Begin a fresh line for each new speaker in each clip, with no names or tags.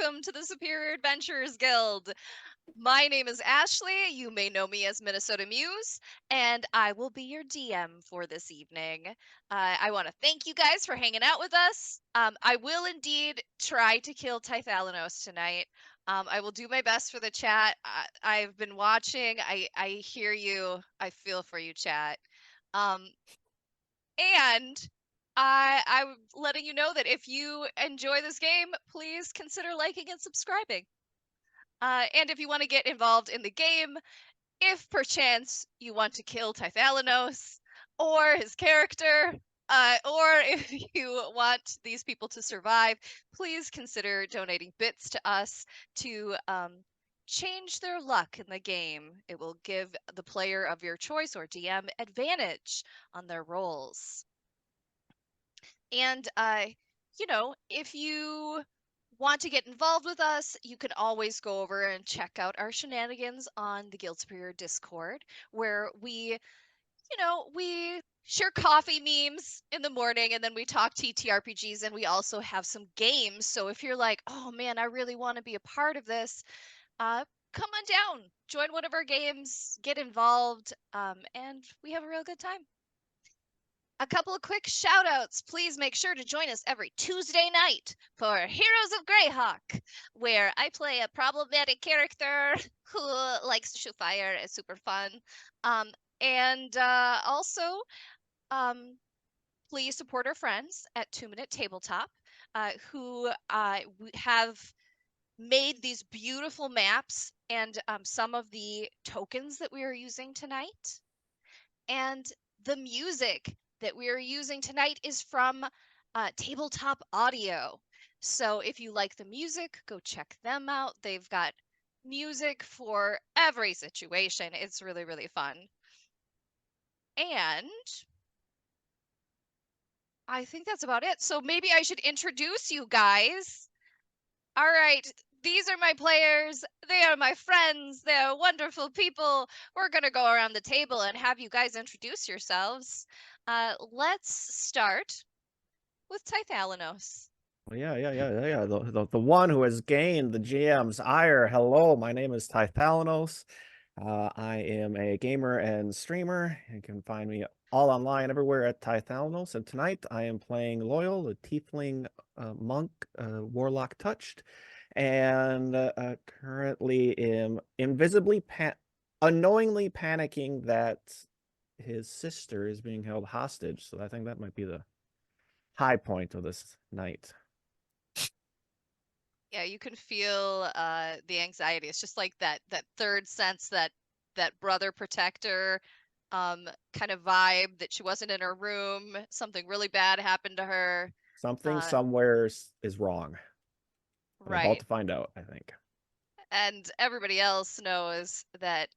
welcome to the Superior Adventurers Guild. My name is Ashley. You may know me as Minnesota Muse, and I will be your DM for this evening. I want to thank you guys for hanging out with us. I will indeed try to kill Tithalanos tonight. I will do my best for the chat. I've been watching. I hear you. I feel for you, chat. And I'm letting you know that if you enjoy this game, please consider liking and subscribing. And if you want to get involved in the game, if perchance you want to kill Tithalanos or his character, or if you want these people to survive, please consider donating bits to us to change their luck in the game. It will give the player of your choice or DM advantage on their rolls. And, if you want to get involved with us, you can always go over and check out our shenanigans on the Guild Superior Discord, where we share coffee memes in the morning and then we talk TTRPGs, and we also have some games. So if you're like, oh man, I really want to be a part of this, come on down, join one of our games, get involved, and we have a real good time. A couple of quick shout outs. Please make sure to join us every Tuesday night for Heroes of Greyhawk, where I play a problematic character who likes to shoot fire. It's super fun. And also, please support our friends at 2 Minute Tabletop, who have made these beautiful maps and some of the tokens that we are using tonight. And the music that we are using tonight is from Tabletop Audio. So if you like the music, go check them out. They've got music for every situation. It's really, really fun. And I think that's about it. So maybe I should introduce you guys. All right, these are my players. They are my friends. They are wonderful people. We're going to go around the table and have you guys introduce yourselves. Let's start with Tithalanos.
Yeah. The one who has gained the GM's ire. Hello, my name is Tithalanos. I am a gamer and streamer. You can find me all online everywhere at Tithalanos. And tonight I am playing Loyal, the Tiefling monk, Warlock Touched, and currently am unknowingly panicking that his sister is being held hostage. So I think that might be the high point of this night.
Yeah, you can feel the anxiety. It's just like that third sense, that brother protector kind of vibe, that she wasn't in her room. Something really bad happened to her.
Something somewhere is wrong. We're about
Right.
to find out, I think.
And everybody else knows that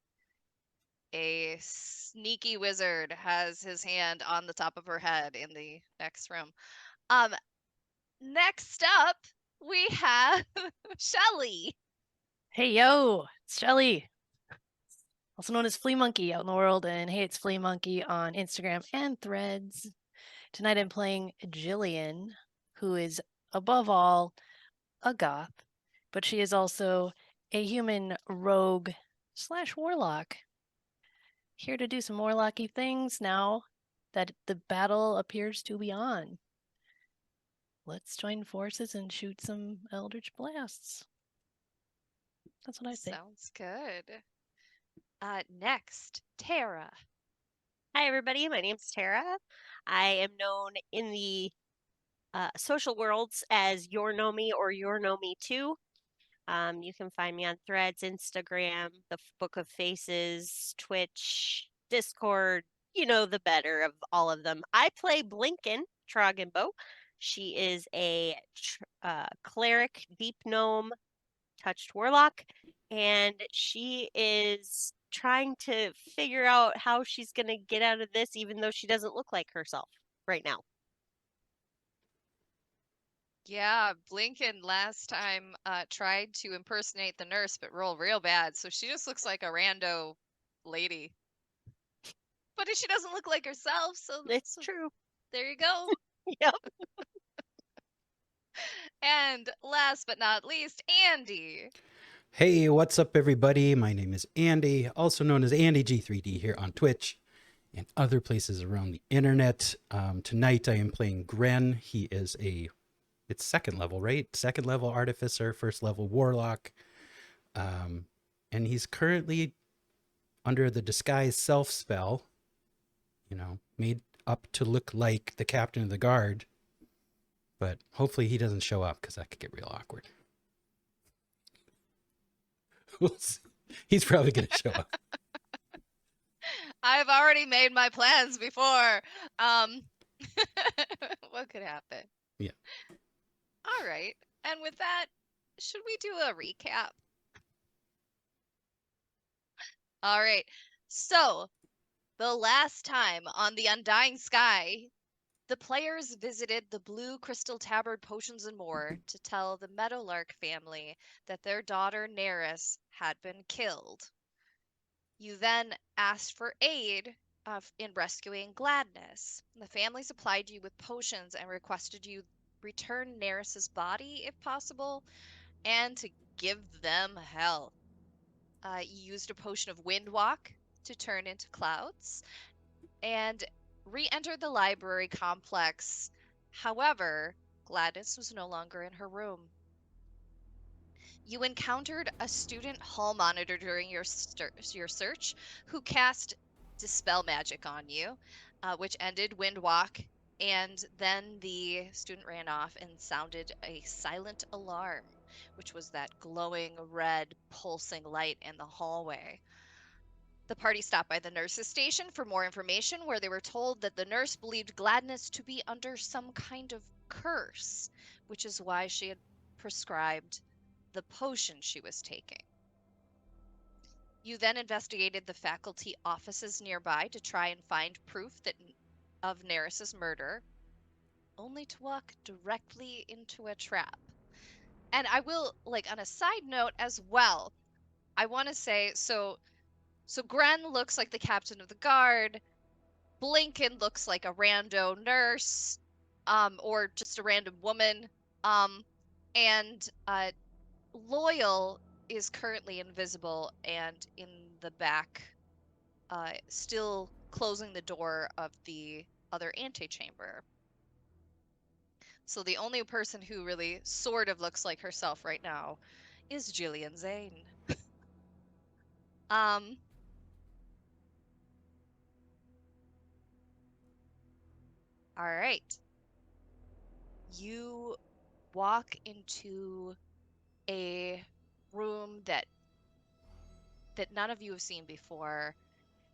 a sneaky wizard has his hand on the top of her head in the next room. Next up, we have Shelly.
Hey, yo, it's Shelly, also known as Flea Monkey out in the world, and hey, it's Flea Monkey on Instagram and Threads. Tonight I'm playing Jillian, who is, above all, a goth, but she is also a human rogue / warlock. Here to do some warlocky things now that the battle appears to be on. Let's join forces and shoot some eldritch blasts. That's what I think.
Sounds good. Next, Tara.
Hi, everybody. My name's Tara. I am known in the social worlds as Your Know Me or Your Know Me Too. You can find me on Threads, Instagram, the Book of Faces, Twitch, Discord. You know the better of all of them. I play Blinken Troggenbow. She is a cleric, deep gnome, touched warlock, and she is trying to figure out how she's going to get out of this, even though she doesn't look like herself right now.
Yeah, Blinken last time tried to impersonate the nurse, but rolled real bad. So she just looks like a rando lady. But she doesn't look like herself, so
It's true.
there you go.
Yep.
And last but not least, Andy.
Hey, what's up, everybody? My name is Andy, also known as Andy G3D here on Twitch and other places around the internet. Tonight I am playing Gren. He is it's second level, right? Second level artificer, first level warlock. And he's currently under the disguise self spell, made up to look like the captain of the guard. But hopefully he doesn't show up because that could get real awkward. We'll see. He's probably going to show up.
I've already made my plans before. What could happen?
Yeah.
All right. And with that, should we do a recap? All right. So, the last time on the Undying Sky, the players visited the Blue Crystal Tabard Potions and More to tell the Meadowlark family that their daughter Neris had been killed. You then asked for aid in rescuing Gladness. The family supplied you with potions and requested you return Neris's body if possible and to give them hell. You used a potion of Windwalk to turn into clouds and re-entered the library complex. However, Gladys was no longer in her room. You encountered a student hall monitor during your search who cast Dispel Magic on you, which ended Windwalk, and then the student ran off and sounded a silent alarm, which was that glowing red pulsing light in the hallway. The party stopped by the nurse's station for more information, where they were told that the nurse believed Gladness to be under some kind of curse, which is why she had prescribed the potion she was taking. You then investigated the faculty offices nearby to try and find proof of Neris's murder, only to walk directly into a trap. And I will, on a side note as well, I want to say, so Gren looks like the captain of the guard. Blinken looks like a rando nurse, or just a random woman. And Loyal is currently invisible and in the back, still closing the door of the other antechamber. So the only person who really sort of looks like herself right now is Jillian Zane. All right. You walk into a room that none of you have seen before.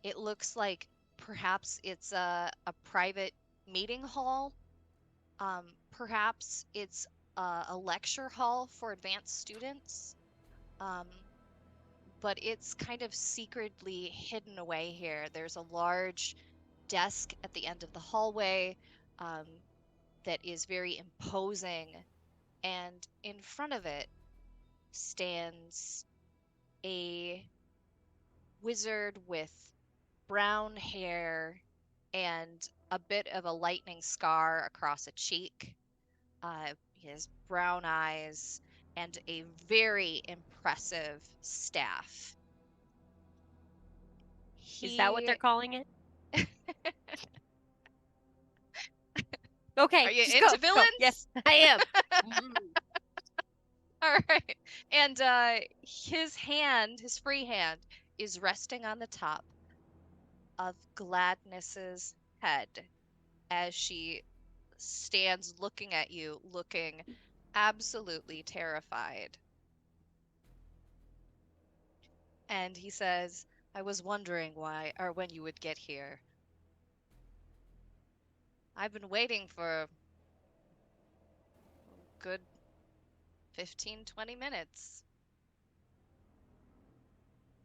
It looks like perhaps it's a private meeting hall. Perhaps it's a lecture hall for advanced students. But it's kind of secretly hidden away here. There's a large desk at the end of the hallway that is very imposing, and in front of it stands a wizard with brown hair and a bit of a lightning scar across a cheek. He has brown eyes and a very impressive staff.
Is that what they're
He
calling it? Okay.
Are you
just
into
go.
villains?
Yes, I am.
All right. And his free hand, is resting on the top of Gladness's head as she stands looking at you, looking absolutely terrified. And he says, I was wondering when you would get here. I've been waiting for a good 15, 20 minutes.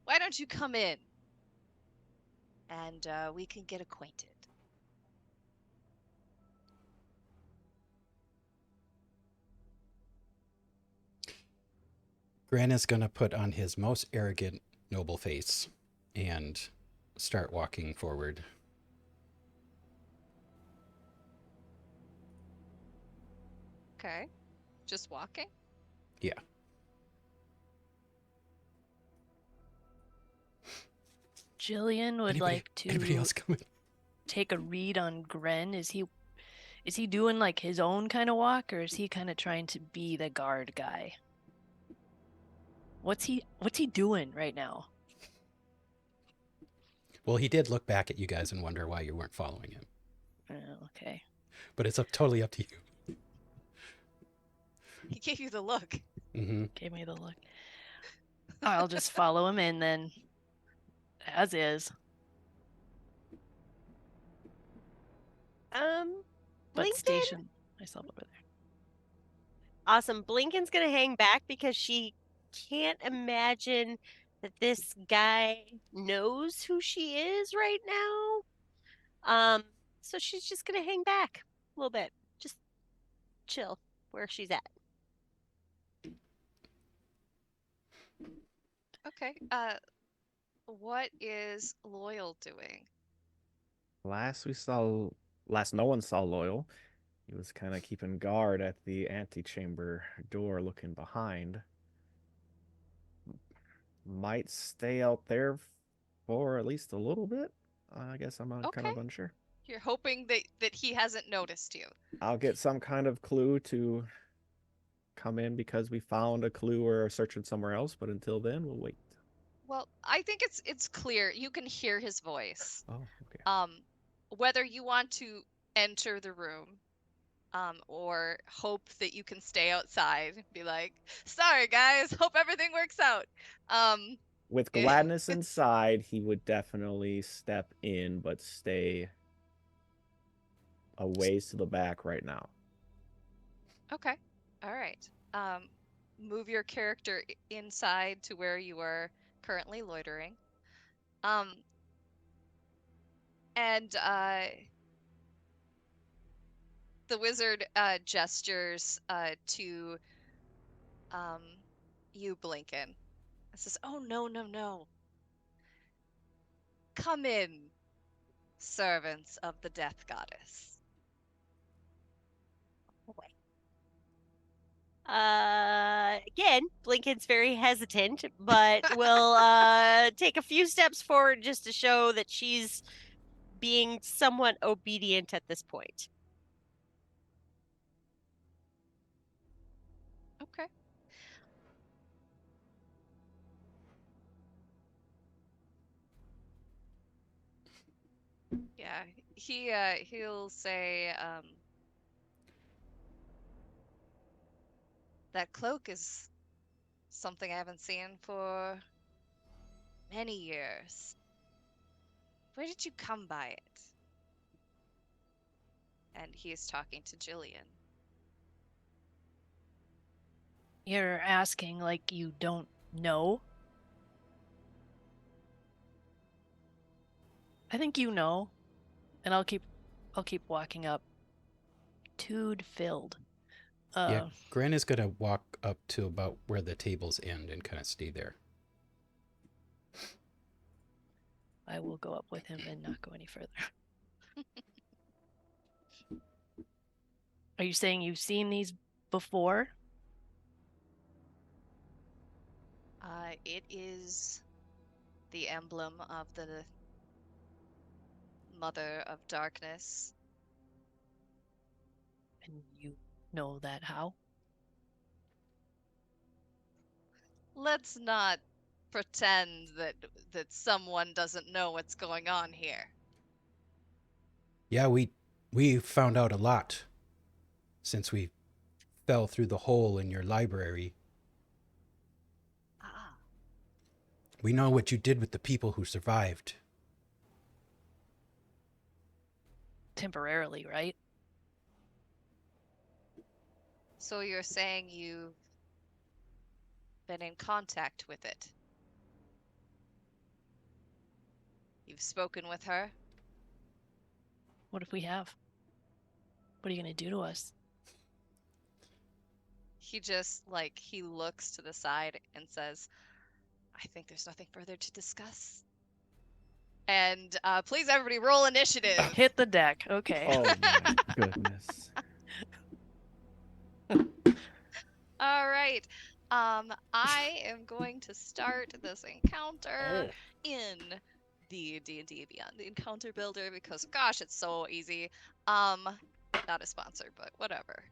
Why don't you come in and we can get acquainted?
Gran is going to put on his most arrogant, noble face and start walking forward.
Okay. Just walking?
Yeah.
Jillian would like
Anybody
to
else coming?
take a read on Gren. Is he doing like his own kind of walk, or is he kind of trying to be the guard guy? What's he doing right now?
Well, he did look back at you guys and wonder why you weren't following him.
Oh, okay.
But it's totally up to you.
He gave you the look.
Mm-hmm.
Gave me the look. I'll just follow him and then as is. But
Blinken.
station myself over there.
Awesome. Blinken's gonna hang back because she can't imagine that this guy knows who she is right now. So she's just gonna hang back a little bit. Just chill where she's at.
Okay. What is Loyal doing?
Last no one saw Loyal. He was kind of keeping guard at the antechamber door, looking behind. Might stay out there for at least a little bit. I guess I'm kind
Okay.
of unsure.
You're hoping that he hasn't noticed you.
I'll get some kind of clue to come in because we found a clue or are searching somewhere else, but until then, we'll wait.
Well, I think it's clear. You can hear his voice.
Oh, okay.
Whether you want to enter the room, or hope that you can stay outside and be like, sorry guys, hope everything works out.
With gladness inside, he would definitely step in, but stay a ways to the back right now.
Okay. All right. Move your character inside to where you are currently loitering. And the wizard gestures to you, Blinken. It says, "Oh no, no, no! Come in, servants of the Death Goddess."
Again, Blinken's very hesitant, but will take a few steps forward just to show that she's being somewhat obedient at this point.
Okay. Yeah, he'll say, that cloak is something I haven't seen for many years. Where did you come by it? And he is talking to Jillian.
You're asking like you don't know? I think you know. And I'll keep walking up. Tude filled.
Yeah, Gren is going to walk up to about where the tables end and kind of stay there.
I will go up with him and not go any further. Are you saying you've seen these before?
It is the emblem of the Mother of Darkness.
And you know that how?
Let's not pretend that someone doesn't know what's going on here.
Yeah, we found out a lot since we fell through the hole in your library.
Ah.
We know what you did with the people who survived.
Temporarily, right?
So you're saying you've been in contact with it? You've spoken with her?
What if we have? What are you going to do to us?
He just, he looks to the side and says, I think there's nothing further to discuss. And please, everybody, roll initiative.
Hit the deck. Okay.
Oh my goodness.
All right. I am going to start this encounter in the D&D Beyond the Encounter Builder because, gosh, it's so easy. Not a sponsor, but whatever.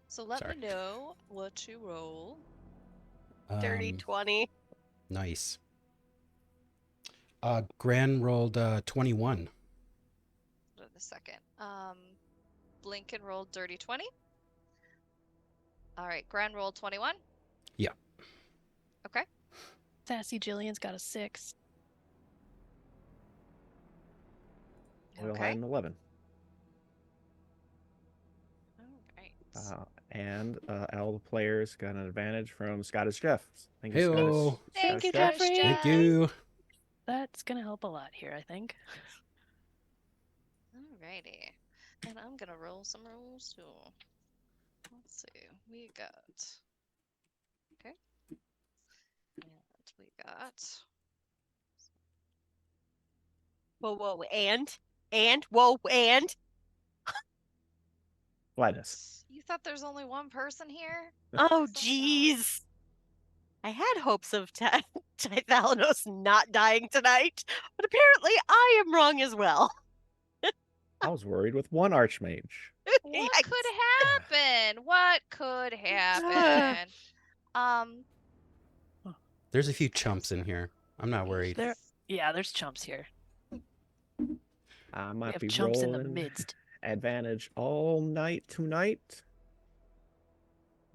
So let
Sorry.
me know what to roll.
Dirty 20.
Nice. Gran rolled 21.
Hold on a second. Blinken rolled dirty 20. All right, Gran rolled 21.
Yeah.
Okay.
Sassy Jillian's got a 6.
Oil
Okay.
had an 11.
All right.
And all the players got an advantage from Scottish Jeff. Thank you,
Heyo.
Thank you,
Jeff.
Jeffrey.
Thank you.
That's gonna help a lot here, I think.
Alrighty. And I'm gonna roll some rolls too. Let's see. We got. Okay. And we got.
Whoa, and? Whoa, and?
Gladys.
You thought there's only one person here?
Oh,
So
jeez. I had hopes of Tithalanos not dying tonight, but apparently I am wrong as well.
I was worried with one Archmage.
What
Yikes.
could happen? What could happen?
There's a few chumps in here. I'm not worried.
There's chumps here.
I
We
might
have
be
chumps in the
rolling
midst.
advantage all night tonight.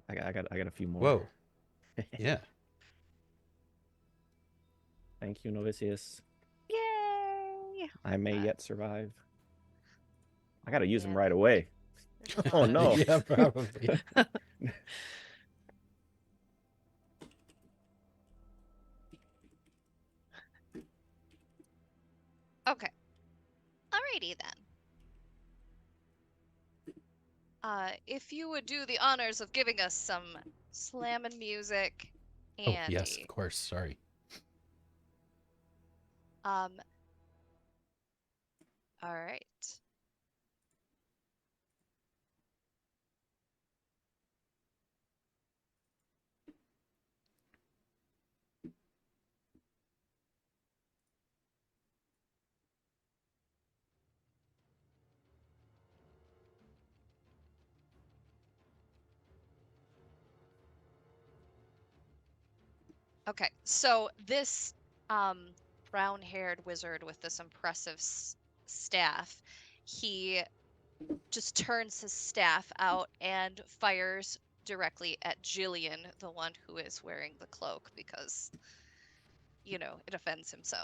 I got a few more.
Whoa. Yeah.
Thank you, Novicius.
Yay!
I may yet survive. I gotta use them
Yeah.
right away.
There's a
Oh
lot.
no.
Yeah, probably.
Okay. Alrighty then. If you would do the honors of giving us some slammin' music,
Oh,
Andy.
yes, of course. Sorry.
All right. Okay, so this brown-haired wizard with this impressive staff, he just turns his staff out and fires directly at Jillian, the one who is wearing the cloak, because, you know, it offends him so.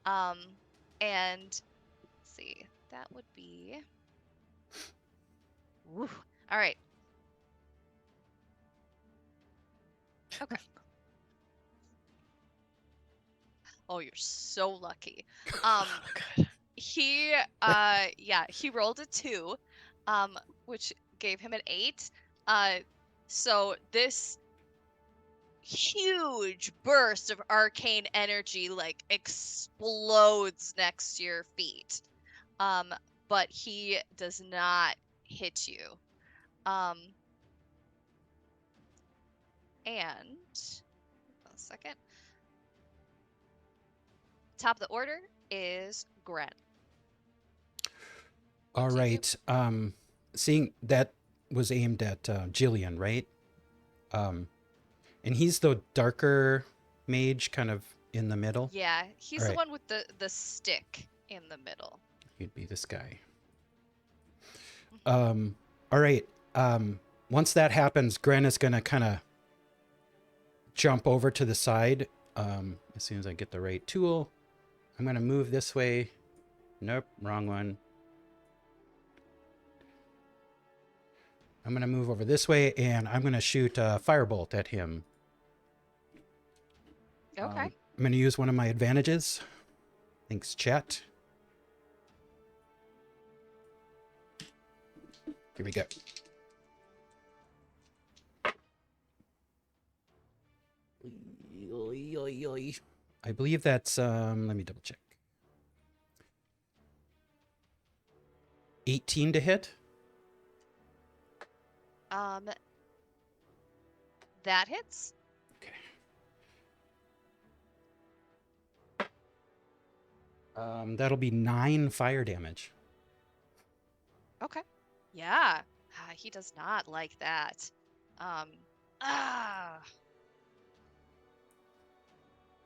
And let's see, that would be. Woo. All right. Okay. Oh, you're so lucky.
Good.
He he rolled a 2, which gave him an 8. So this huge burst of arcane energy like explodes next to your feet. But he does not hit you. And hold on a second. Top of the order is Gren.
All
Do you-
right. Seeing that was aimed at Jillian, right? And he's the darker mage, kind of in the middle.
Yeah, he's the
Alright.
one with the stick in the middle.
He'd be this guy. All right. Once that happens, Gren is gonna kind of jump over to the side. As soon as I get the right tool, I'm gonna move this way. Nope, wrong one. I'm gonna move over this way, and I'm gonna shoot a firebolt at him.
Okay.
I'm gonna use one of my advantages. Thanks, chat. Here we go. I believe that's let me double check. 18 to hit.
Um, that hits.
Okay. That'll be 9 fire damage.
Okay. Yeah. He does not like that. Um, ah.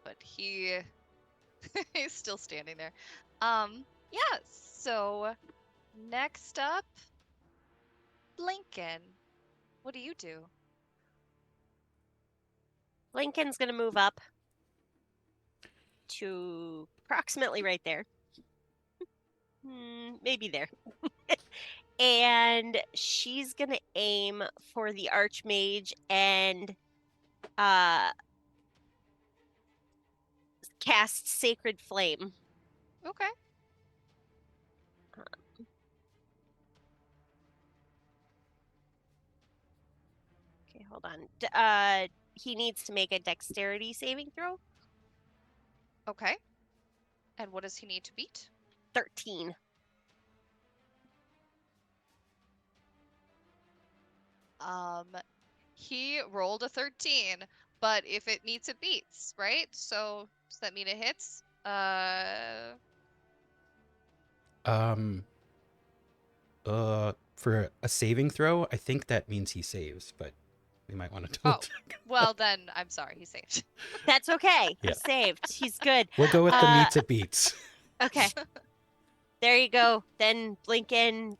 But he's still standing there. Yeah, so next up, Lincoln. What do you do?
Lincoln's going to move up to approximately right there. Maybe there. And she's going to aim for the Archmage and cast Sacred Flame.
Okay.
Okay, hold on. He needs to make a dexterity saving throw.
Okay. And what does he need to beat?
13.
He rolled a 13, but if it meets, it beats, right? So does that mean it hits?
For a saving throw, I think that means he saves, but we might want to
Oh,
double check.
well then, I'm sorry, he saved.
That's okay.
Yeah.
He saved. He's good.
We'll go with the meets it beats.
Okay. There you go. Then Lincoln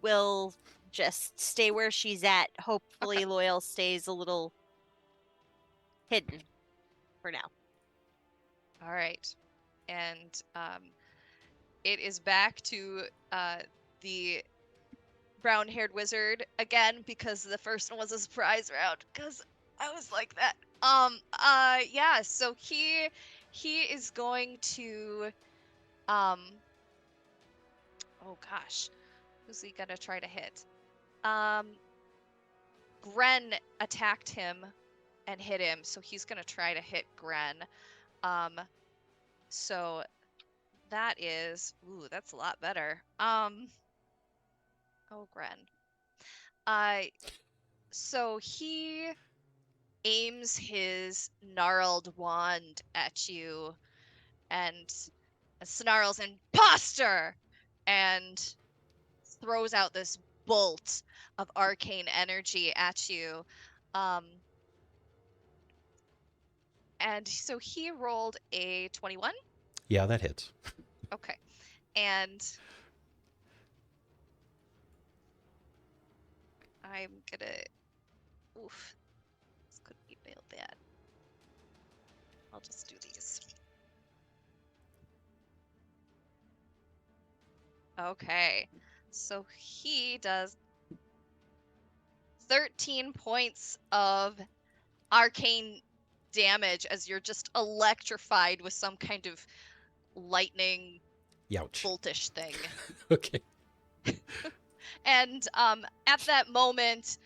will just stay where she's at. Hopefully Loyal stays a little hidden for now.
All right. And it is back to the brown-haired wizard again, because the first one was a surprise round, because I was like that. Yeah, so he is going to oh gosh, who's he gonna try to hit? Gren attacked him and hit him, so he's gonna try to hit Gren. So that is, ooh, that's a lot better. Oh, Gren. So he aims his gnarled wand at you and snarls "Imposter!" and throws out this bolt of arcane energy at you. And so he rolled a 21.
Yeah, that hits.
Okay. And I'm gonna, oof, this could be real bad. I'll just do these. Okay, so he does 13 points of arcane damage as you're just electrified with some kind of lightning
Youch.
boltish thing.
Okay.
And at that moment,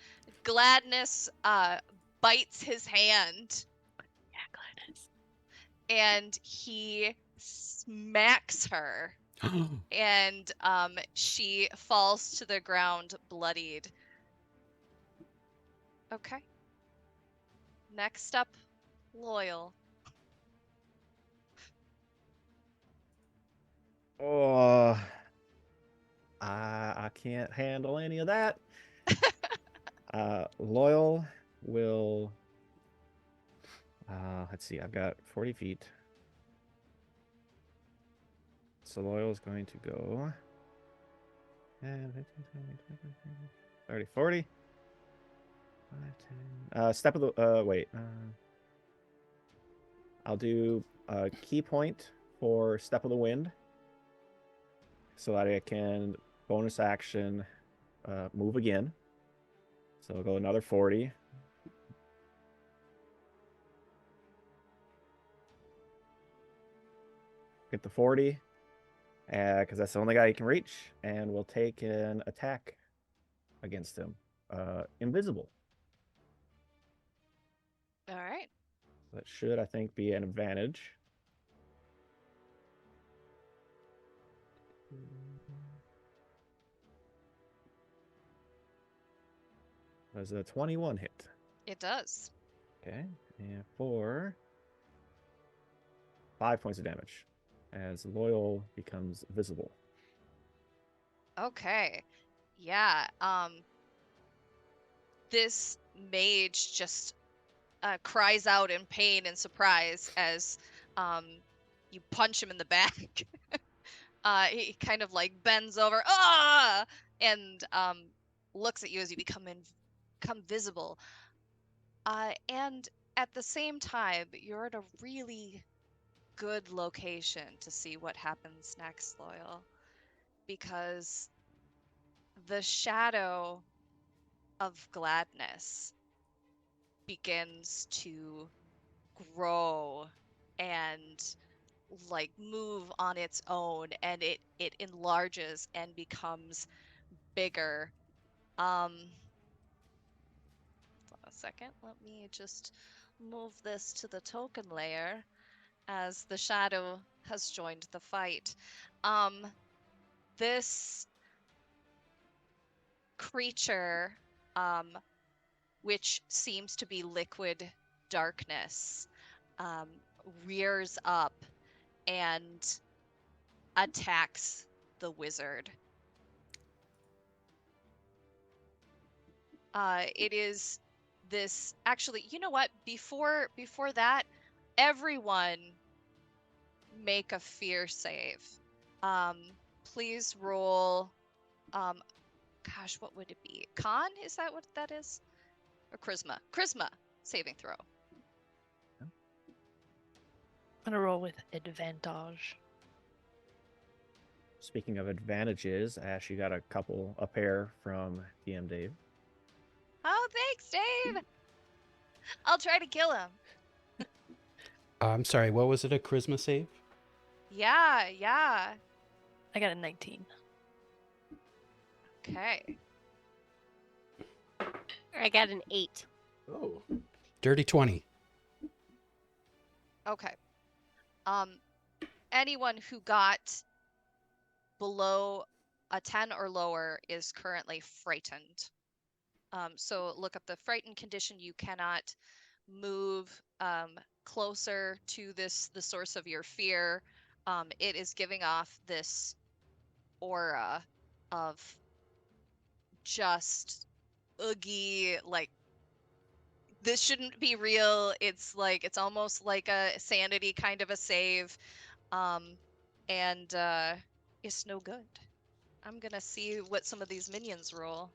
Gladness bites his hand.
Yeah, Gladys.
And he smacks her. And she falls to the ground bloodied. Okay. Next up, Loyal.
Oh, I can't handle any of that. Loyal will. Let's see. I've got 40 feet. So Loyal is going to go 30, 40. 5, 10. Step of the. Wait. I'll do a key point for Step of the Wind so that I can bonus action move again. So I'll go another 40. Get the 40, because that's the only guy he can reach, and we'll take an attack against him. Invisible.
All right.
That should, I think, be an advantage. Does a 21 hit?
It does.
Okay. And for 5 points of damage as Loyal becomes visible.
Okay. Yeah. This mage just cries out in pain and surprise as you punch him in the back. He kind of like bends over, and looks at you as you become visible. And at the same time, you're at a really good location to see what happens next, Loyal, because the shadow of gladness begins to grow and like move on its own, and it enlarges and becomes bigger. Hold on a second, let me just move this to the token layer as the shadow has joined the fight. This creature, which seems to be liquid darkness, um, rears up and attacks the wizard. It is this, actually, you know what? Before that, everyone make a fear save. Please roll. Gosh, what would it be? Con? Is that what that is? Or charisma? Charisma saving throw.
I'm gonna roll with advantage.
Speaking of advantages, Ash, you got a pair from DM Dave.
Oh, thanks, Dave. I'll try to kill him.
I'm sorry, what was it? A charisma save?
Yeah.
I got a 19.
Okay.
I got an 8.
Oh. Dirty 20.
Okay. Anyone who got below a 10 or lower is currently frightened. So look up the frightened condition. You cannot move closer to the source of your fear. It is giving off this aura of just oogie, like this shouldn't be real. It's like it's almost like a sanity kind of a save. And it's no good. I'm gonna see what some of these minions roll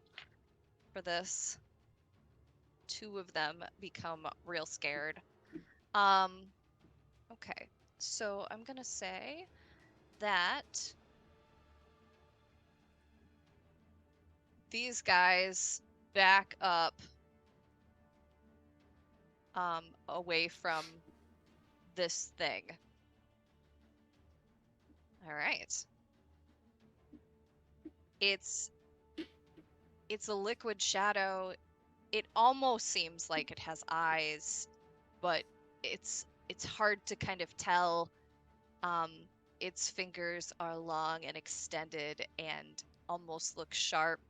for this. 2 of them become real scared. Okay, so I'm gonna say that these guys back up away from this thing. All right. It's a liquid shadow. It almost seems like it has eyes, but it's hard to kind of tell. Its fingers are long and extended and almost look sharp.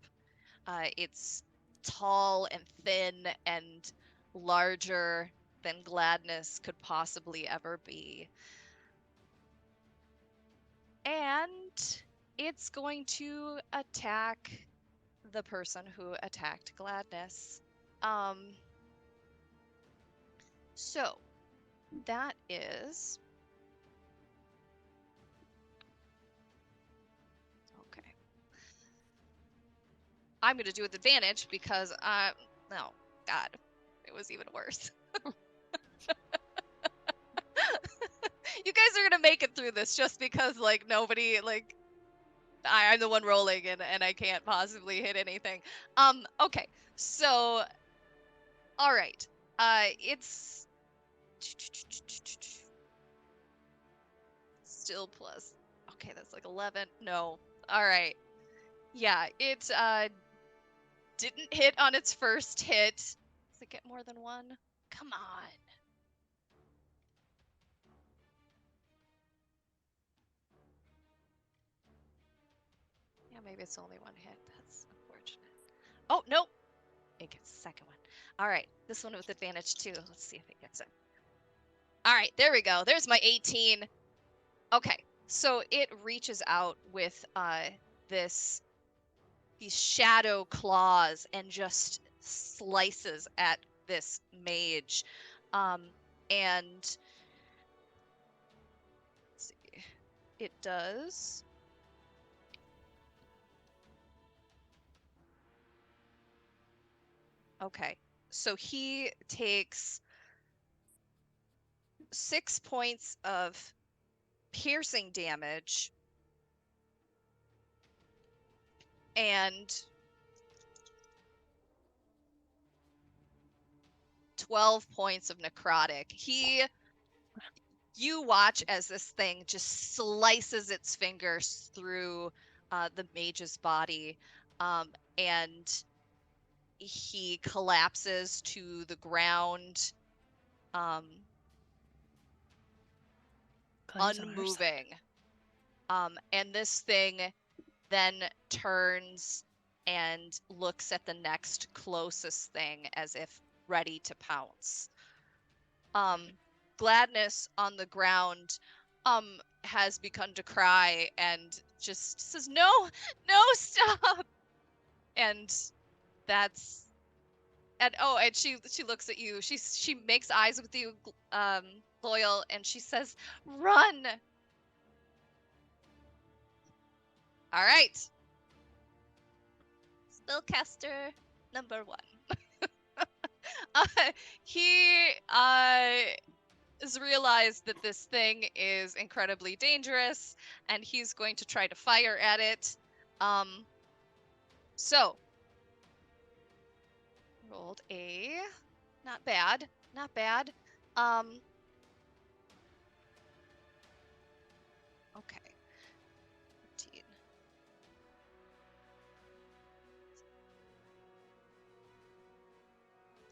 It's tall and thin and larger than gladness could possibly ever be. And it's going to attack the person who attacked gladness. So that is okay. I'm going to do with advantage because no, God, it was even worse. You guys are gonna make it through this just because like nobody like I'm the one rolling and I can't possibly hit anything. Okay, so all right. It's still plus. Okay, that's like 11. No. All right. Yeah, it didn't hit on its first hit. Does it get more than one? Come on. Yeah, maybe it's only one hit. That's unfortunate. Oh, nope. it gets the second one. All right, this one with advantage too. Let's see if it gets it. All right, there we go. There's my 18. Okay, so it reaches out with these shadow claws and just slices at this mage. And let's see, it does. Okay, so he takes 6 points of piercing damage and 12 points of necrotic. You watch as this thing just slices its fingers through the mage's body, and he collapses to the ground,
Glad he's on our side.
unmoving. And this thing then turns and looks at the next closest thing as if ready to pounce. Gladness on the ground has begun to cry and just says, no, stop. And that's and she looks at you. She makes eyes with you, Loyal, and she says, run. All right. Spellcaster number 1. He has realized that this thing is incredibly dangerous, and he's going to try to fire at it. So rolled a not bad. Okay. 15.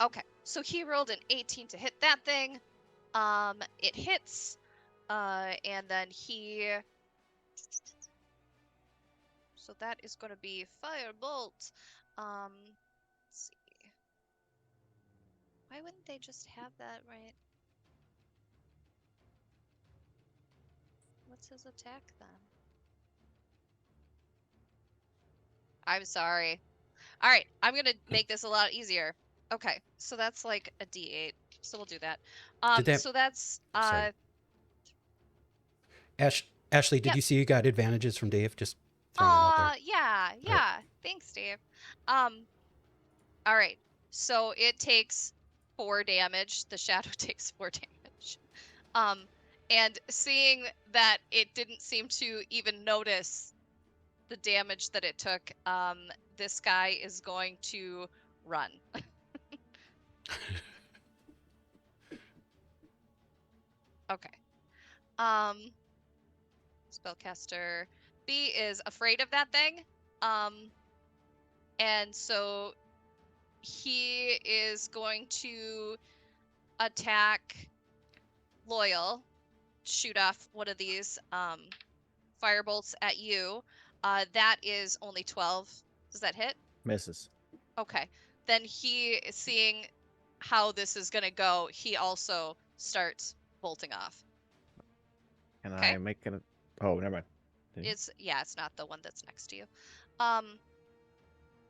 Okay, so he rolled an 18 to hit that thing. It hits, and then so that is going to be firebolt. Let's see. Why wouldn't they just have that right? What's his attack then? I'm sorry. All right, I'm going to make this a lot easier. Okay, so that's like a D8. So we'll do that. So that's
Sorry. Ashley, did
Yep.
you see you got advantages from Dave? Just throwing it out there.
Yeah. Thanks, Dave. All right. So it takes 4 damage. The shadow takes 4 damage. And seeing that it didn't seem to even notice the damage that it took, this guy is going to run. Okay. Spellcaster B is afraid of that thing. And so he is going to attack Loyal, shoot off one of these firebolts at you. That is only 12. Does that hit?
Misses.
Okay. Then he, seeing how this is going to go, he also starts bolting off.
Can
Okay.
I make an... Oh, never mind.
It's not the one that's next to you.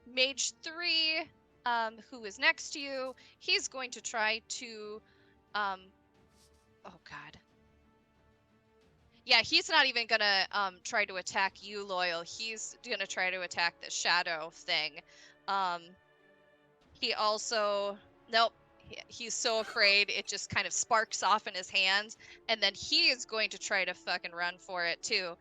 Mage 3, who is next to you, he's going to try to oh god. Yeah, he's not even gonna try to attack you, Loyal. He's gonna try to attack the shadow thing. He also he's so afraid it just kind of sparks off in his hands, and then he is going to try to fucking run for it too.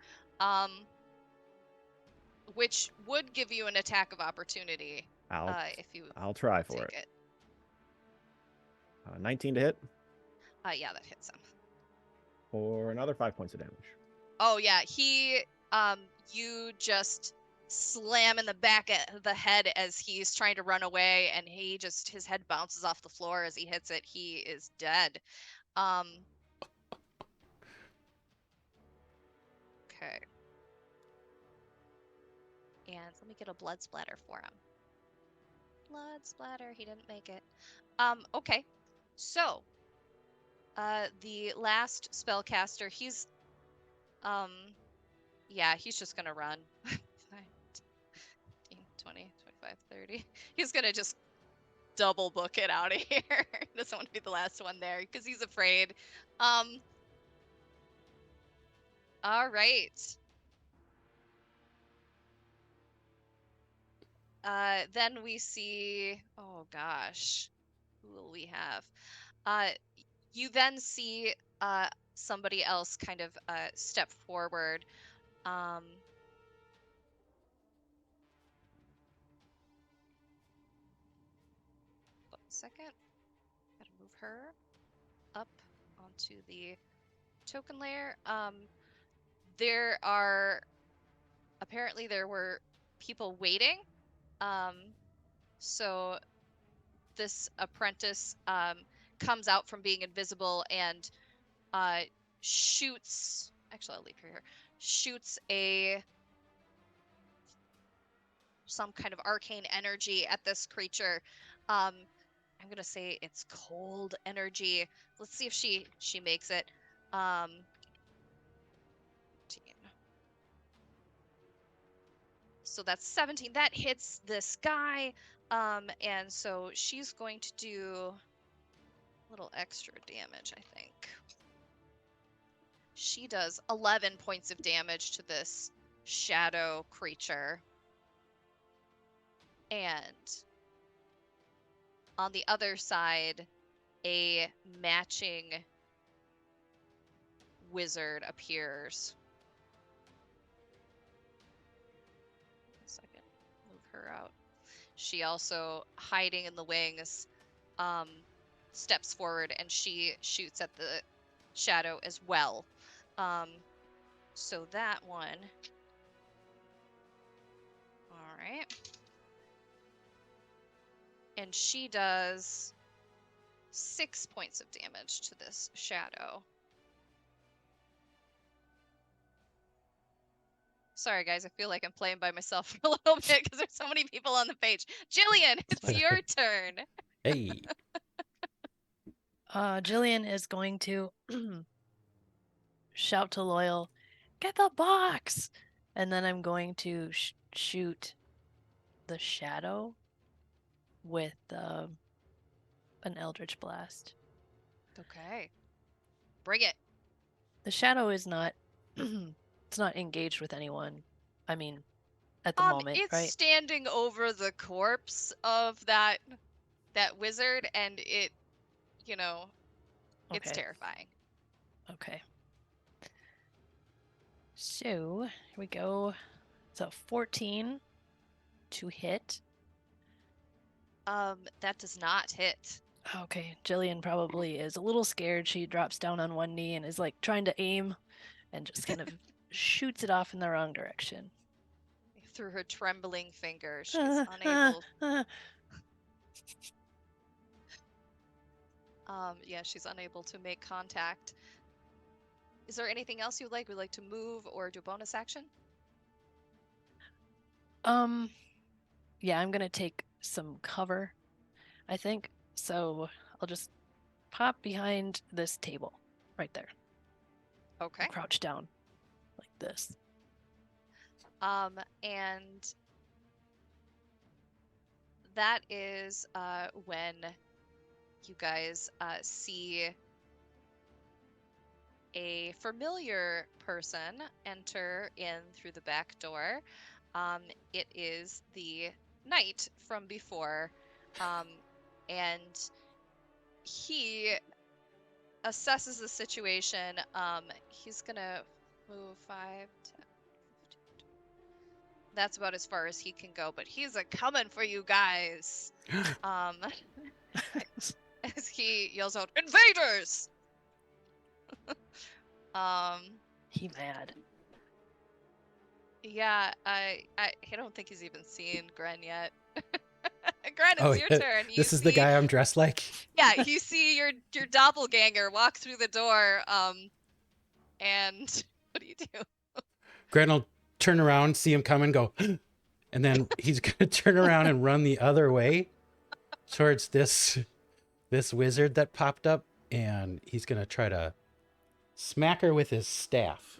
Which would give you an attack of opportunity if you
I'll try for
take
it. 19 to hit
Yeah, that hits him.
for another 5 points of damage.
Oh yeah, you just slam in the back of the head as he's trying to run away, and his head bounces off the floor as he hits it. He is dead. Okay. And let me get a blood splatter for him. blood splatter. He didn't make it. Okay. So, the last spellcaster, he's, yeah, he's just gonna run. 5, 10, 20, 25, 30. He's gonna just double book it out of here. Doesn't want to be the last one there because he's afraid. All right. Then we see, oh gosh, who will we have? You then see somebody else kind of step forward. One second. Gotta move her up onto the token layer. There were people waiting. So this apprentice comes out from being invisible and shoots. Actually, I'll leave her here. Shoots some kind of arcane energy at this creature. I'm gonna say it's cold energy. Let's see if she makes it. 15. So that's 17. That hits this guy. And so she's going to do a little extra damage, I think. She does 11 points of damage to this shadow creature. And on the other side, a matching wizard appears. A second, move her out. She also, hiding in the wings, steps forward and she shoots at the shadow as well. So that one. All right. And she does 6 points of damage to this shadow. Sorry, guys. I feel like I'm playing by myself for a little bit because there's so many people on the page. Jillian, it's your turn.
Hey.
Jillian is going to shout to Loyal, "Get the box!" And then I'm going to shoot the shadow with an Eldritch Blast.
Okay. Bring it.
The shadow is not it's not engaged with anyone. I mean, at the moment,
It's
right?
standing over the corpse of that wizard, and it, it's
Okay.
terrifying.
Okay. So here we go. So 14 to hit.
That does not hit.
Okay, Jillian probably is a little scared. She drops down on one knee and is like trying to aim and just kind of shoots it off in the wrong direction.
Through her trembling fingers, she's unable. Yeah, she's unable to make contact. Is there anything else you'd like? Would you like to move or do a bonus action?
Yeah, I'm gonna take some cover, I think. So I'll just pop behind this table right there.
Okay.
Crouch down like this.
And that is when you guys see a familiar person enter in through the back door. It is the knight from before, and he assesses the situation. He's gonna move 5, 10, 15. That's about as far as he can go, but he's coming for you guys. As he yells out, "Invaders!"
He mad.
Yeah, I don't think he's even seen Gren yet. Gren,
Oh,
it's your
yeah.
turn.
This is the guy I'm dressed like.
Yeah, you see your doppelganger walk through the door. And what do you do?
Gren will turn around, see him coming, go, and then he's gonna turn around and run the other way. towards this wizard that popped up, and he's gonna try to smack her with his staff.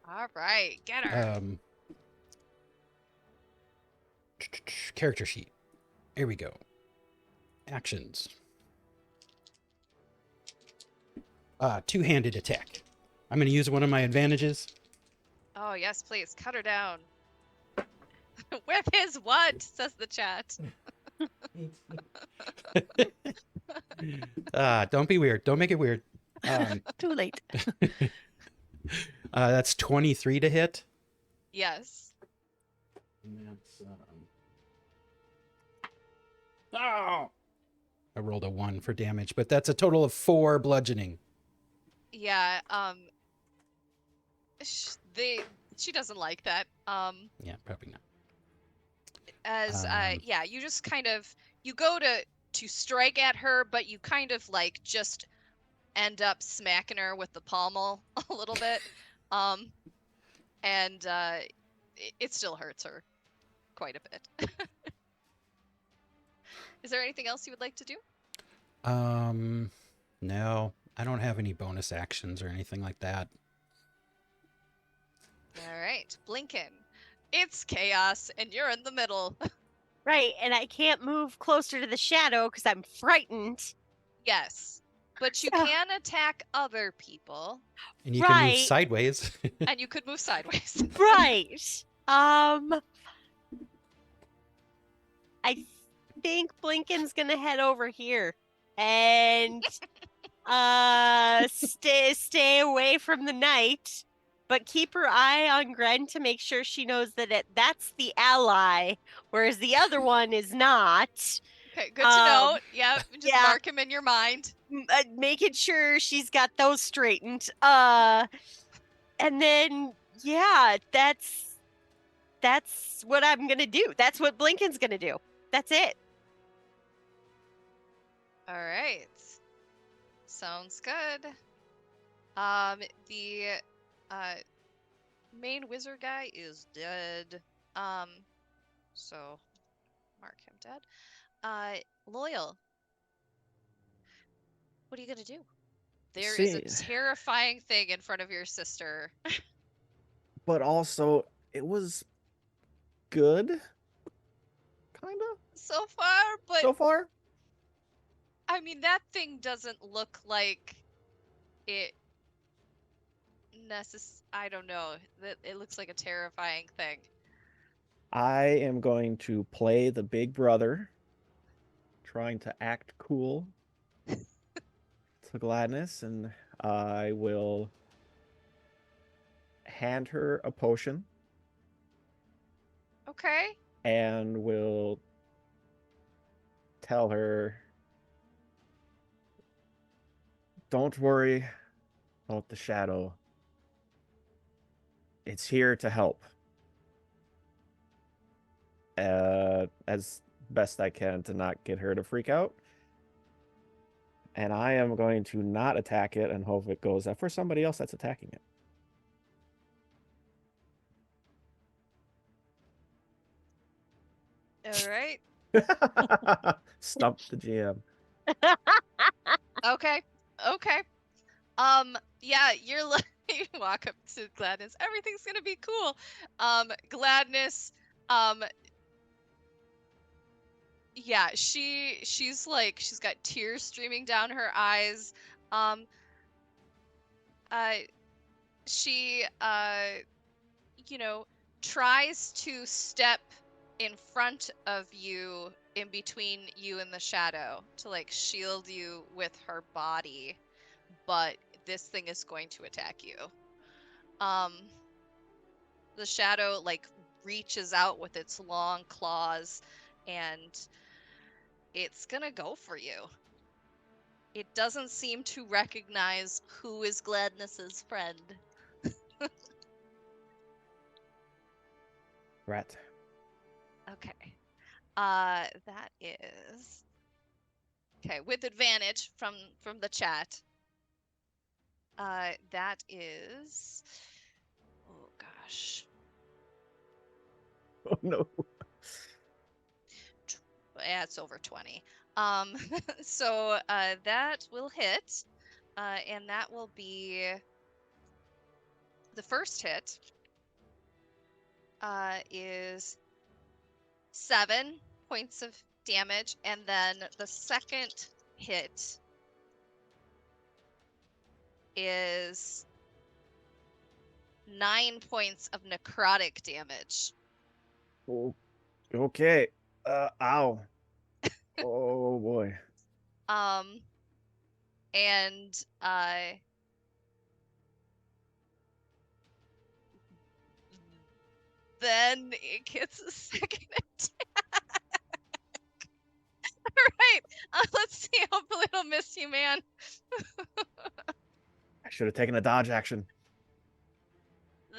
All right, get her.
Character sheet. Here we go. Actions. Two-handed attack. I'm going to use one of my advantages.
Oh, yes, please. Cut her down. With his what? Says the chat.
Don't be weird. Don't make it weird.
Too late.
That's 23 to hit.
Yes.
And that's, oh! I rolled a 1 for damage, but that's a total of 4 bludgeoning.
Yeah, she doesn't like that.
Yeah, probably not.
Yeah, you just kind of, you go to strike at her, but you kind of like just end up smacking her with the pommel a little bit. And it still hurts her quite a bit. Is there anything else you would like to do?
No, I don't have any bonus actions or anything like that.
All right, Blinken. It's chaos, and you're in the middle.
Right, and I can't move closer to the shadow because I'm frightened.
Yes, but you
So-
can attack other people,
And you can move
Right.
sideways.
and you could move sideways.
Right. I think Blinken's gonna head over here and stay away from the knight, but keep her eye on Gren to make sure she knows that that's the ally, whereas the other one is not.
Okay, good to know. Yep, just
yeah.
mark him in your mind.
Making sure she's got those straightened. And then yeah, that's what I'm gonna do. That's what Blinken's gonna do. That's it.
All right. Sounds good. The main wizard guy is dead. So mark him dead. Loyal. What are you gonna do? There is a
See-
terrifying thing in front of your sister.
But also, it was good, kind of,
So far, but
so far.
I mean that thing doesn't look like it I don't know. That it looks like a terrifying thing.
I am going to play the big brother, trying to act cool to Gladness, and I will hand her a potion
Okay.
and will tell her, don't worry about the shadow. It's here to help. As best I can to not get her to freak out. And I am going to not attack it and hope it goes for somebody else that's attacking it.
All right.
Stump the GM.
Okay. Okay. Yeah, you walk up to Gladness. Everything's gonna be cool. Gladness, yeah, she's like, she's got tears streaming down her eyes. She tries to step in front of you, in between you and the shadow, to like shield you with her body, but this thing is going to attack you. The shadow like reaches out with its long claws, and it's gonna go for you. It doesn't seem to recognize who is Gladness's friend.
Rat.
Okay. That is okay with advantage from the chat. That is, oh gosh,
Oh no.
yeah, it's over 20. So that will hit, and that will be the first hit. Is 7 points of damage, and then the second hit is 9 points of necrotic damage.
Oh, okay. Ow. Oh boy.
And then it gets a second attack. All right. Let's see. Hopefully it'll miss you, man.
I should have taken a dodge action.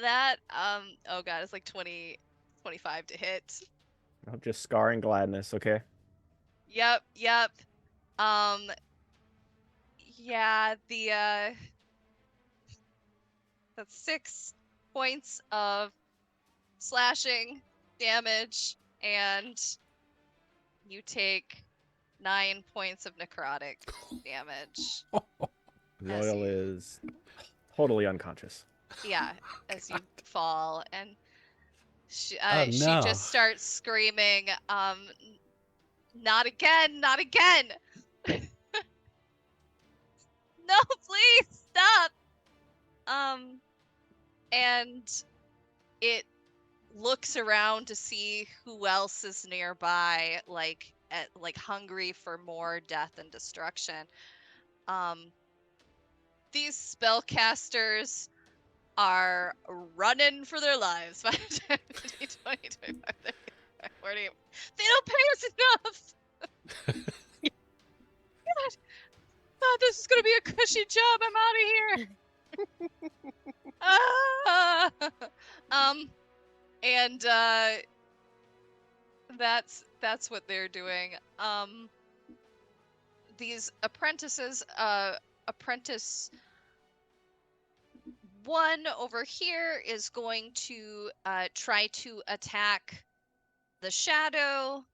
That oh god, it's like 20, 25 to hit.
I'm just scarring gladness, okay?
Yep. Yeah, that's 6 points of slashing damage, and you take 9 points of necrotic damage.
Loyal
you-
is totally unconscious.
Yeah, as you fall, and she
Oh,
she
no.
just starts screaming, not again, not again. No, please stop. And it looks around to see who else is nearby, like hungry for more death and destruction. These spellcasters are running for their lives. 5, 10, 15, 20, 25, 30, 40. They don't pay us enough. God, thought this was gonna be a cushy job. I'm out of here. And that's what they're doing. These apprentices, apprentice 1 over here is going to try to attack the shadow,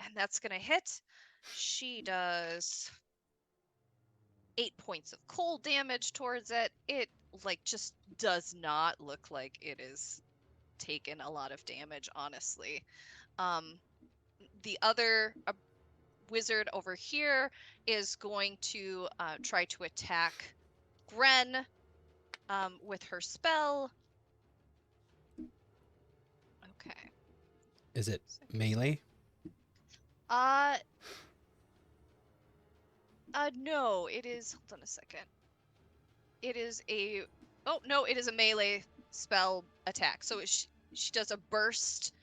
and that's gonna hit. She does 8 points of cold damage towards it. It just does not look like it is taken a lot of damage, honestly. The other wizard over here is going to try to attack Gren with her spell. Okay.
Is it melee?
No, it is. Hold on a second. It is a. Oh no, it is a melee spell attack. So she does a burst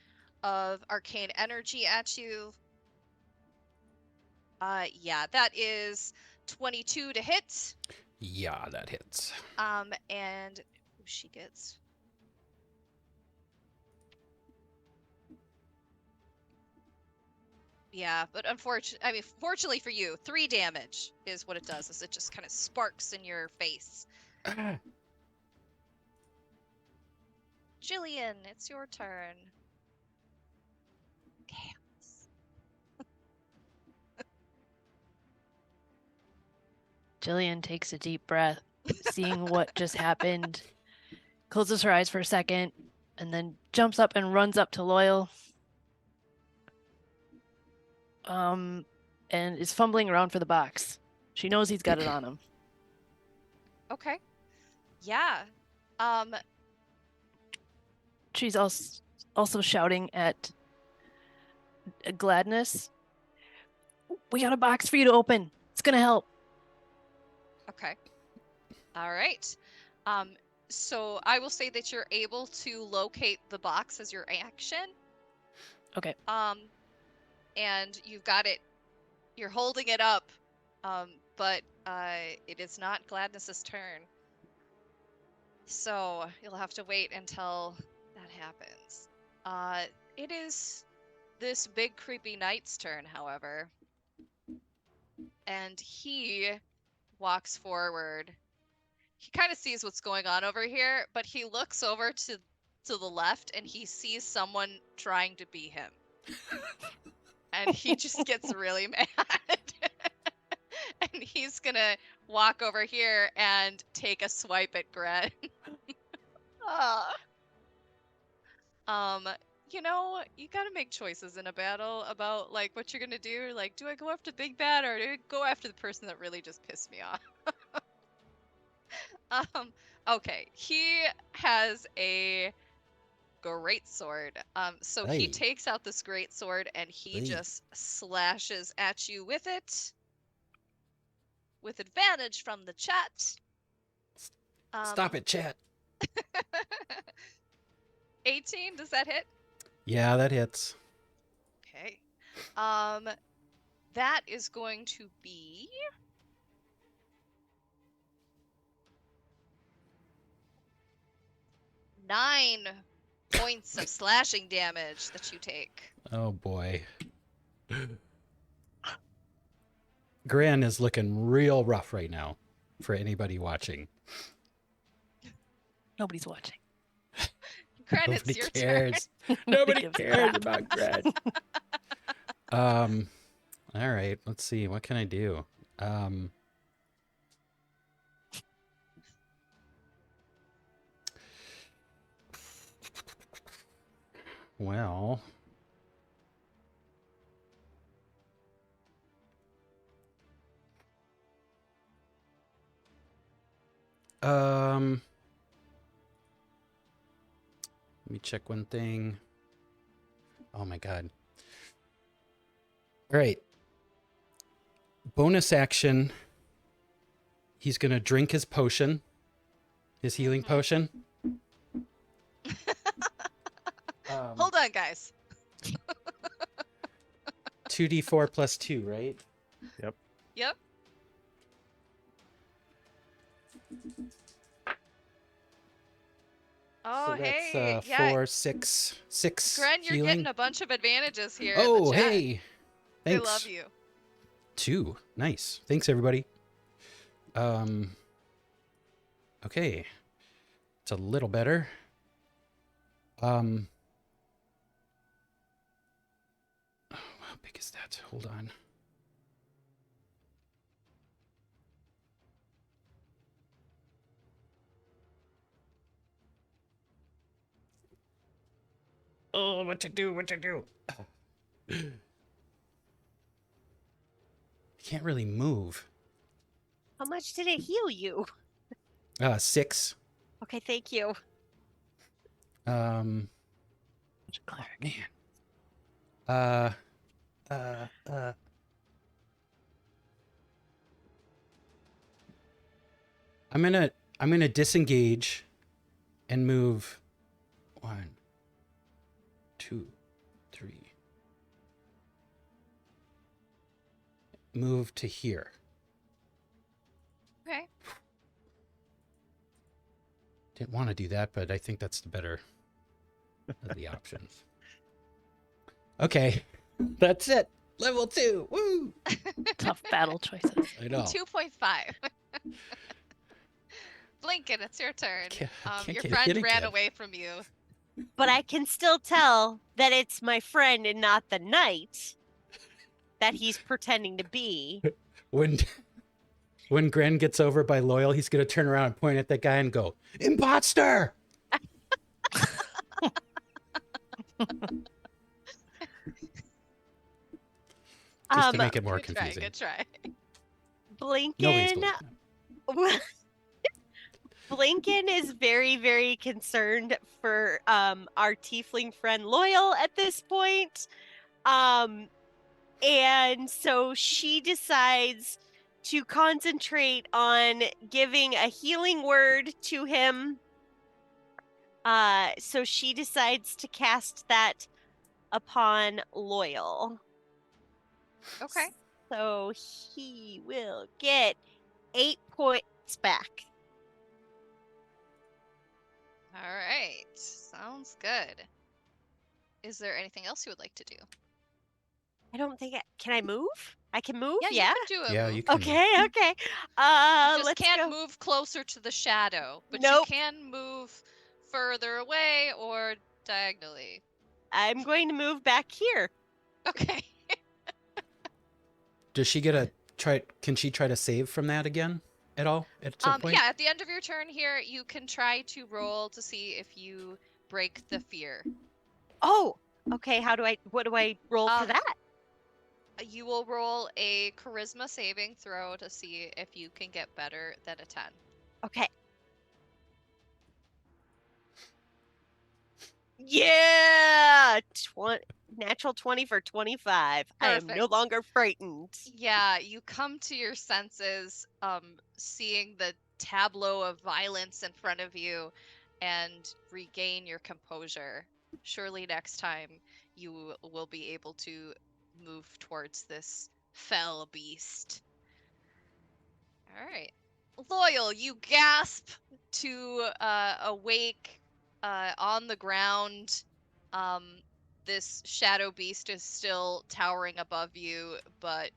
of arcane energy at you. Yeah, that is 22 to hit.
Yeah, that hits.
And she gets. Yeah, but fortunately for you, 3 damage is what it does. Is it just kind of sparks in your face. Jillian, it's your turn.
Jillian takes a deep breath, seeing what just happened, closes her eyes for a second, and then jumps up and runs up to Loyal. And is fumbling around for the box. She knows he's got it on him.
Okay. Yeah.
She's also shouting at Gladness. We got a box for you to open. It's gonna help.
Okay. All right. So I will say that you're able to locate the box as your action.
Okay.
And you've got it. You're holding it up. But it is not Gladness's turn. So you'll have to wait until that happens. It is this big creepy knight's turn, however. And he walks forward. He kind of sees what's going on over here, but he looks over to the left and he sees someone trying to be him. And he just gets really mad. And he's gonna walk over here and take a swipe at Gren. You know, you gotta make choices in a battle about like what you're gonna do. Like, do I go after the big bad or do I go after the person that really just pissed me off? Okay, he has a great sword. So he
Hey.
takes out this great sword and he
Hey.
just slashes at you with it. With advantage from the chat.
Stop it, chat.
18, does that hit?
Yeah, that hits.
Okay. That is going to be 9 points of slashing damage that you take.
Oh boy. Gran is looking real rough right now for anybody watching.
Nobody's watching.
Gren, it's
Nobody
your
cares.
turn.
Nobody
gives a
cares
crap.
about Gran. All right, let's see. What can I do? Well, let me check one thing. Oh my god. All right. Bonus action. He's going to drink his potion. His healing potion.
Hold on, guys.
2d4 plus 2, right?
Yep. Oh,
So that's
hey. Yeah.
4, 6
Gren, you're
healing.
getting a bunch of advantages here. in
Oh,
the chat.
hey.
They
Thanks.
love you.
2. Nice. Thanks, everybody. Okay. It's a little better. Oh, how big is that? Hold on. Oh, what to do? What to do? I can't really move.
How much did it heal you?
6.
Okay, thank you.
Man. I'm gonna disengage and move 1, 2, 3. Move to here.
Okay.
Didn't want to do that, but I think that's the better of the options. Okay, that's it. Level 2. Woo!
Tough battle choices.
I know.
2.5. Blinken, it's your turn.
Can't
Your
get
friend
hit
ran
again.
away from you.
But I can still tell that it's my friend and not the knight that he's pretending to be.
When Gren gets over by Loyal, he's gonna turn around and point at that guy and go, "Imposter!" Just to make it more
Good
confusing.
try.
Nobody's
Blinken,
going.
Blinken is very, very concerned for our tiefling friend Loyal at this point. And so she decides to concentrate on giving a healing word to him. So she decides to cast that upon Loyal.
Okay.
So he will get 8 points back.
All right. Sounds good. Is there anything else you would like to do?
I don't think can I move? I can move?
Yeah, you can do a
Yeah,
move.
you can.
Okay.
You just
Let's
can't
go.
move closer to the shadow, but
Nope.
you can move further away or diagonally.
I'm going to move back here.
Okay.
Does she get a try? Can she try to save from that again at all at some point?
Yeah, at the end of your turn here, you can try to roll to see if you break the fear.
Oh, okay. What do I roll for
Um,
that?
You will roll a charisma saving throw to see if you can get better than a 10.
Okay. Yeah! Natural 20 for 25. I am no
Perfect.
longer frightened.
Yeah, you come to your senses, seeing the tableau of violence in front of you, and regain your composure. Surely next time you will be able to move towards this fell beast. All right. Loyal, you gasp to awake on the ground. This shadow beast is still towering above you, but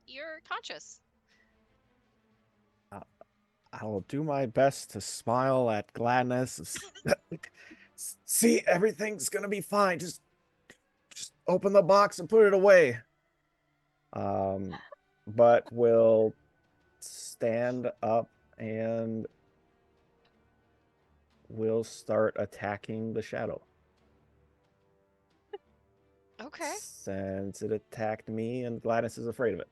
you're conscious.
I'll do my best to smile at Gladness. See, everything's gonna be fine. Just open the box and put it away. But will stand up and will start attacking the shadow.
Okay.
Since it attacked me and Gladness is afraid of it.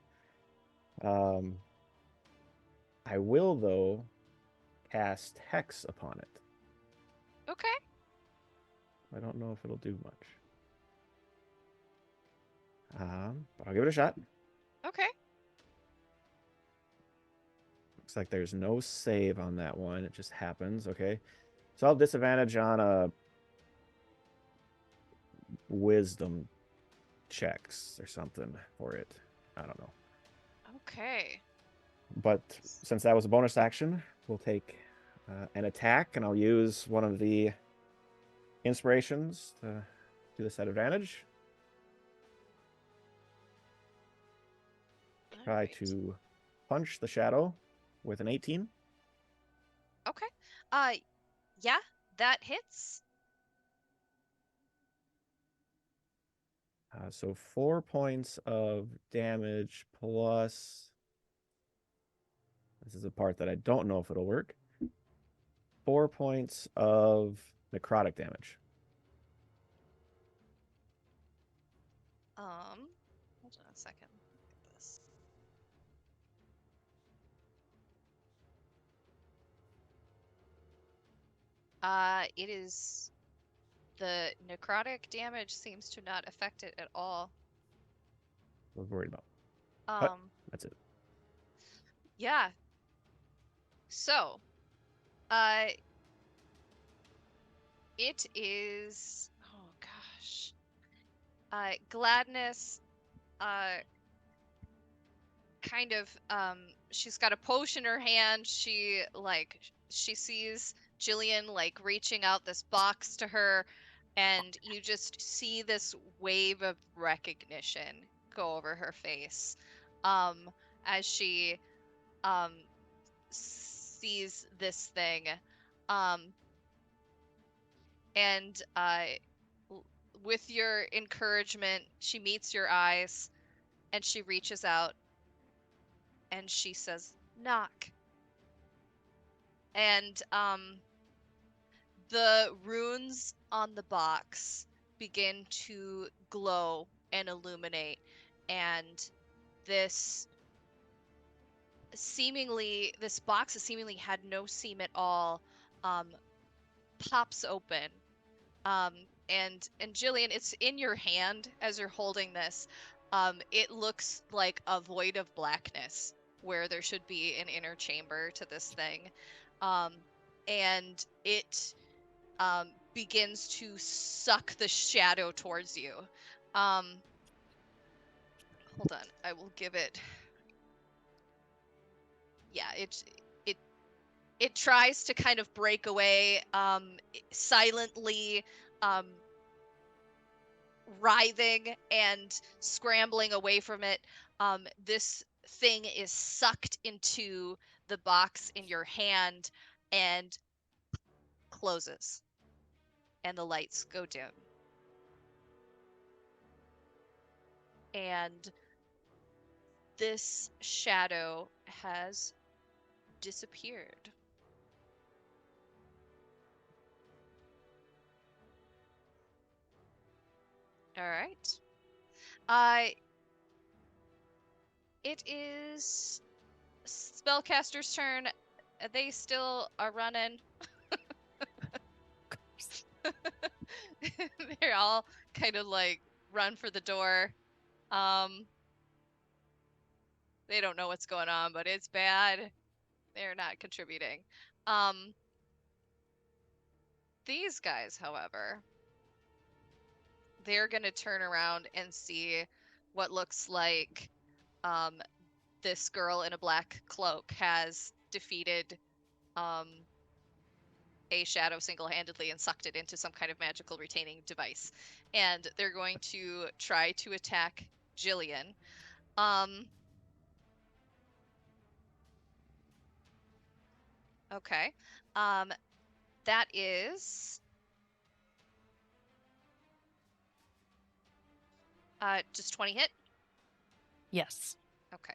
I will, though, cast Hex upon it.
Okay.
I don't know if it'll do much. But I'll give it a shot.
Okay.
Looks like there's no save on that one. It just happens. Okay. So I'll have disadvantage on wisdom checks or something for it. I don't know.
Okay.
But since that was a bonus action, we'll take an attack, and I'll use one of the inspirations to do this at advantage. Try
Alright.
to punch the shadow with an 18.
Okay. Yeah, that hits.
So 4 points of damage plus. This is a part that I don't know if it'll work. 4 points of necrotic damage.
Hold on a second. Look at this. It is the necrotic damage seems to not affect it at all.
I was worried about. But
Um,
that's it.
yeah. So, it is. Oh gosh. Gladness. Kind of. She's got a potion in her hand. She sees Jillian like reaching out this box to her, and you just see this wave of recognition go over her face, as she sees this thing, um, and with your encouragement, she meets your eyes, and she reaches out, and she says, "Knock." And the runes on the box begin to glow and illuminate, and this box that seemingly had no seam at all pops open, and Jillian, it's in your hand as you're holding this. It looks like a void of blackness where there should be an inner chamber to this thing, and it begins to suck the shadow towards you. Hold on, I will give it. Yeah, it tries to kind of break away, silently, writhing and scrambling away from it. This thing is sucked into the box in your hand and closes, and the lights go dim. and this shadow has disappeared. All right. It is spellcaster's turn. They still are running. They're all kind of like run for the door. They don't know what's going on, but it's bad. They're not contributing. These guys, however, they're gonna turn around and see what looks like this girl in a black cloak has defeated a shadow single-handedly and sucked it into some kind of magical retaining device. And they're going to try to attack Jillian. Okay. That is just 20 hit.
Yes.
Okay.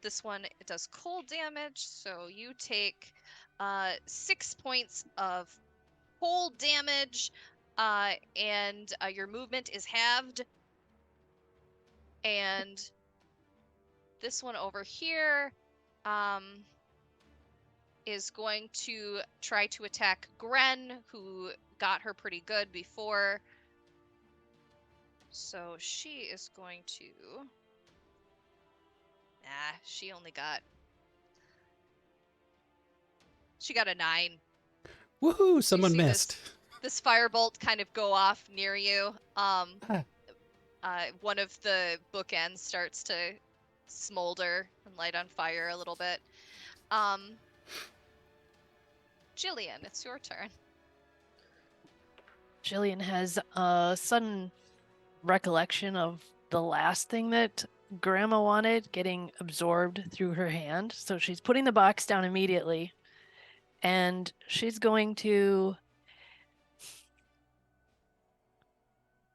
This one, it does cold damage, so you take 6 points of cold damage, and your movement is halved. And this one over here is going to try to attack Gren, who got her pretty good before. So she is going to... she only got... She got a 9.
Woohoo! Someone
see
missed.
This firebolt kind of go off near you. One of the bookends starts to smolder and light on fire a little bit. Jillian, it's your turn.
Jillian has a sudden recollection of the last thing that Grandma wanted getting absorbed through her hand. So she's putting the box down immediately. And she's going to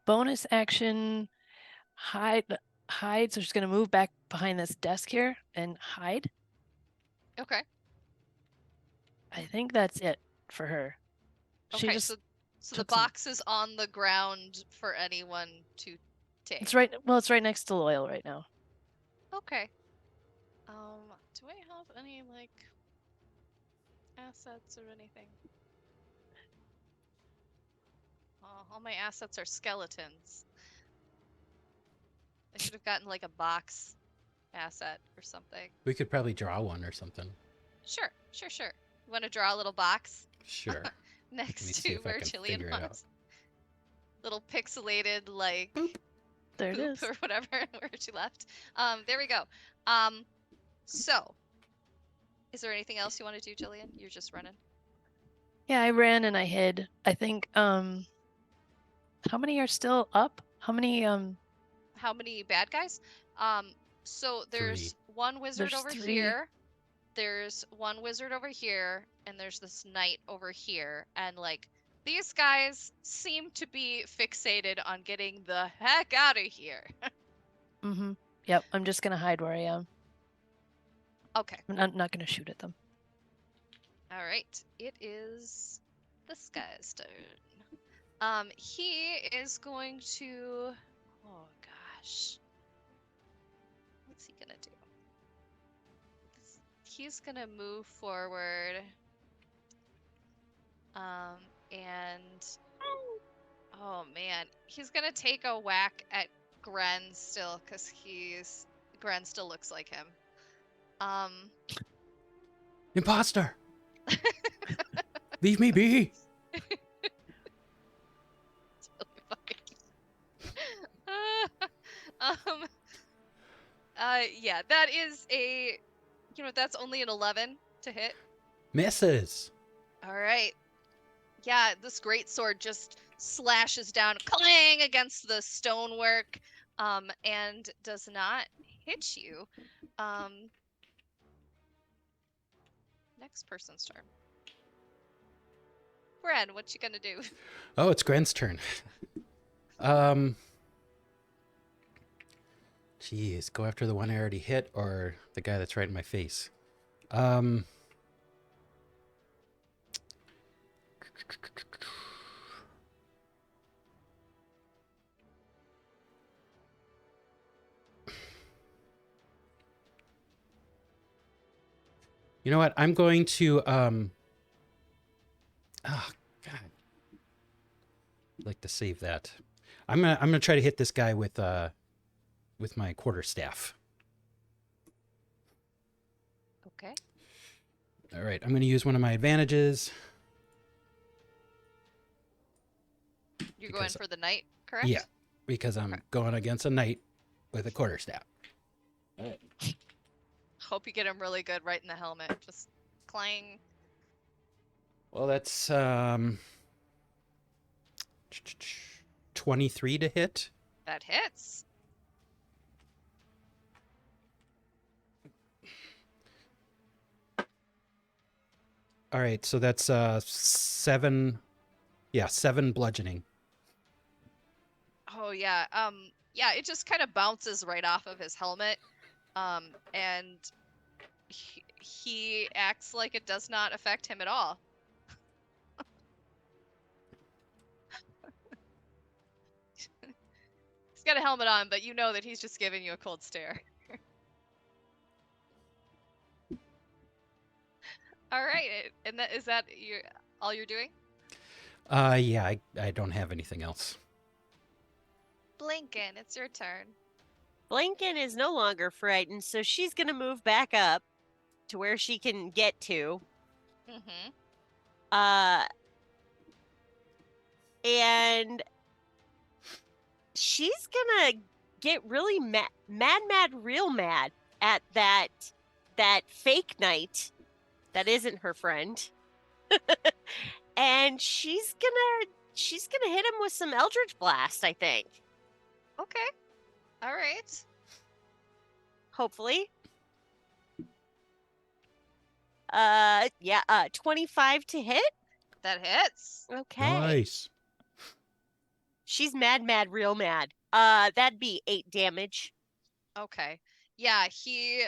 bonus action hide. So she's going to move back behind this desk here and hide.
Okay.
I think that's it for her. She
Okay,
just
so the
took some-
box is on the ground for anyone to take.
It's right. Well, it's right next to Loyal right now.
Okay. Do I have any like assets or anything? Oh, all my assets are skeletons. I should have gotten like a box asset or something.
We could probably draw one or something.
Sure. You want to draw a little box
Sure.
next
see
to
if I
where
can
Jillian
figure it out.
was? Little pixelated like
There it
poop
is.
or whatever where she left. There we go. So is there anything else you want to do, Jillian? You're just running.
Yeah, I ran and I hid. I think. How many are still up? How many?
How many bad guys? So there's
3.
one wizard
There's
over
3.
here. There's one wizard over here, and there's this knight over here, and like these guys seem to be fixated on getting the heck out of here.
Mm-hmm. Yep. I'm just gonna hide where I am.
Okay.
I'm not gonna shoot at them.
All right. It is this guy's turn. He is going to... Oh, gosh. What's he gonna do? He's gonna move forward. And... Oh, man. He's gonna take a whack at Gren still, because Gren still looks like him.
Imposter! Leave me be!
Yeah, that is a, that's only an 11 to hit.
Misses!
All right. Yeah, this great sword just slashes down, clang, against the stonework, and does not hit you. Next person's turn. Bren, what you gonna do?
Oh, it's Gren's turn. Jeez, go after the one I already hit or the guy that's right in my face. You know what? I'm going to oh God. I'd like to save that. I'm gonna try to hit this guy with my quarterstaff.
Okay.
All right, I'm gonna use one of my advantages.
You're going
Because-
for the knight, correct?
Yeah, because I'm going against a knight with a quarterstaff.
Hope you get him really good right in the helmet. Just clang.
Well, that's 23 to hit.
That hits.
All right, so that's 7. Yeah, 7 bludgeoning.
Oh yeah. Yeah, it just kind of bounces right off of his helmet. And he acts like it does not affect him at all. He's got a helmet on, but you know that he's just giving you a cold stare. All right, and is that all you're doing?
Yeah, I don't have anything else.
Blinken, it's your turn.
Blinken is no longer frightened, so she's going to move back up to where she can get to.
Mm-hmm.
And she's going to get really mad, real mad at that fake knight that isn't her friend. And she's gonna hit him with some Eldritch Blast, I think.
Okay. All right.
Hopefully. 25 to hit.
That hits.
Okay.
Nice.
She's mad, real mad. That'd be 8 damage.
Okay. Yeah, he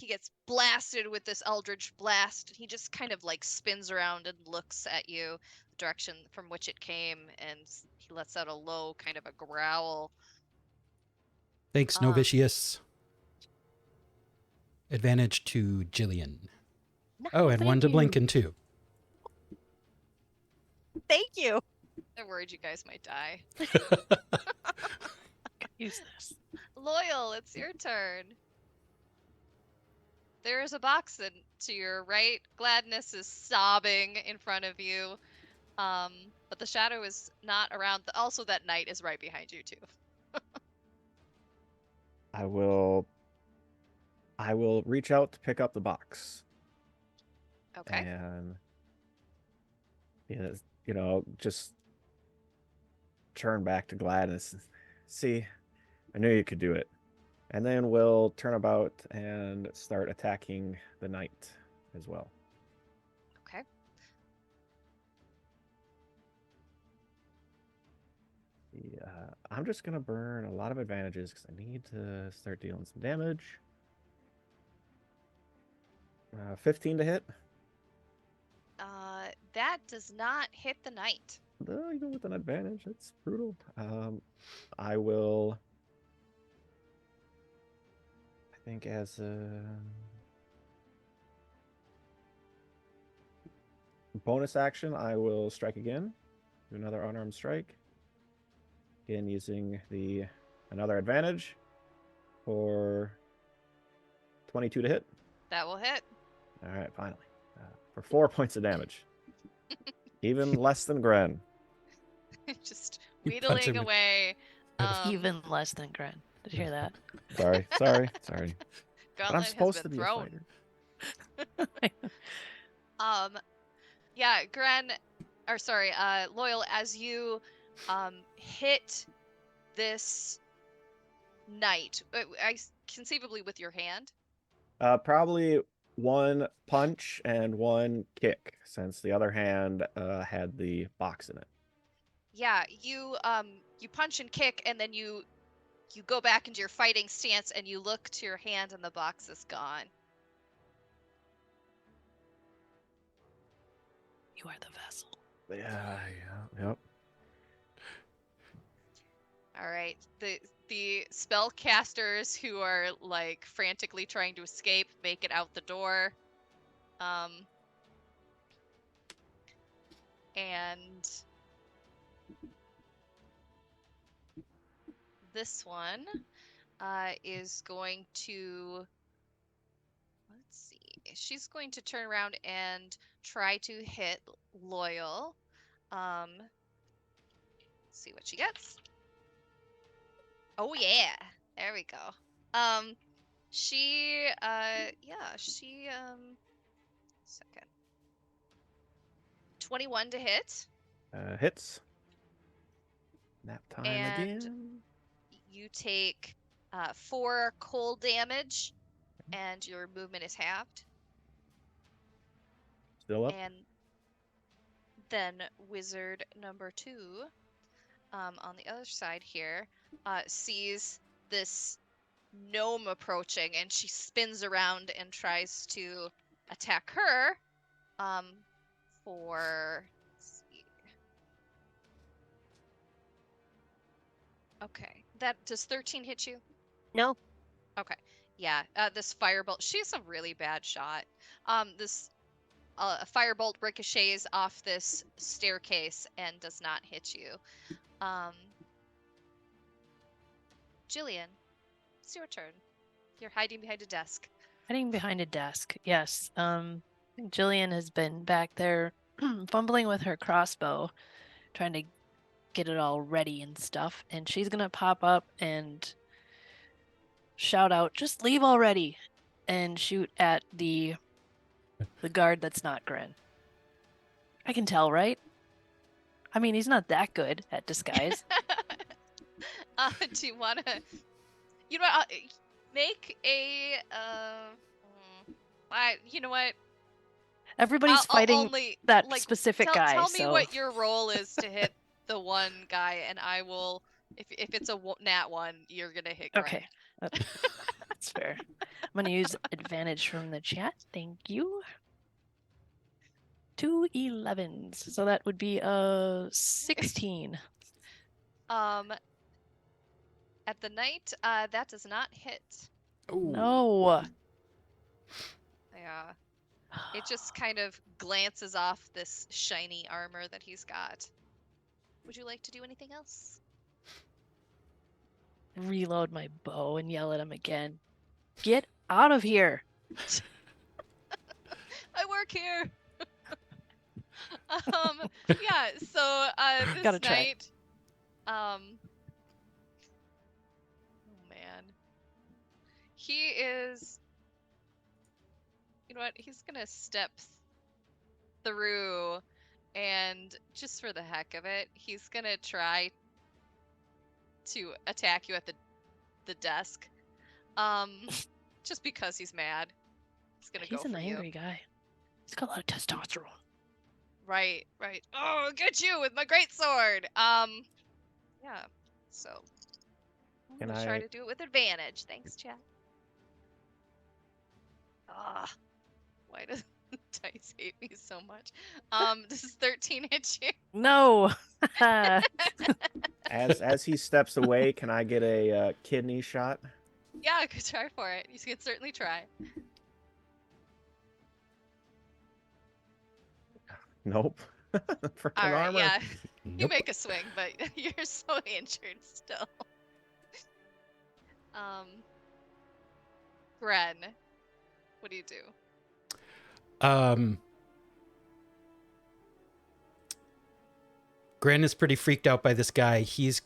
gets blasted with this Eldritch Blast. He just kind of like spins around and looks at you, the direction from which it came, and he lets out a low kind of a growl.
Thanks, Novitius. Advantage to Jillian. Oh, and one to Blinken, too.
Thank you.
I'm worried you guys might die.
Use this.
Loyal, it's your turn. There is a box to your right. Gladness is sobbing in front of you. But the shadow is not around. Also, that knight is right behind you, too.
I will reach out to pick up the box.
Okay.
And just turn back to Gladys. See, I knew you could do it. And then we'll turn about and start attacking the knight as well.
Okay.
Yeah, I'm just gonna burn a lot of advantages because I need to start dealing some damage. 15 to hit.
That does not hit the knight.
No, even with an advantage, it's brutal. I will. I think as a bonus action, I will strike again. Do another unarmed strike. Again, using another advantage for 22 to hit.
That will hit.
All right, finally. For 4 points of damage. Even less than Gren.
Just
You punch
wheedling
him.
away.
Even less than Gren. Did you hear that?
Sorry. But I'm
Gauntlet
supposed
has
to
been
be
thrown.
a fighter.
Yeah, Loyal, as you hit this knight, conceivably with your hand.
Probably one punch and one kick, since the other hand had the box in it.
Yeah, you punch and kick, and then you you go back into your fighting stance and you look to your hand and the box is gone.
You are the vessel.
Yeah, yep.
All right. The spellcasters who are like frantically trying to escape make it out the door. And this one is going to, let's see, she's going to turn around and try to hit Loyal. Let's see what she gets. Oh yeah, there we go. Second. 21 to hit.
Hits. Nap time
And
again.
you take 4 cold damage, and your movement is halved.
Still up.
And then wizard number 2, on the other side here, sees this gnome approaching, and she spins around and tries to attack her. Let's see. Okay, does 13 hit you?
No.
Okay. Yeah, this firebolt, she's a really bad shot. This firebolt ricochets off this staircase and does not hit you. Jillian, it's your turn. You're hiding behind a desk.
Hiding behind a desk. Yes. I think Jillian has been back there fumbling with her crossbow, trying to get it all ready and stuff. And she's gonna pop up and shout out, "Just leave already!" and shoot at the guard that's not Gren. I can tell, right? I mean, he's not that good at disguise.
Do you want to? You know what? Make a. You know what?
Everybody's
I'll
fighting
only,
that
like,
specific guy.
Tell me
so
what your role is to hit the one guy, and I will. If it's a nat 1, you're gonna hit Gren.
Okay, that's fair. I'm gonna use advantage from the chat. Thank you. 2 11s, so that would be 16.
At the knight, that does not hit.
No.
Yeah. It just kind of glances off this shiny armor that he's got. Would you like to do anything else?
Reload my bow and yell at him again. Get out of here!
I work here. Yeah. So this
Gotta try.
night, oh man, he is. You know what? He's gonna step through, and just for the heck of it, he's gonna try to attack you at the desk. Just because he's mad. He's gonna
He's
go
an
for
angry
you.
guy. He's got a lot of testosterone.
Right. Oh, I'll get you with my great sword. Yeah. So I'm
Can
gonna try
I-
to do it with advantage. Thanks, chat. Ah, why does dice hate me so much? Does 13 hit you?
No.
As he steps away, can I get a kidney shot?
Yeah, I could try for it. You can certainly try.
Nope. Freaking
All right.
armor.
Yeah. You
Nope.
make a swing, but you're so injured still. Gren, what do you do?
Gren is pretty freaked out by this guy. He's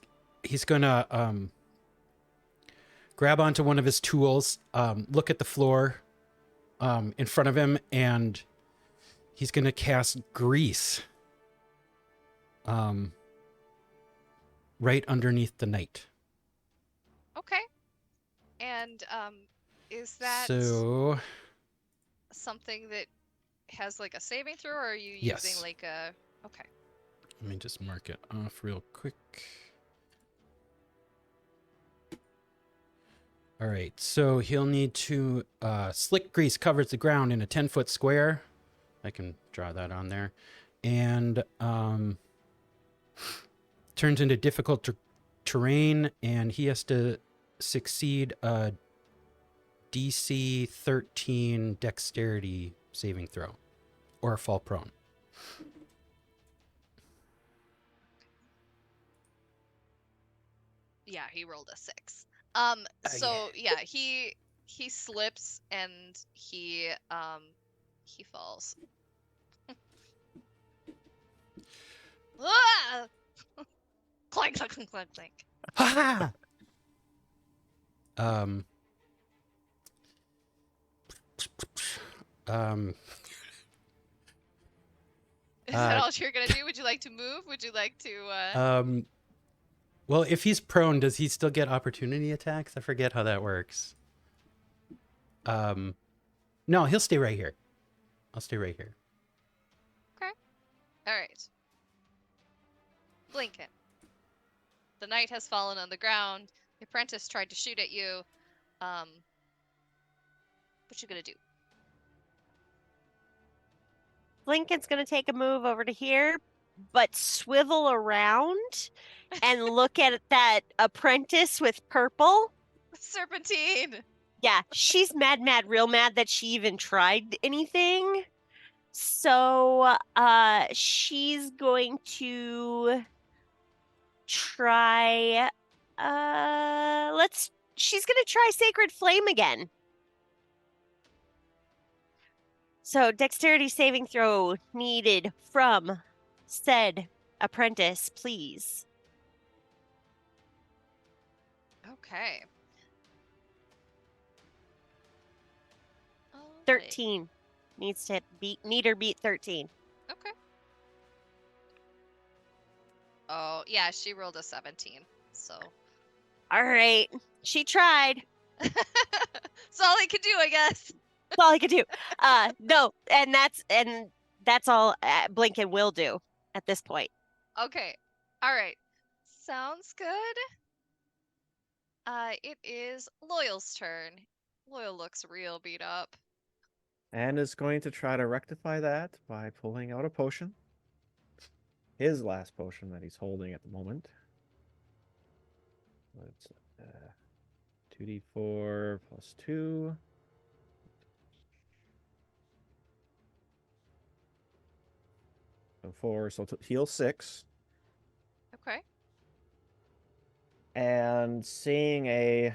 gonna grab onto one of his tools, look at the floor in front of him, and he's gonna cast grease right underneath the knight.
Okay. And is that
So
something that has like a saving throw, or are you
Yes.
using like a? Okay.
let me just mark it off real quick. All right, so he'll need to slick grease covers the ground in a 10-foot square. I can draw that on there. And turns into difficult terrain, and he has to succeed a DC 13 dexterity saving throw or fall prone.
Yeah, he rolled a 6.
Yeah.
Yeah, he slips and he falls. Ah! Clank, clank, clank, clank, clank.
Ha um
Is that all you're gonna do? Would you like to move? Would you like to
well, if he's prone, does he still get opportunity attacks? I forget how that works. No, he'll stay right here. I'll stay right here.
Okay. Alright. Blinken. The knight has fallen on the ground. The apprentice tried to shoot at you. What you gonna do?
Lincoln's going to take a move over to here, but swivel around and look at that apprentice with purple.
Serpentine!
Yeah, she's mad, real mad that she even tried anything. So, she's going to try, she's going to try Sacred Flame again. So, dexterity saving throw needed from said apprentice, please.
Okay.
13 needs to meet or beat 13.
Okay. Oh, yeah, she rolled a 17. So.
All right, she tried.
That's all I could do, I guess.
That's all I could do. No, and that's all Blinken will do at this point.
Okay. All right. Sounds good. It is Loyal's turn. Loyal looks real beat up.
And is going to try to rectify that by pulling out a potion. His last potion that he's holding at the moment. Let's 2d4 plus 2. So 4, so heal 6.
Okay.
And seeing a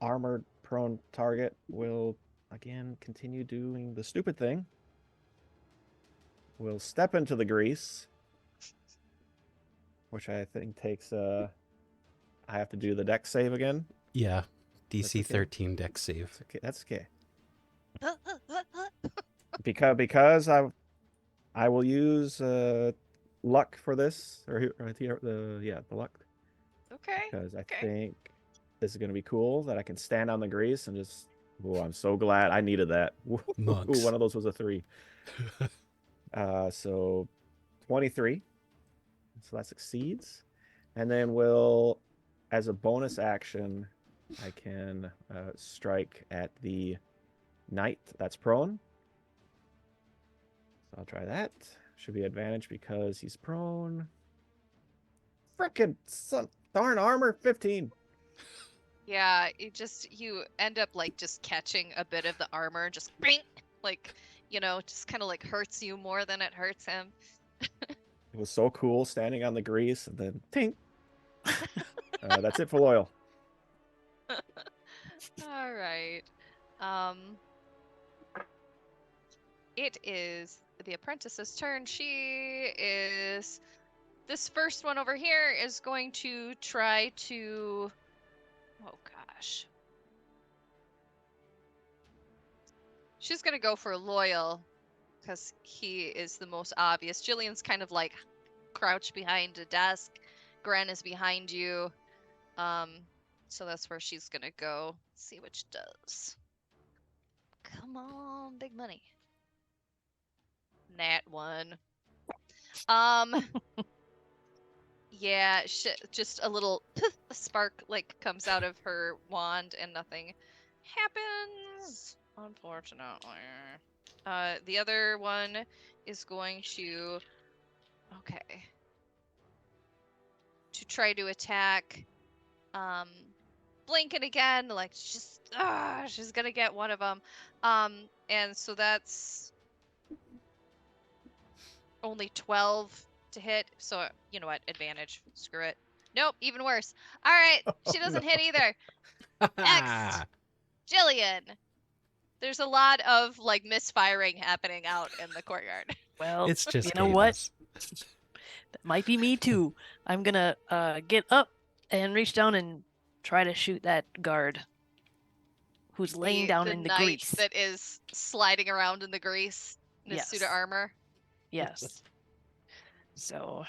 armored prone target will again continue doing the stupid thing. Will step into the grease, which I think takes I have to do the dex save again.
Yeah, DC
okay.
13 dex save.
Okay, that's okay. because I will use luck for this, or the luck.
Okay.
Because I think this is gonna be cool that I can stand on the grease and just. Oh, I'm so glad I needed that.
Monks.
Ooh, one of those was a 3. So 23. So that succeeds, and then we'll, as a bonus action, I can strike at the knight that's prone. So I'll try that. Should be advantage because he's prone. Frickin' darn armor, 15.
Yeah, you end up like just catching a bit of the armor, just bing, like, just kind of like hurts you more than it hurts him.
It was so cool standing on the grease and then tink. That's it for Loyal.
All right. It is the apprentice's turn. This first one over here is going to try to, oh gosh. She's going to go for Loyal because he is the most obvious. Jillian's kind of like crouched behind a desk. Gren is behind you. So that's where she's going to go. See which does. Come on, big money. Nat 1. Yeah, just a little spark like comes out of her wand and nothing happens, unfortunately. The other one is going to try to attack Blinken again, like she's gonna get one of them. And so that's only 12 to hit. So you know what? Advantage. Screw it. Nope, even worse. All right, she doesn't hit either. Next, Jillian. There's a lot of like misfiring happening out in the courtyard.
Well,
It's just
you know what?
chaos.
That might be me too. I'm gonna get up and reach down and try to shoot that guard who's laying down
the
in the
knight
grease.
that is sliding around in the grease in his suit of
Yes.
armor.
Yes. So.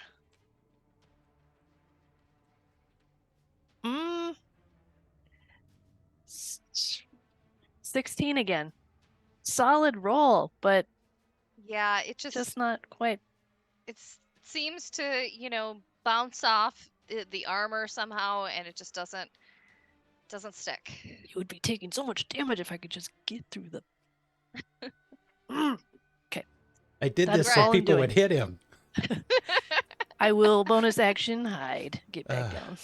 16 again. Solid roll, but
Yeah, it
just not quite.
it seems to, bounce off the armor somehow, and it just doesn't stick.
You would be taking so much damage if I could just get through the.
I did
That's
this
all
so
I'm
people
doing.
would hit him.
I will bonus action hide. Get back down.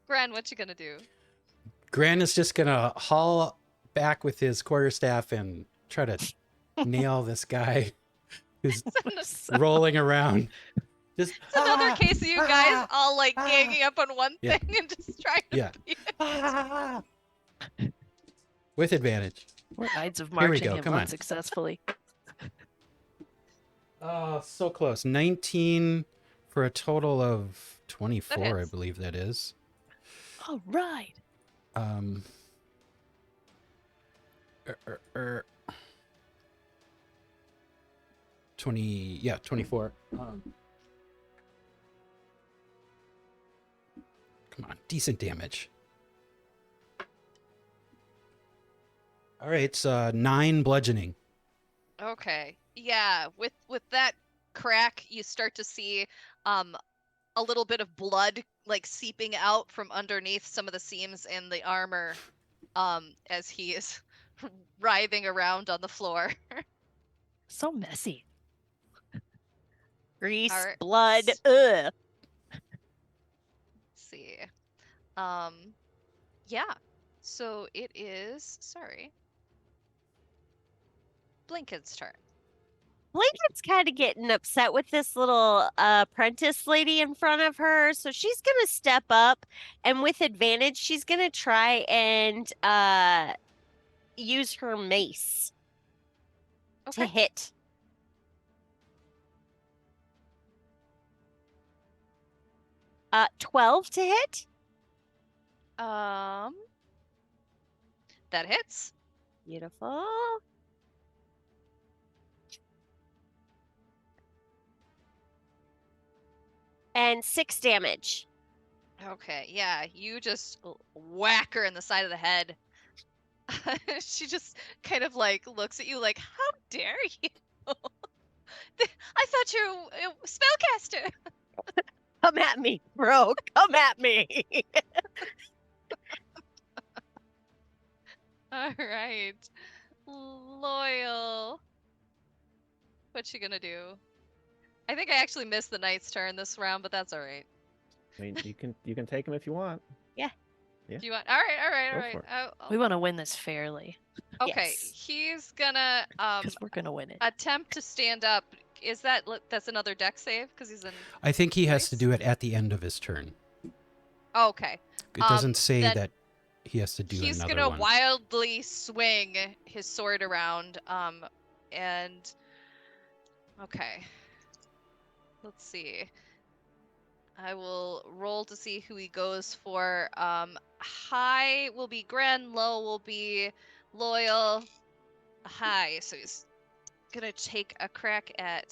Gren, what you gonna do?
Gran is just gonna haul back with his quarterstaff and try to nail this guy who's
It's
rolling around. Just
another case of you guys all like ganging up on one
Yeah.
thing and just trying to
Yeah.
beat it.
With advantage.
We're Ides of
Here we
marching
go,
him
come on.
unsuccessfully.
Oh, so close. 19 for a total of 24, I
hits.
believe that is.
All right.
24. Come on, decent damage. All right, it's 9 bludgeoning.
Okay. Yeah, with that crack, you start to see a little bit of blood like seeping out from underneath some of the seams in the armor as he is writhing around on the floor.
So messy.
Grease,
Alright.
blood, ugh.
Let's see. Yeah. So it is, sorry, Blinken's turn.
Blinken's kind of getting upset with this little apprentice lady in front of her, so she's gonna step up, and with advantage, she's gonna try and use her mace to
Okay.
hit. 12 to hit.
That hits.
Beautiful. And 6 damage.
Okay, yeah, you just whack her in the side of the head. She just kind of like looks at you like, how dare you? I thought you were a spellcaster.
Come at me, bro. Come at me.
All right. Loyal. What you gonna do? I think I actually missed the knight's turn this round, but that's all right.
I mean, you can take him if you want.
Do you want? All right,
Go
all right.
for it.
We want to win this fairly
Okay,
Yes.
he's gonna
because we're gonna win it.
attempt to stand up. Is that's another deck save because he's in?
I think he has to
Nice.
do it at the end of his turn.
Okay.
It doesn't say
then
that he has to do
He's
another
gonna
one.
wildly swing his sword around, and okay. Let's see. I will roll to see who he goes for. High will be Gren, low will be Loyal. High, so he's gonna take a crack at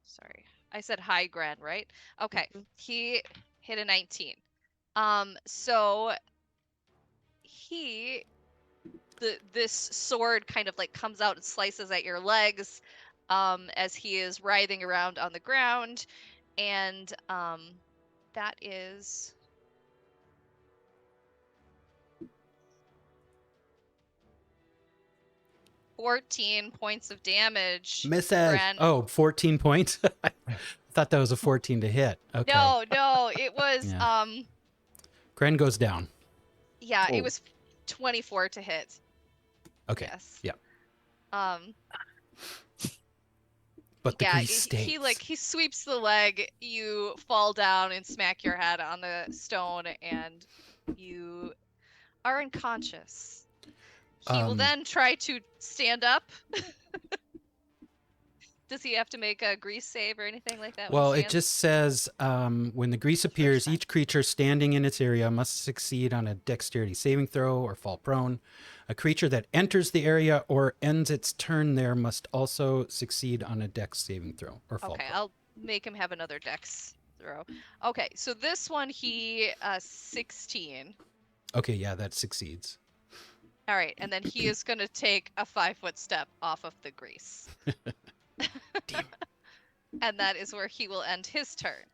sorry. I said high Gren, right? Okay. He hit a 19. So this sword kind of like comes out and slices at your legs. as he is writhing around on the ground, and that is 14 points of damage.
Misses.
Bren.
Oh, 14 points. I thought that was a 14 to hit. Okay.
No, it was
Yeah. Gren goes down.
yeah,
Oh.
it was 24 to hit.
Okay.
Yes.
Yeah. But the
Yeah,
grease stays.
he sweeps the leg, you fall down and smack your head on the stone, and you are unconscious. He will then try to stand up. Does he have to make a grease save or anything like that?
Well,
when he
it just says when the grease appears, each creature standing in its area must succeed on a dexterity saving throw or fall prone. A creature that enters the area or ends its turn there must also succeed on a dex saving throw or fall
Okay,
prone.
I'll make him have another dex throw. Okay, so this one he 16.
Okay, yeah, that succeeds.
All right, and then he is going to take a 5-foot step off of the grease.
Damn.
And that is where he will end his turn.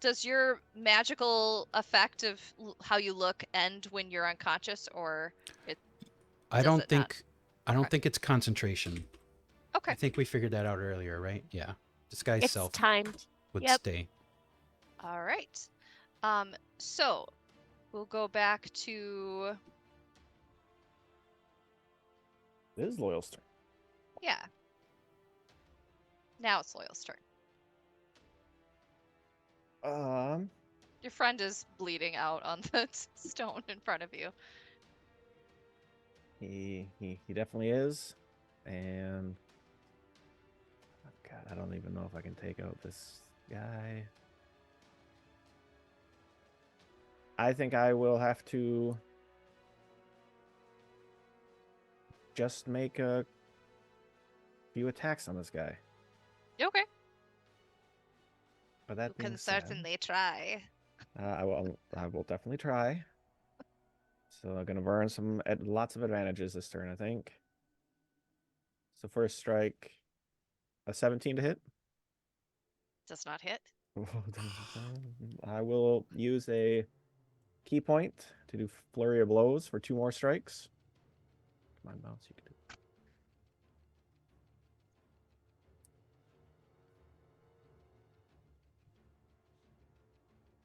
Does your magical effect of how you look end when you're unconscious, or
I
does
don't
it
think
not?
I don't
Okay.
think it's concentration.
Okay.
I think we figured that out earlier, right? Yeah. Disguise
It's
self
timed.
would
Yep.
stay.
All right. So we'll go back to
It is Loyal's turn.
yeah. Now it's Loyal's turn. Your friend is bleeding out on the stone in front of you.
He definitely is, and oh God, I don't even know if I can take out this guy. I think I will have to just make a few attacks on this guy.
Okay.
But that
You
being
can
said,
certainly try.
I will definitely try. So I'm gonna burn lots of advantages this turn, I think. So first strike, a 17 to hit.
Does not hit.
I will use a key point to do flurry of blows for 2 more strikes. Come on, mouse, you can do it.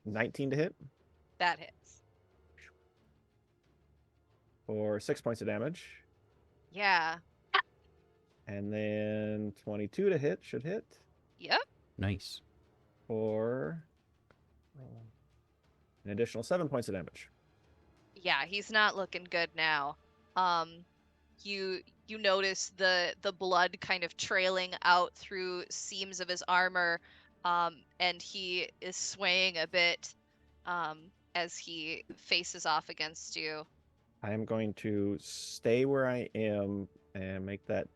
$19 to hit
That hits.
for 6 points of damage.
Yeah.
And then 22 to hit should hit
Yep.
Nice.
for an additional 7 points of damage.
Yeah, he's not looking good now. You notice the blood kind of trailing out through seams of his armor, and he is swaying a bit as he faces off against you.
I am going to stay where I am and make that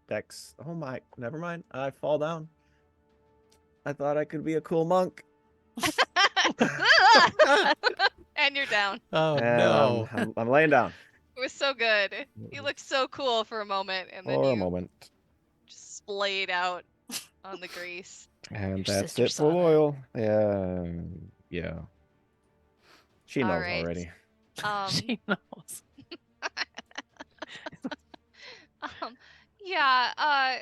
dex. Oh my, never mind. I fall down. I thought I could be a cool monk.
And you're down.
Oh
And
no.
I'm laying down
It was so good. You looked so cool for a moment, and then
for a
you
moment.
just splayed out on the grease.
And
Your
that's
sister
it
saw
for
that.
Loyal. Yeah. She
All
knows
right.
already.
She knows.
Yeah,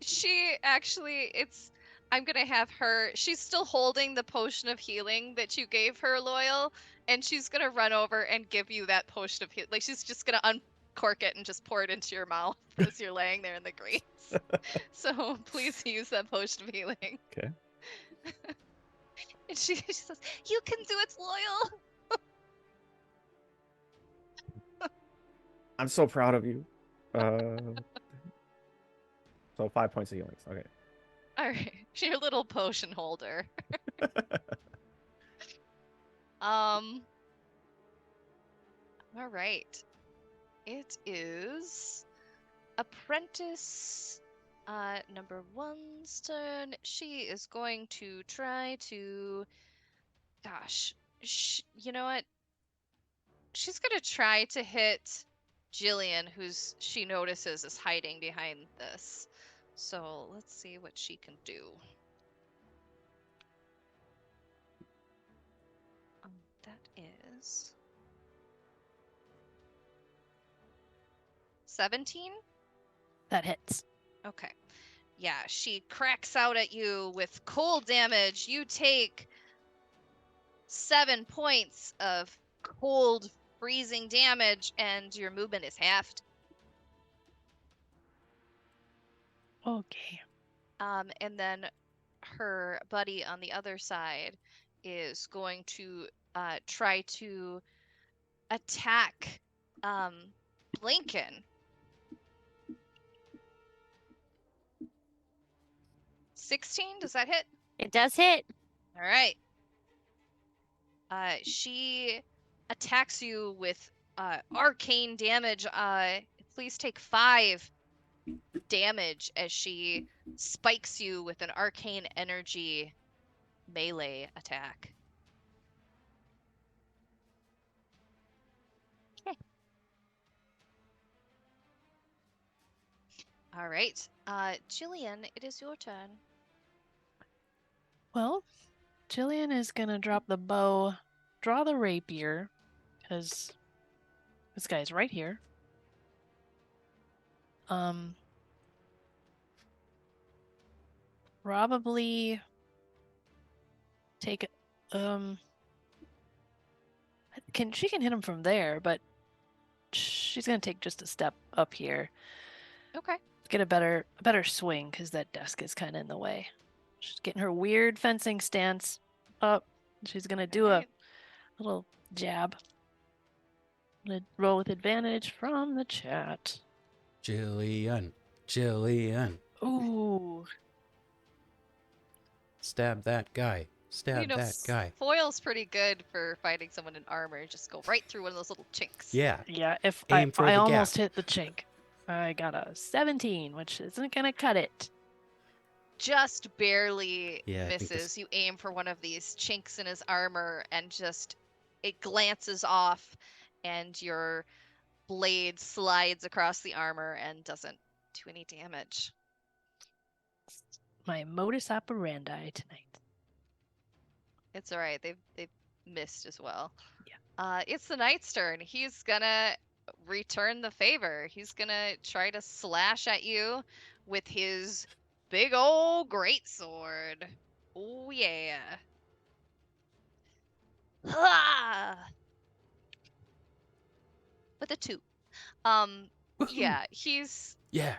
she actually, I'm gonna have her, she's still holding the potion of healing that you gave her, Loyal, and she's gonna run over and give you that potion of healing. Like, she's just gonna uncork it and just pour it into your mouth as you're laying there in the grease. So please use that potion of healing.
Okay.
And she says, "You can do it, Loyal."
I'm so proud of you. So 5 points of healing. Okay.
All right, your little potion holder. All right. It is apprentice number 1's turn. She is going to try to, gosh, you know what? She's going to try to hit Jillian, who's she notices is hiding behind this. So let's see what she can do. That is 17?
That hits.
Okay. Yeah, she cracks out at you with cold damage. You take 7 points of cold, freezing damage, and your movement is halved.
Okay.
And then her buddy on the other side is going to try to attack Blinken. 16, does that hit?
It does hit.
All right. She attacks you with arcane damage. Please take 5 damage as she spikes you with an arcane energy melee attack.
Okay.
All right. Jillian, it is your turn.
Well, Jillian is gonna drop the bow, draw the rapier, because this guy's right here. Probably take she can hit him from there, but she's gonna take just a step up here.
Okay.
Get a better swing because that desk is kind of in the way. She's getting her weird fencing stance up. She's gonna do
Alright.
a little jab. I'm gonna roll with advantage from the chat.
Jillian.
Ooh,
Stab that guy. Stab that guy.
Foil's pretty good for fighting someone in armor. Just go right through one of those little chinks.
Yeah.
yeah. If
Aim for
I
the
almost
gap.
hit the chink. I got a 17, which isn't gonna cut it.
Just barely
Yeah, I think
misses. You aim for one of these chinks in his armor and just it glances off and your blade slides across the armor and doesn't do any damage.
My modus operandi tonight.
It's all right. They've missed as well.
Yeah.
It's the knight's turn. He's gonna return the favor. He's gonna try to slash at you with his big old greatsword. Oh yeah. Ah! With a 2. Yeah,
Yeah.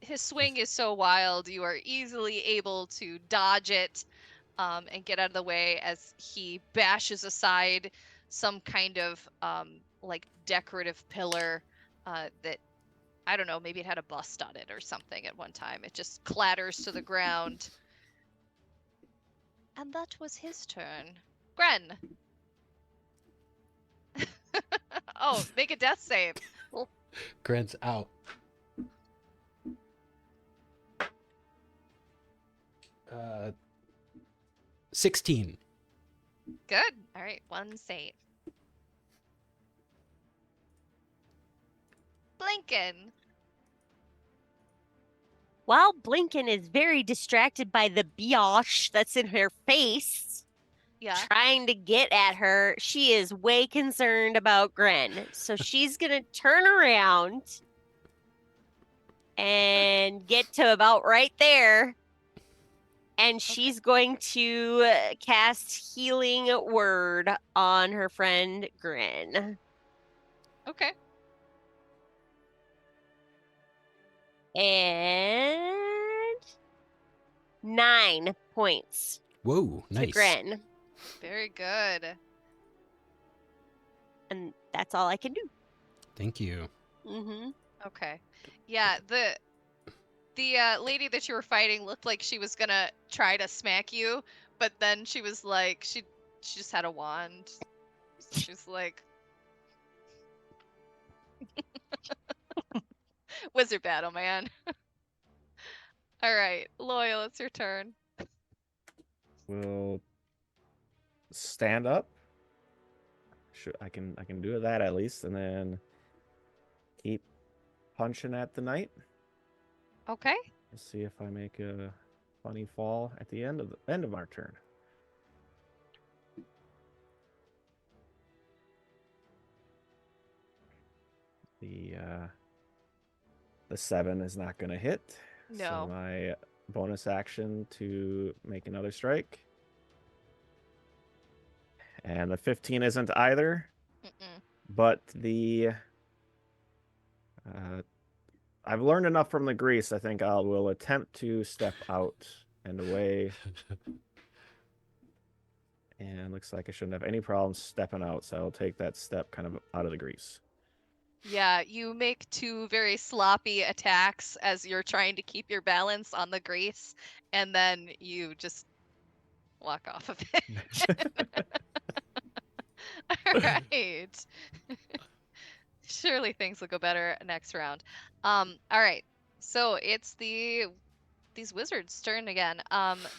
his swing is so wild. You are easily able to dodge it and get out of the way as he bashes aside some kind of like decorative pillar that I don't know, maybe it had a bust on it or something at one time. It just clatters to the ground. And that was his turn. Gren. Oh, make a death save.
Gren's out. Uh, 16.
Good. All right, 1 save. Blinken.
While Blinken is very distracted by the biatch that's in her face,
Yeah.
trying to get at her, she is way concerned about Gren. So she's going to turn around and get to about right there. And she's going to cast Healing Word on her friend Gren.
Okay.
And 9 points
Whoa,
to
nice.
Gren.
Very good.
And that's all I can do.
Thank you.
Mm-hmm.
Okay. Yeah, the lady that you were fighting looked like she was gonna try to smack you, but then she was like, she just had a wand. She was like, wizard battle, man. All right, Loyal, it's your turn.
Will stand up. I can do that at least, and then keep punching at the knight.
Okay.
Let's see if I make a funny fall at the end of our turn. The 7 is not going to hit. So
No.
my bonus action to make another strike. And the 15 isn't either.
Mm-mm.
But I've learned enough from the grease. I think I will attempt to step out and away. And looks like I shouldn't have any problems stepping out, so I'll take that step kind of out of the grease.
Yeah, you make 2 very sloppy attacks as you're trying to keep your balance on the grease, and then you just walk off of it. All right. Surely things will go better next round. All right. So it's these wizards' turn again.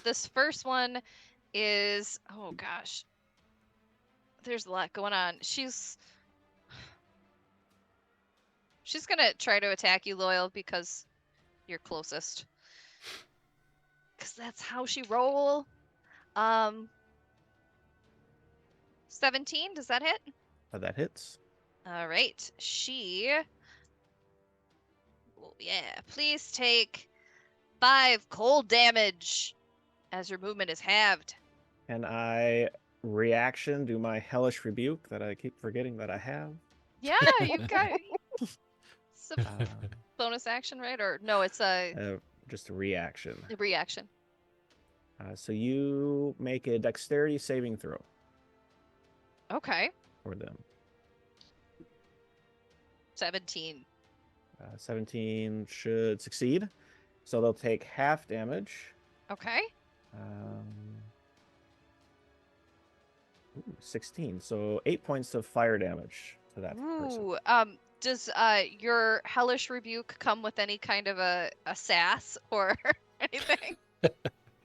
This first one is, oh gosh. There's a lot going on. She's gonna try to attack you, Loyal, because you're closest. Because that's how she roll. 17, does that hit?
That hits.
All right. Oh, yeah. Please take 5 cold damage as your movement is halved.
And I reaction do my hellish rebuke that I keep forgetting that I have.
Yeah, you've got it's a
Uh,
bonus action, right? Or no, it's a
just a reaction.
reaction.
So you make a dexterity saving throw
Okay.
for them.
17.
17 should succeed. So they'll take half damage.
Okay.
16. So 8 points of fire damage to that person.
Ooh. Does your hellish rebuke come with any kind of a sass or anything?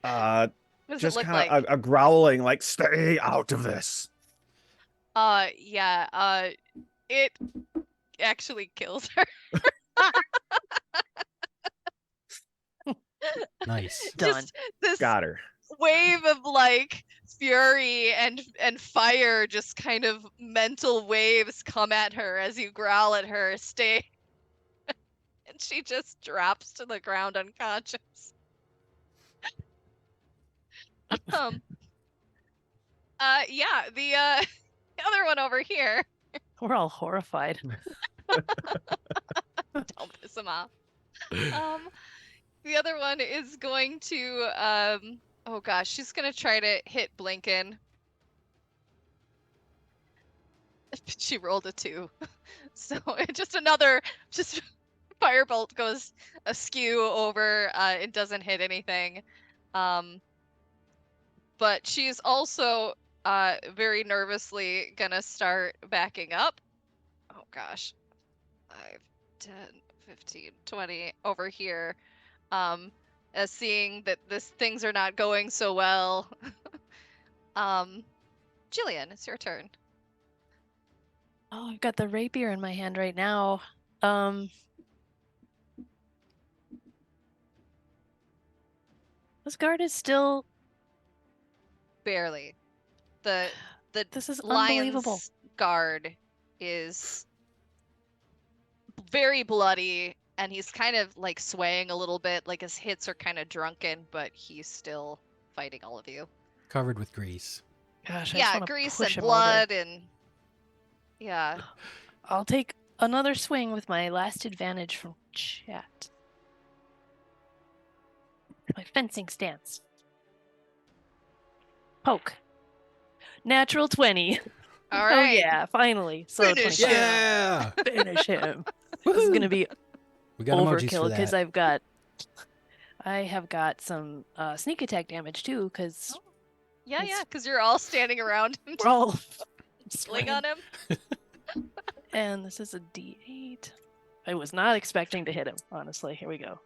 What does
Just
it look
kind
like?
of a growling, like, stay out of this.
Yeah. It actually kills her.
Nice.
Done.
Just this
Got her.
wave of like fury and fire, just kind of mental waves come at her as you growl at her, stay, and she just drops to the ground unconscious. Yeah, the other one over here.
We're all horrified.
Don't piss him off. The other one is going to oh gosh, she's gonna try to hit Blinken. She rolled a 2. So just firebolt goes askew over, it doesn't hit anything. But she's also very nervously gonna start backing up. Oh gosh. 5, 10, 15, 20 over here. As seeing that things are not going so well. Jillian, it's your turn.
Oh, I've got the rapier in my hand right now. This guard is still.
Barely. The
This is
lion's
unbelievable.
guard is very bloody, and he's kind of like swaying a little bit, like his hits are kind of drunken, but he's still fighting all of you.
Covered with grease.
Gosh, I just
Yeah,
wanna
grease
push
and
him over.
blood and yeah.
I'll take another swing with my last advantage from chat. My fencing stance. Poke. Natural 20.
All
Oh
right.
yeah, finally. So
Finish
25.
Yeah.
Finish him. This is gonna be
We got emojis
overkill
for
because
that.
I have got some sneak attack damage too because
Yeah,
It's-
because you're all standing around him,
we're all
swing on him.
And this is a D8. I was not expecting to hit him, honestly. Here we go.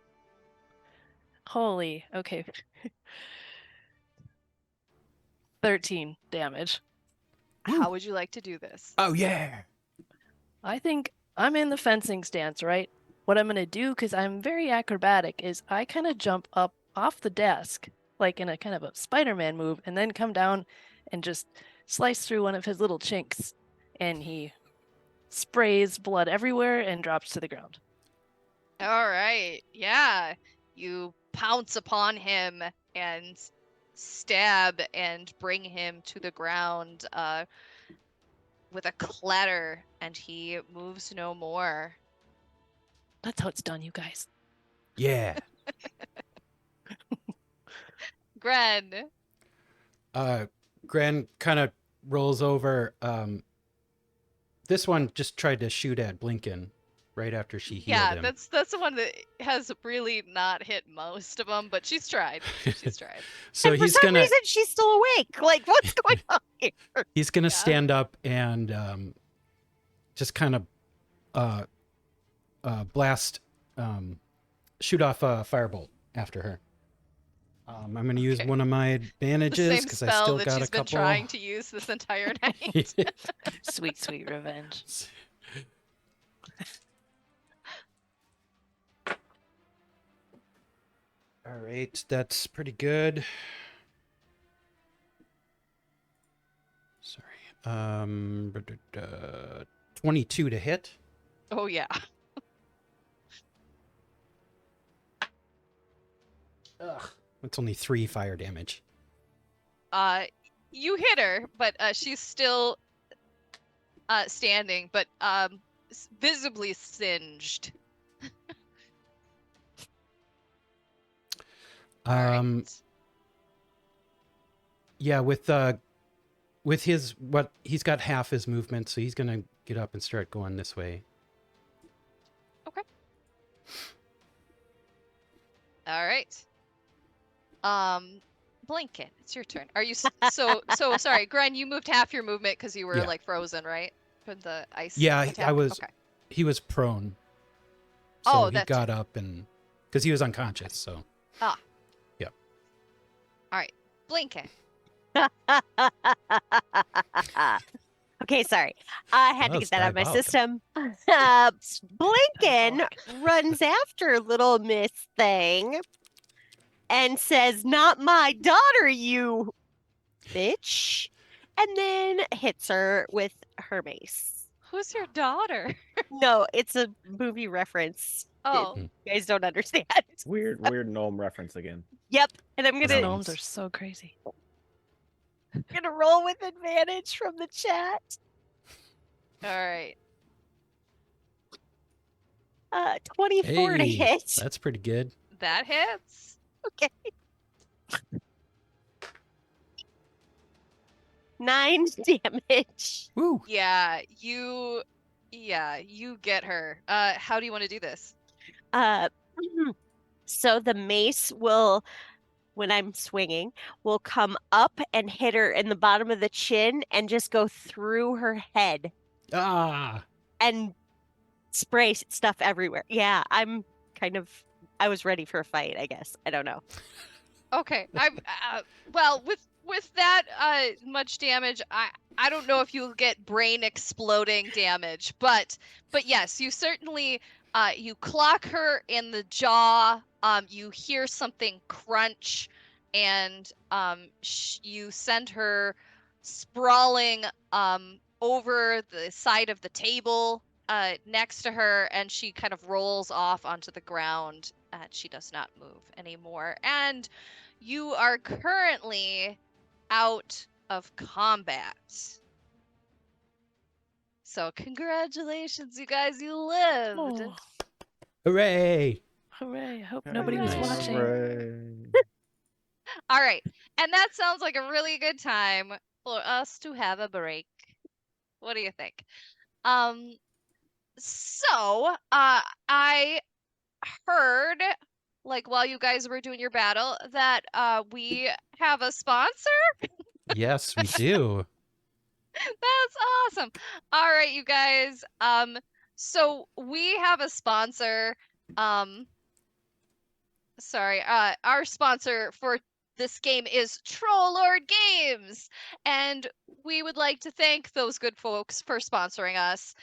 Holy, okay. 13 damage.
How would you like to do this?
Oh yeah.
I think I'm in the fencing stance, right? What I'm going to do, because I'm very acrobatic, is I kind of jump up off the desk, like in a kind of a Spider-Man move, and then come down and just slice through one of his little chinks. And he sprays blood everywhere and drops to the ground.
All right. Yeah. You pounce upon him and stab and bring him to the ground with a clatter, and he moves no more.
That's how it's done, you guys.
Yeah.
Gren.
Gren kind of rolls over. This one just tried to shoot at Blinken right after she healed
Yeah,
him.
that's the one that has really not hit most of them, but she's tried. She's tried.
So
and for
he's
some
gonna
reason, she's still awake. Like, what's going on here?
he's gonna
Yeah.
stand up and just kind of blast, shoot off a firebolt after her. I'm gonna use
Okay.
one of my
The
advantages
same
because I
spell
still
that
got
she's
a
been
couple.
trying to use this entire night.
Sweet, sweet revenge.
All right, that's pretty good. Sorry. 22 to hit.
Oh yeah.
Ugh. That's only 3 fire damage.
You hit her, but she's still standing, but visibly singed. All right.
Yeah, with his he's got half his movement, so he's gonna get up and start going this way.
All right. Blinken, it's your turn. Are you so sorry, Gren? You moved half your movement because you were
Yeah.
like frozen, right? From the ice.
Yeah,
attack?
I was.
Okay.
He was prone. So
Oh,
he
that's
got up and because he was unconscious. So
All right, Blinken.
Okay, sorry. I had to
That's
get that out of my
diabolical.
system. Blinken runs after little Miss Thing and says, "Not my daughter, you bitch," and then hits her with her mace.
Who's your daughter?
No, it's a movie reference.
Oh,
You guys don't understand.
Weird gnome reference again.
Yep, and I'm
Those
gonna
gnomes are so crazy.
roll with advantage from the chat.
all right.
24 to
hey,
hit.
that's pretty good.
That hits.
Okay. 9 damage.
Woo!
Yeah, you get her. How do you want to do this?
So the mace will, when I'm swinging, will come up and hit her in the bottom of the chin and just go through her head
Ah,
and spray stuff everywhere. Yeah, I was ready for a fight, I guess. I don't know.
Okay. I'm well with that much damage, I don't know if you'll get brain exploding damage, but yes, you certainly you clock her in the jaw. You hear something crunch, and you send her sprawling over the side of the table next to her, and she kind of rolls off onto the ground. She does not move anymore, and you are currently out of combat. So congratulations, you guys, you lived.
Oh,
hooray!
hooray. I hope nobody was
Nice.
watching.
Hooray.
All right, and that sounds like a really good time for us to have a break. What do you think? So I heard, like, while you guys were doing your battle, that we have a sponsor.
Yes, we do.
That's awesome. All right, you guys. So we have a sponsor. Sorry. Our sponsor for this game is Troll Lord Games, and we would like to thank those good folks for sponsoring us.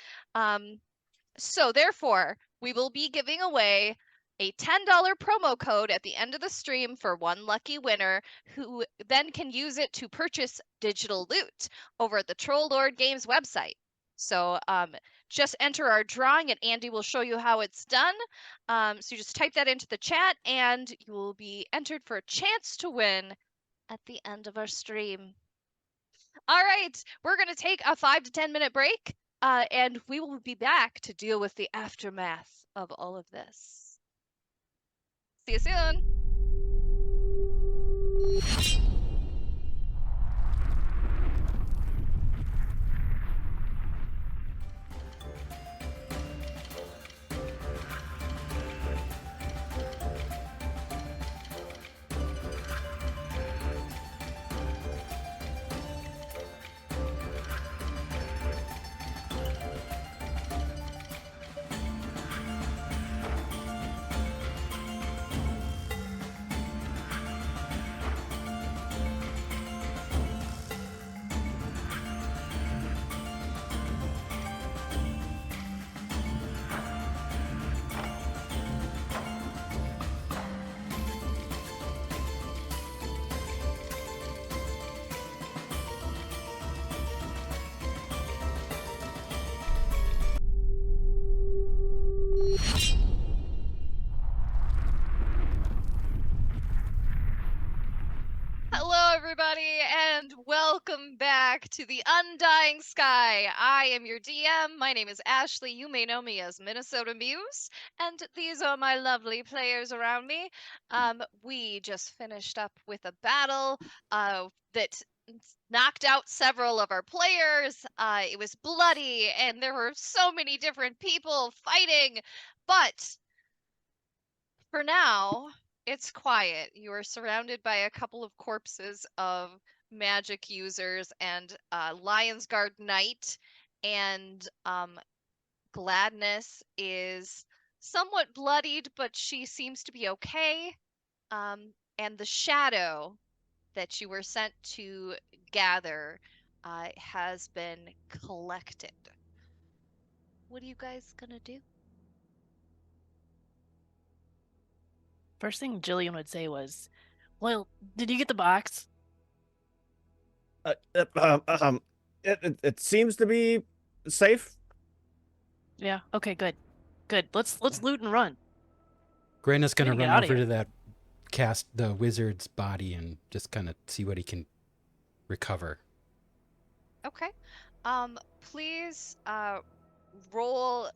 So therefore, we will be giving away a $10 promo code at the end of the stream for one lucky winner who then can use it to purchase digital loot over at the Troll Lord Games website. So just enter our drawing and Andy will show you how it's done. So you just type that into the chat and you will be entered for a chance to win at the end of our stream. All right, we're going to take a 5 to 10 minute break and we will be back to deal with the aftermath of all of this. See you soon. Hello, everybody, and welcome back to the Undying Sky. I am your DM. My name is Ashley. You may know me as Minnesota Muse, and these are my lovely players around me. We just finished up with a battle that knocked out several of our players. It was bloody, and there were so many different people fighting, but for now, it's quiet. You are surrounded by a couple of corpses of magic users and Lion's Guard Knight, and Gladness is somewhat bloodied, but she seems to be okay. And the shadow that you were sent to gather has been collected. What are you guys gonna do?
First thing Jillian would say was, "Well, did you get the box?"
It seems to be safe.
Yeah. Okay. Good. Good. Let's loot and run.
Gren is going to
Get
run
outta
over
here.
to that the wizard's body and just kind of see what he can recover.
Okay. Please roll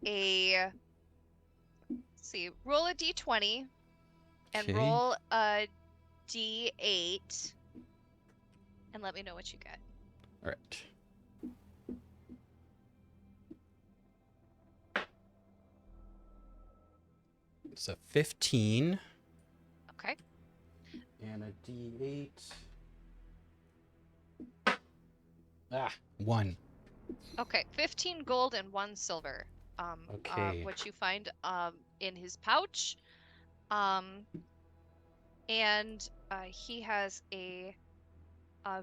a roll a d20 and
Okay.
roll a d8 and let me know what you get.
All right. It's a 15
Okay.
and a D8. 1.
Okay. 15 gold and 1 silver.
Okay.
What you find in his pouch. And he has a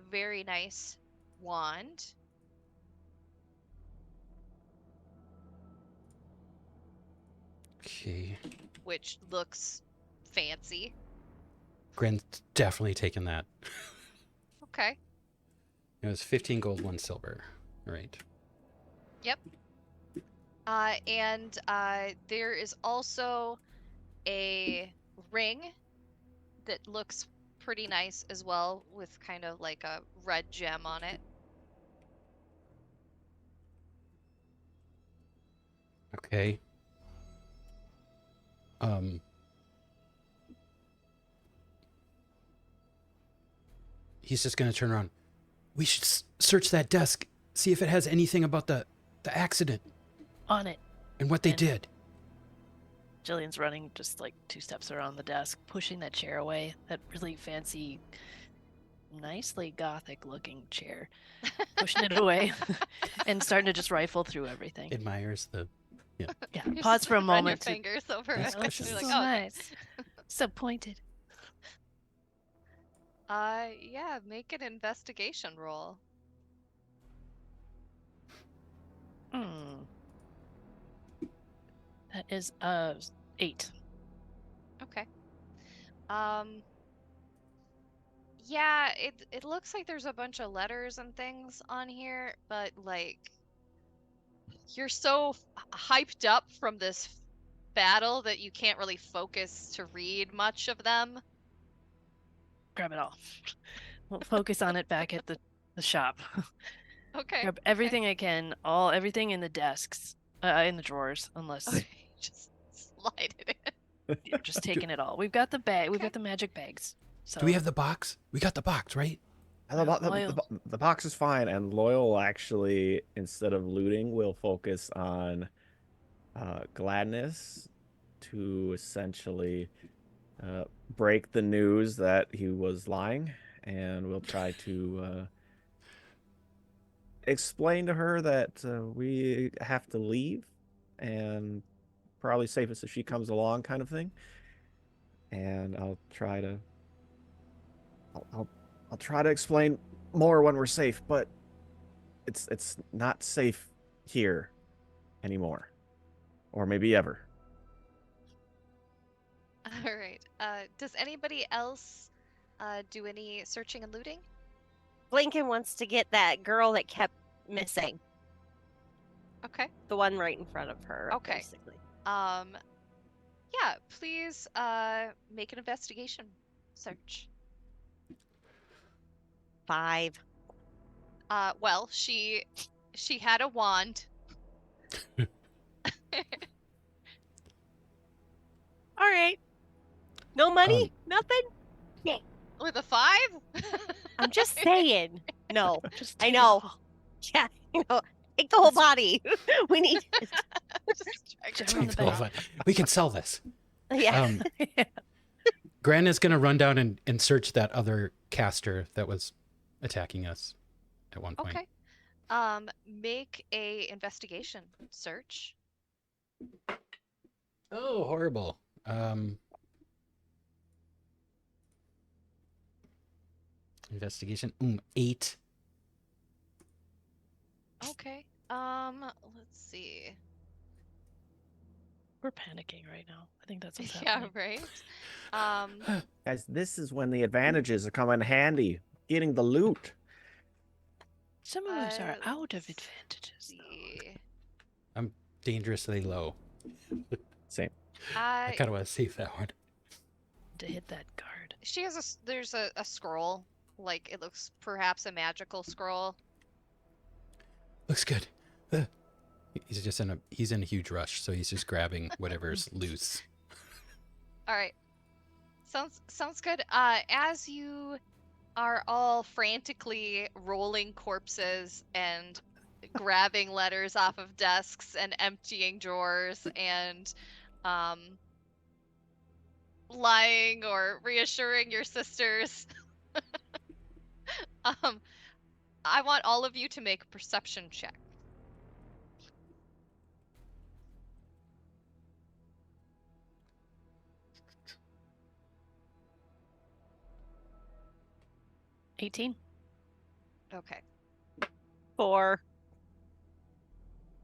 very nice wand.
Okay.
Which looks fancy.
Gren's definitely taking that.
Okay.
It was 15 gold, 1 silver. All right.
Yep. And there is also a ring that looks pretty nice as well, with kind of like a red gem on it.
Okay. He's just going to turn around. We should search that desk, see if it has anything about the accident
On it.
and what they
And-
did.
Jillian's running just like 2 steps around the desk, pushing that chair away. That really fancy, nicely gothic looking chair. Pushing it away and starting to just rifle through everything.
Admires the.
Yeah.
You
Pause
just
for a
run
moment.
Your fingers over
That's
it.
cushions.
You're
So
like, oh,
nice. So pointed.
Yeah, make an investigation roll.
Hmm. That is 8.
Okay. Yeah, it looks like there's a bunch of letters and things on here, but like you're so hyped up from this battle that you can't really focus to read much of them.
Grab it all. We'll focus on it back at the shop.
Okay.
Grab everything I can, everything in the desks, in the drawers, unless
Okay. Just slide it in.
you're just taking it all. We've got the bag. We've
Okay.
got the magic bags. So
Do we have the box? We got the box, right?
And
Loyal.
the box is fine, and Loyal actually, instead of looting, will focus on Gladness to essentially break the news that he was lying, and we'll try to explain to her that we have to leave, and probably safest if she comes along, kind of thing. And I'll try to, I'll try to explain more when we're safe, but it's not safe here anymore, or maybe ever.
All right. Does anybody else do any searching and looting?
Blinken wants to get that girl that kept missing.
Okay.
The one right in front of her,
Okay.
basically.
Yeah, please make an investigation search.
5.
Well, she had a wand.
All right. No money? Nothing?
With a 5?
I'm just saying. No.
just
I
take it
know.
all.
Yeah, take the whole body. We need
Just drag
Jump
her
on
on
the
the
back.
back.
We can sell this.
yeah.
Gran is going to run down and search that other caster that was attacking us at one point.
Okay. Make a investigation search.
Oh, horrible. Investigation. 8.
Okay. Let's see.
We're panicking right now. I think that's what's
Yeah,
happening.
right.
Guys, this is when the advantages are coming handy. Getting the loot.
Some of us are out of
let's
advantages, though.
see.
I'm dangerously low.
Same.
I kind of want to save that one.
To hit that card.
She has there's a scroll. Like it looks perhaps a magical scroll.
Looks good. He's in a huge rush, so he's just grabbing whatever's loose.
All right. Sounds good. As you are all frantically rolling corpses and grabbing letters off of desks and emptying drawers and lying or reassuring your sisters, I want all of you to make a perception check.
$18.
Okay.
4.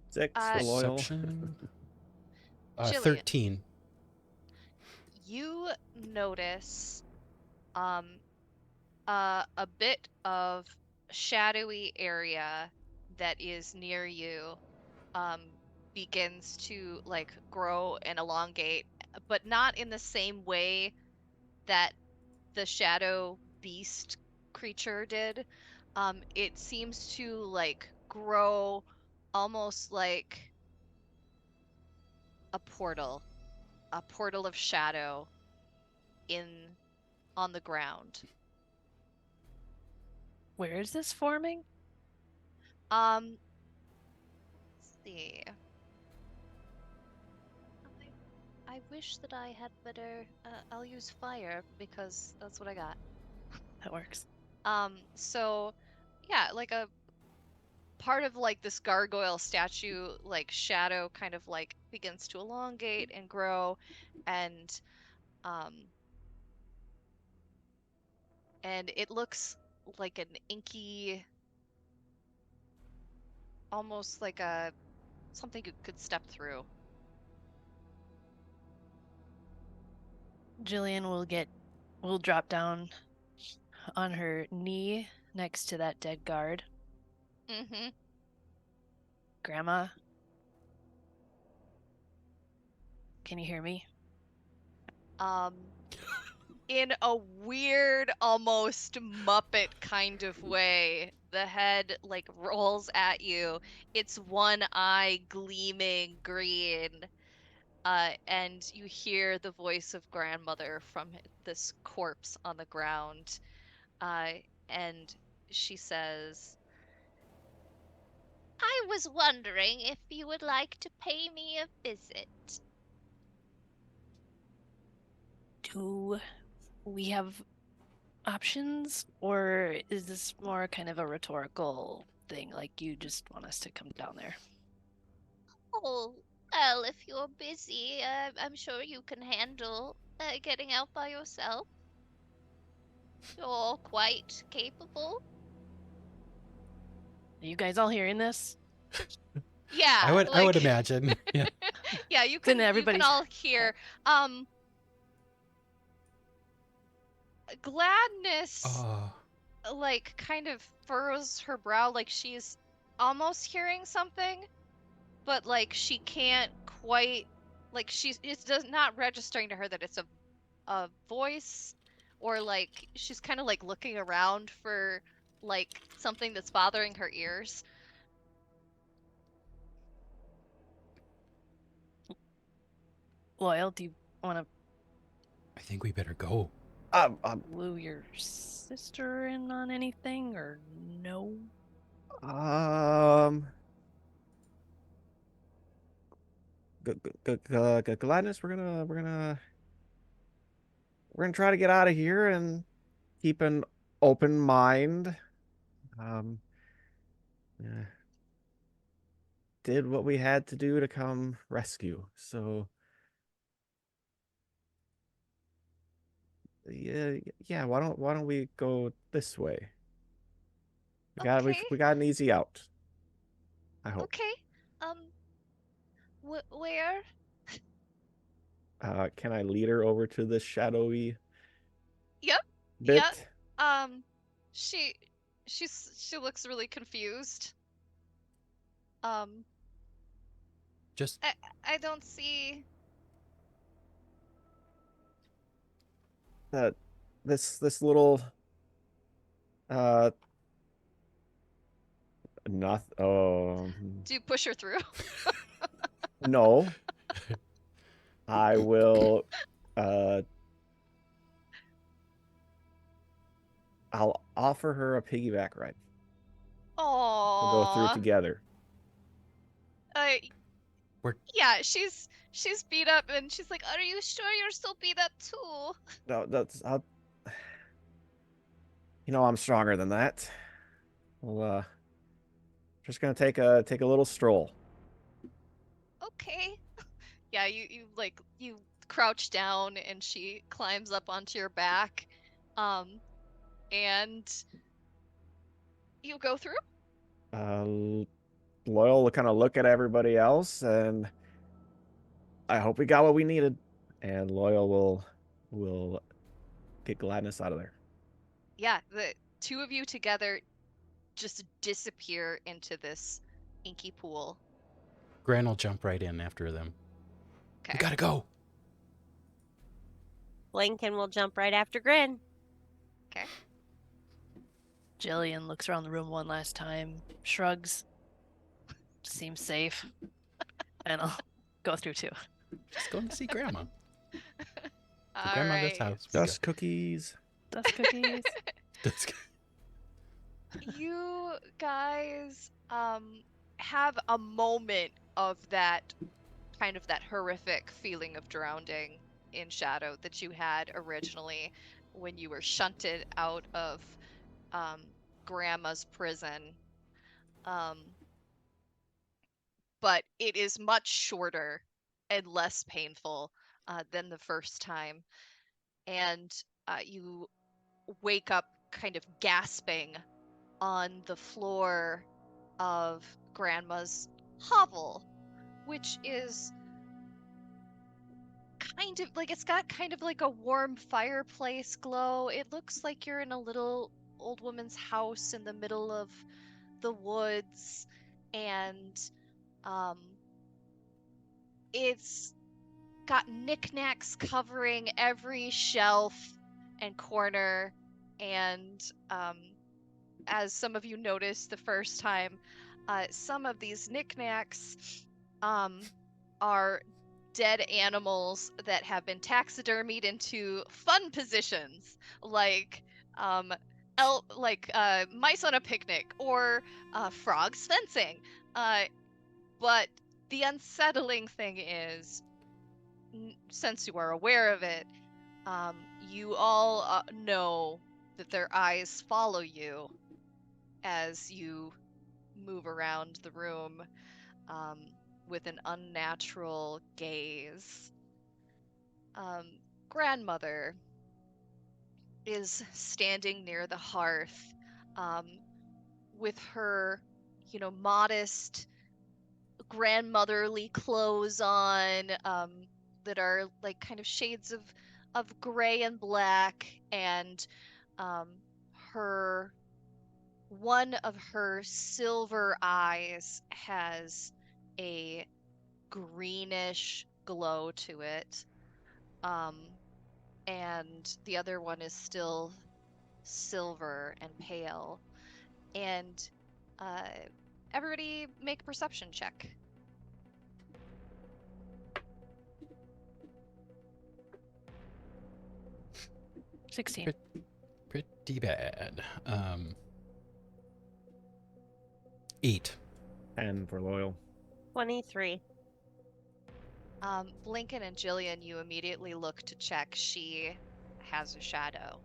6 for Loyal.
Perception.
Jillian.
13.
You notice a bit of shadowy area that is near you begins to like grow and elongate, but not in the same way that the shadow beast creature did. It seems to like grow almost like a portal of shadow on the ground.
Where is this forming?
Let's see. I wish that I had better. I'll use fire because that's what I got.
That works.
So, yeah, like a part of like this gargoyle statue, like shadow kind of like begins to elongate and grow, and and it looks like an inky, almost like something you could step through.
Jillian will drop down on her knee next to that dead guard.
Mm-hmm.
Grandma, can you hear me?
In a weird, almost Muppet kind of way, the head like rolls at you. Its one eye gleaming green. And you hear the voice of grandmother from this corpse on the ground. And she says, I was wondering if you would like to pay me a visit.
Do we have options, or is this more kind of a rhetorical thing, like you just want us to come down there?
Oh, well, if you're busy, I'm sure you can handle getting out by yourself. You're quite capable.
Are you guys all hearing this?
Yeah,
I would
like,
imagine. Yeah.
yeah, you
Then
can
everybody's-
all hear. Gladness
Oh,
like kind of furrows her brow, like she's almost hearing something, but like she can't quite, like it's does not registering to her that it's a voice, or like she's kind of like looking around for like something that's bothering her ears.
Loyal, do you want to
I think we better go.
woo your sister in on anything, or no?
Gladness, we're gonna try to get out of here and keep an open mind. Yeah, did what we had to do to come rescue. So yeah. Why don't we go this way?
Okay,
We got an easy out. I hope.
okay. Where?
Can I lead her over to this shadowy
Yep.
bit?
Yep. She she looks really confused.
Just
I don't see.
That this little not
Do you push her through?
no. I will I'll offer her a piggyback ride. We'll go through
Aww.
together.
We're-
Yeah, she's beat up, and she's like, "Are you sure you're still beat up too?"
No, you know I'm stronger than that. Well, just gonna take a little stroll.
Okay. Yeah, you crouch down, and she climbs up onto your back, and you go through.
Loyal will kind of look at everybody else, and I hope we got what we needed. And Loyal will get Gladness out of there.
Yeah, the two of you together just disappear into this inky pool.
Gran will jump right in after them.
Okay.
We gotta go.
Lincoln will jump right after Grin.
Okay.
Jillian looks around the room one last time, shrugs, seems safe, and I'll go through too.
Just going to see Grandma. The
All
grandmother's
right.
house.
Dust cookies.
Dust cookies.
Dust
You guys have a moment of that kind of that horrific feeling of drowning in shadow that you had originally when you were shunted out of grandma's prison. But it is much shorter and less painful than the first time. And you wake up kind of gasping on the floor of Grandma's hovel, which is kind of like, it's got kind of like a warm fireplace glow. It looks like you're in a little old woman's house in the middle of the woods, and it's got knickknacks covering every shelf and corner, and as some of you noticed the first time, some of these knickknacks are dead animals that have been taxidermied into fun positions, like mice on a picnic or frogs fencing. But the unsettling thing is, since you are aware of it, you all know that their eyes follow you as you move around the room with an unnatural gaze. Grandmother is standing near the hearth with her, modest grandmotherly clothes on that are like kind of shades of gray and black, and one of her silver eyes has a greenish glow to it, and the other one is still silver and pale. And everybody make a perception check.
– 16.
Pretty bad. 8.
And for loyal.
23.
Blinken and Jillian, you immediately look to check. She has a shadow.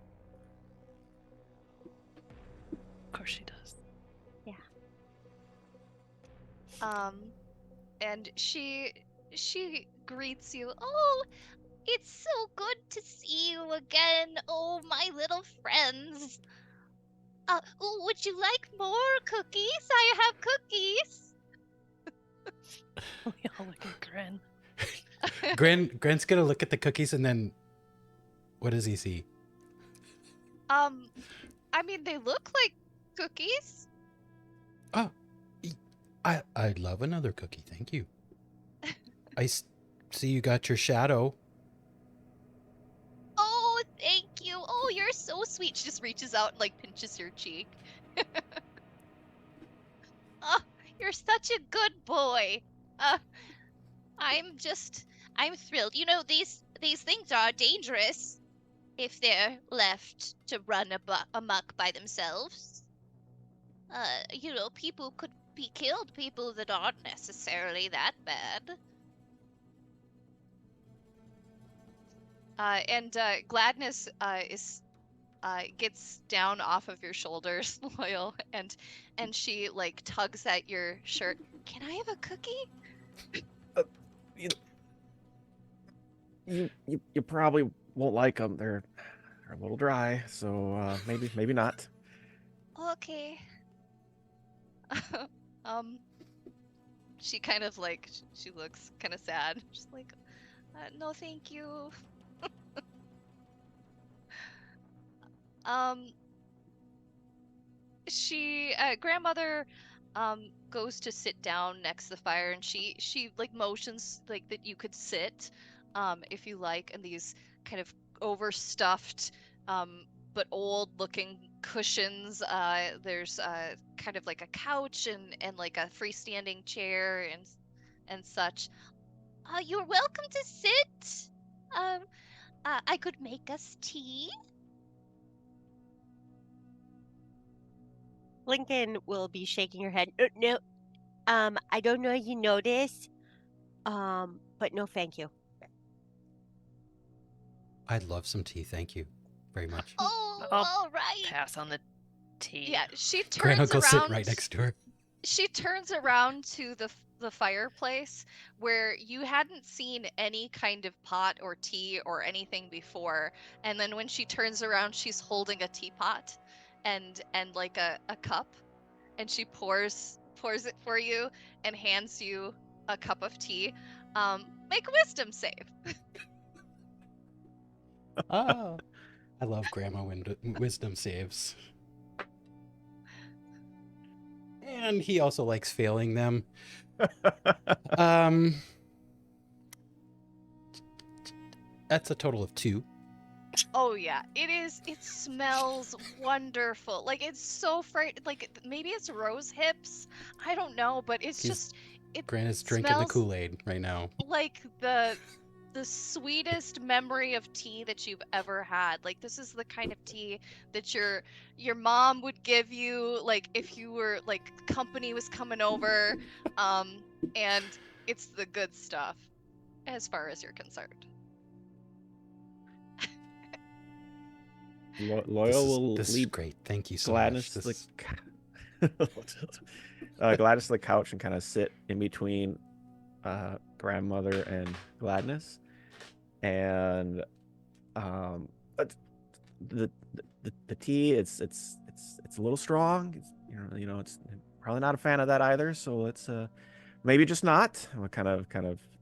Of course she does.
And she greets you. Oh, it's so good to see you again. Oh, my little friends. Would you like more cookies? I have cookies.
We all look at Gren.
Gren's gonna look at the cookies and then what does he see?
I mean, they look like cookies.
Oh, I'd love another cookie, thank you. See you got your shadow.
Oh, thank you. Oh, you're so sweet. She just reaches out and like pinches your cheek. Oh, you're such a good boy. I'm thrilled. You know, these things are dangerous if they're left to run amok by themselves. People could be killed, people that aren't necessarily that bad. And Gladness gets down off of your shoulders, Loyal, and she like tugs at your shirt. Can I have a cookie?
You probably won't like them. They're a little dry, so maybe not.
Okay. She kind of like, she looks kind of sad. She's like, no, thank you. Grandmother goes to sit down next to the fire, and she like motions like that you could sit if you like, and these kind of overstuffed but old looking cushions. There's kind of like a couch and like a freestanding chair and such. You're welcome to sit. I could make us tea.
Lincoln will be shaking her head. No, I don't know if you know this, but no, thank you.
I'd love some tea, thank you very much.
Oh,
I'll
all right.
Pass on the tea.
Yeah, she
Gran will
turns
go
around.
sit right next to her.
She turns around to the fireplace where you hadn't seen any kind of pot or tea or anything before, and then when she turns around, she's holding a teapot, and like a cup, and she pours it for you and hands you a cup of tea. Make a wisdom save.
Oh, I love Grandma wisdom saves. And he also likes failing them. That's a total of 2.
Oh yeah, it is. It smells wonderful. Like it's so like maybe it's rose hips. I don't know, but it's
He's-
just it
Grandma's drinking the
smells
Kool-Aid right now.
like the sweetest memory of tea that you've ever had. Like this is the kind of tea that your mom would give you, like if you were like company was coming over, and it's the good stuff as far as you're concerned.
Loyal will
This is
lead
great. Thank you so
Gladys
much.
to Gladys to the couch and kind of sit in between grandmother and Gladness, and but the tea it's a little strong. It's, it's probably not a fan of that either. So let's maybe just not. We'll kind of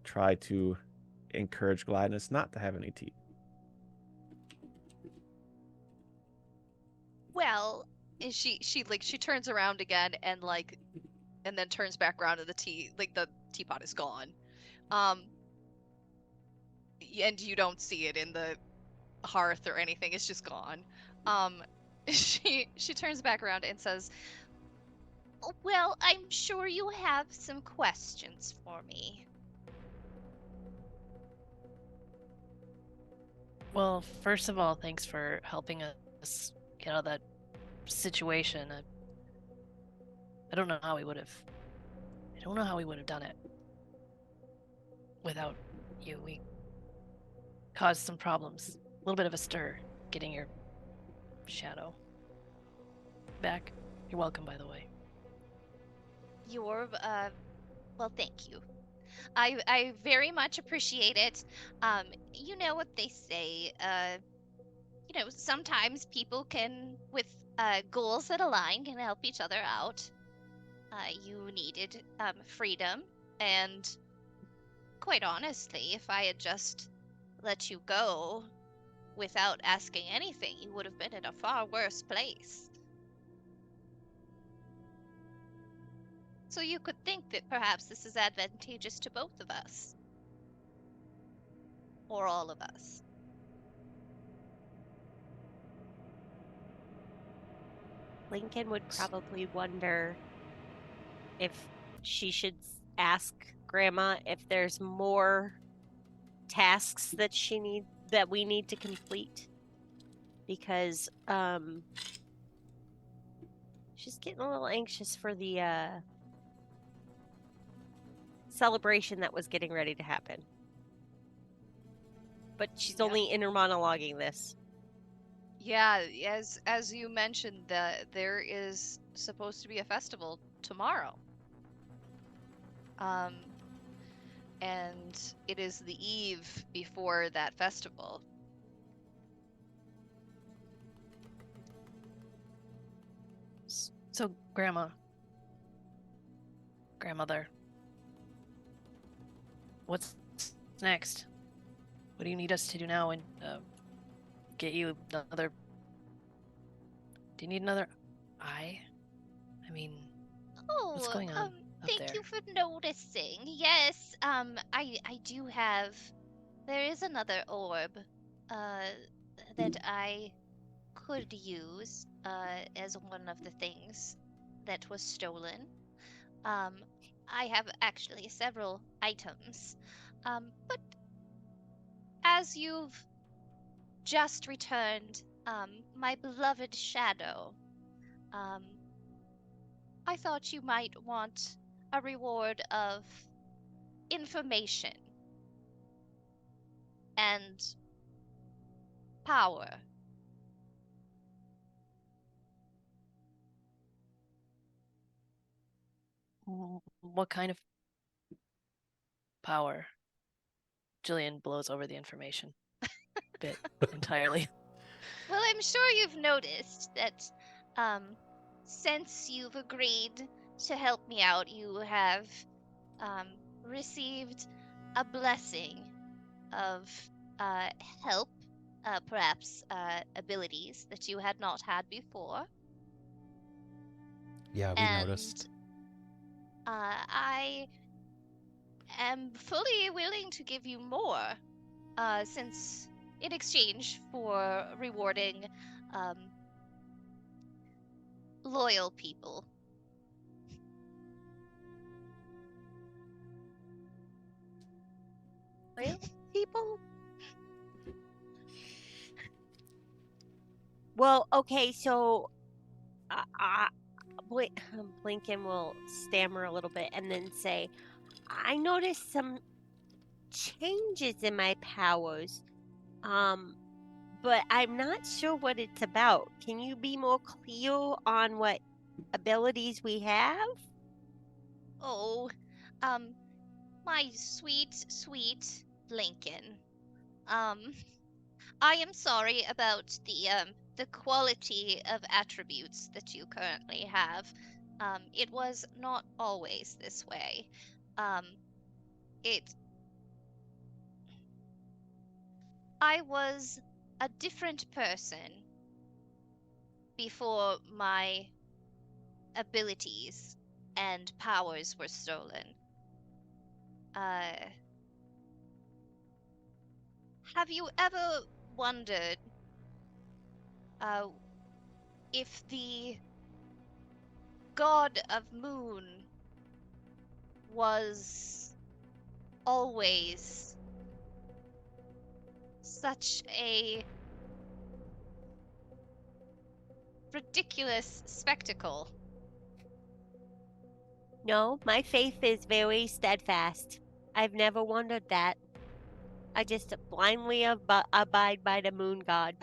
try to encourage Gladness not to have any tea.
Well, and she turns around again and then turns back around to the tea, like the teapot is gone. And you don't see it in the hearth or anything. It's just gone. She turns back around and says, "Well, I'm sure you have some questions for me."
Well, first of all, thanks for helping us get out of that situation. I don't know how we would have. I don't know how we would have done it without you. We caused some problems. A little bit of a stir getting your shadow back. You're welcome, by the way.
You're well, thank you. I very much appreciate it. You know what they say, sometimes people can, with goals that align, can help each other out. You needed freedom, and quite honestly, if I had just let you go without asking anything, you would have been in a far worse place. So you could think that perhaps this is advantageous to both of us. Or all of us.
Lincoln would probably wonder if she should ask Grandma if there's more tasks that we need to complete, because she's getting a little anxious for the celebration that was getting ready to happen. But she's only inner monologuing this.
Yeah, as you mentioned, there is supposed to be a festival tomorrow. And it is the eve before that festival.
So, grandmother, what's next? What do you need us to do now and get you another? Do you need another eye? I mean, what's going on?
Thank you for noticing. Yes, I do have. There is another orb, that I could use, as one of the things that was stolen. I have actually several items, but as you've just returned, my beloved shadow, I thought you might want a reward of information and power.
What kind of power? Jillian blows over the information bit entirely.
Well, I'm sure you've noticed that Since you've agreed to help me out, you have received a blessing of uh, help, perhaps abilities that you had not had before.
Yeah, we
And
noticed.
I am fully willing to give you more, since in exchange for rewarding um, loyal people.
Well, people. Well, okay, so Blinken will stammer a little bit and then say, I noticed some changes in my powers. But I'm not sure what it's about. Can you be more clear on what abilities we have?
Oh, my sweet, sweet Lincoln. I am sorry about the quality of attributes that you currently have. It was not always this way. Um, it I was a different person before my abilities and powers were stolen. Uh, have you ever wondered uh, if the god of moon was always such a ridiculous spectacle?
No, my faith is very steadfast. I've never wondered that. I just blindly abide by the moon god.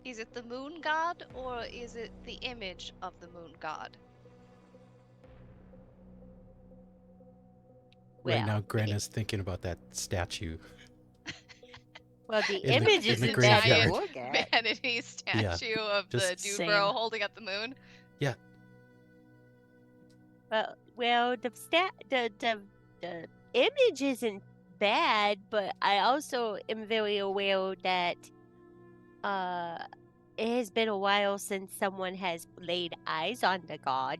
Is it the moon god or is it the image of the moon god?
Right now,
Well,
Gren is thinking about that statue.
well, the
In the-
image
in
is
the
in bad to
graveyard.
look at.
Vanity statue of the
just
dude
Same.
bro holding up the moon.
Yeah,
Well, the image isn't bad, but I also am very aware that it has been a while since someone has laid eyes on the god.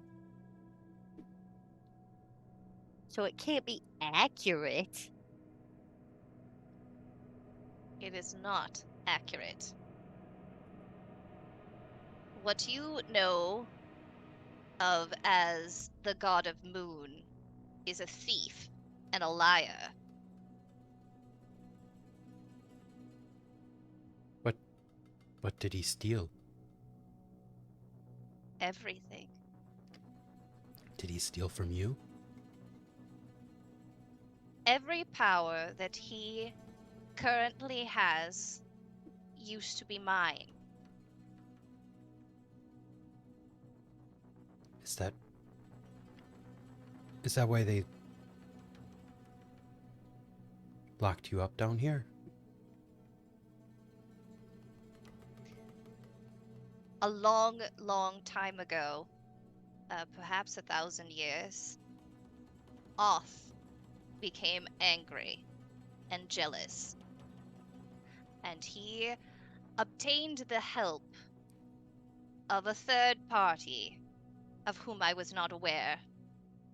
So it can't be accurate.
It is not accurate. What you know of as the god of moon is a thief and a liar.
what did he steal?
Everything.
Did he steal from you?
Every power that he currently has used to be mine.
Is that why they locked you up down here?
A long, long time ago, perhaps 1,000 years, Oth became angry and jealous, and he obtained the help of a third party of whom I was not aware,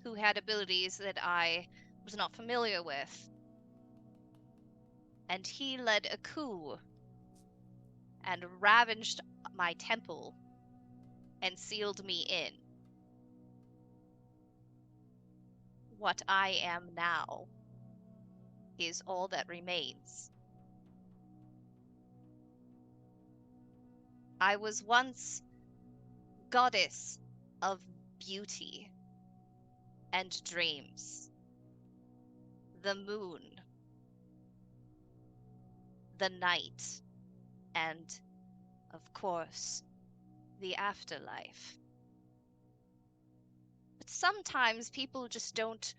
who had abilities that I was not familiar with. And he led a coup and ravaged my temple and sealed me in. What I am now is all that remains. I was once goddess of beauty and dreams, the moon, the night, and, of course, the afterlife. But sometimes people just don't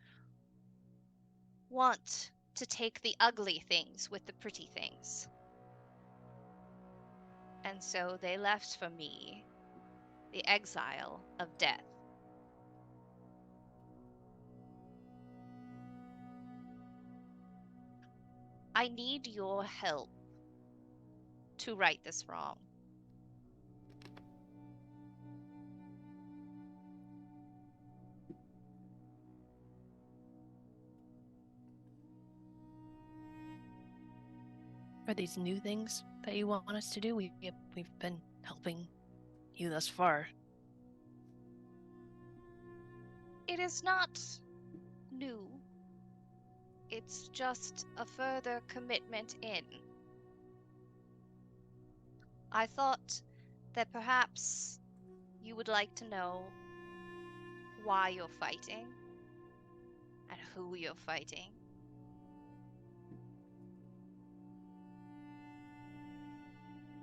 want to take the ugly things with the pretty things. And so they left for me the exile of death. I need your help to right this wrong.
Are these new things that you want us to do? We've been helping you thus far.
It is not new. It's just a further commitment in. I thought that perhaps you would like to know why you're fighting and who you're fighting.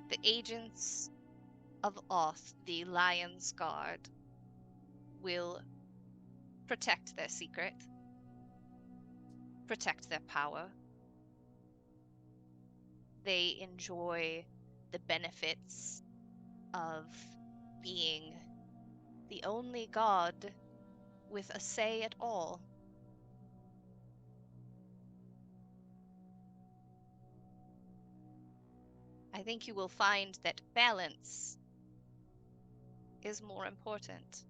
The agents of Oth, the Lion's Guard, will protect their secret, protect their power. They enjoy the benefits of being the only god with a say at all. I think you will find that balance is more important.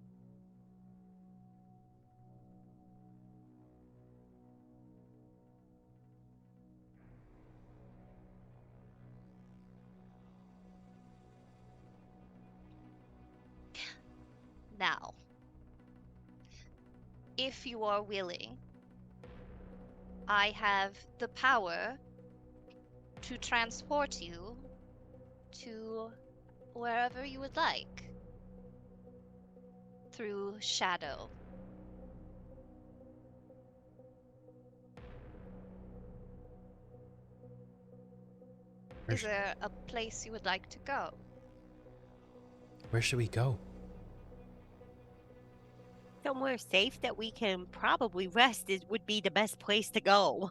Now, if you are willing, I have the power to transport you to wherever you would like through shadow. Is there a place you would like to go?
Where should we go?
Somewhere safe that we can probably rest would be the best place to go.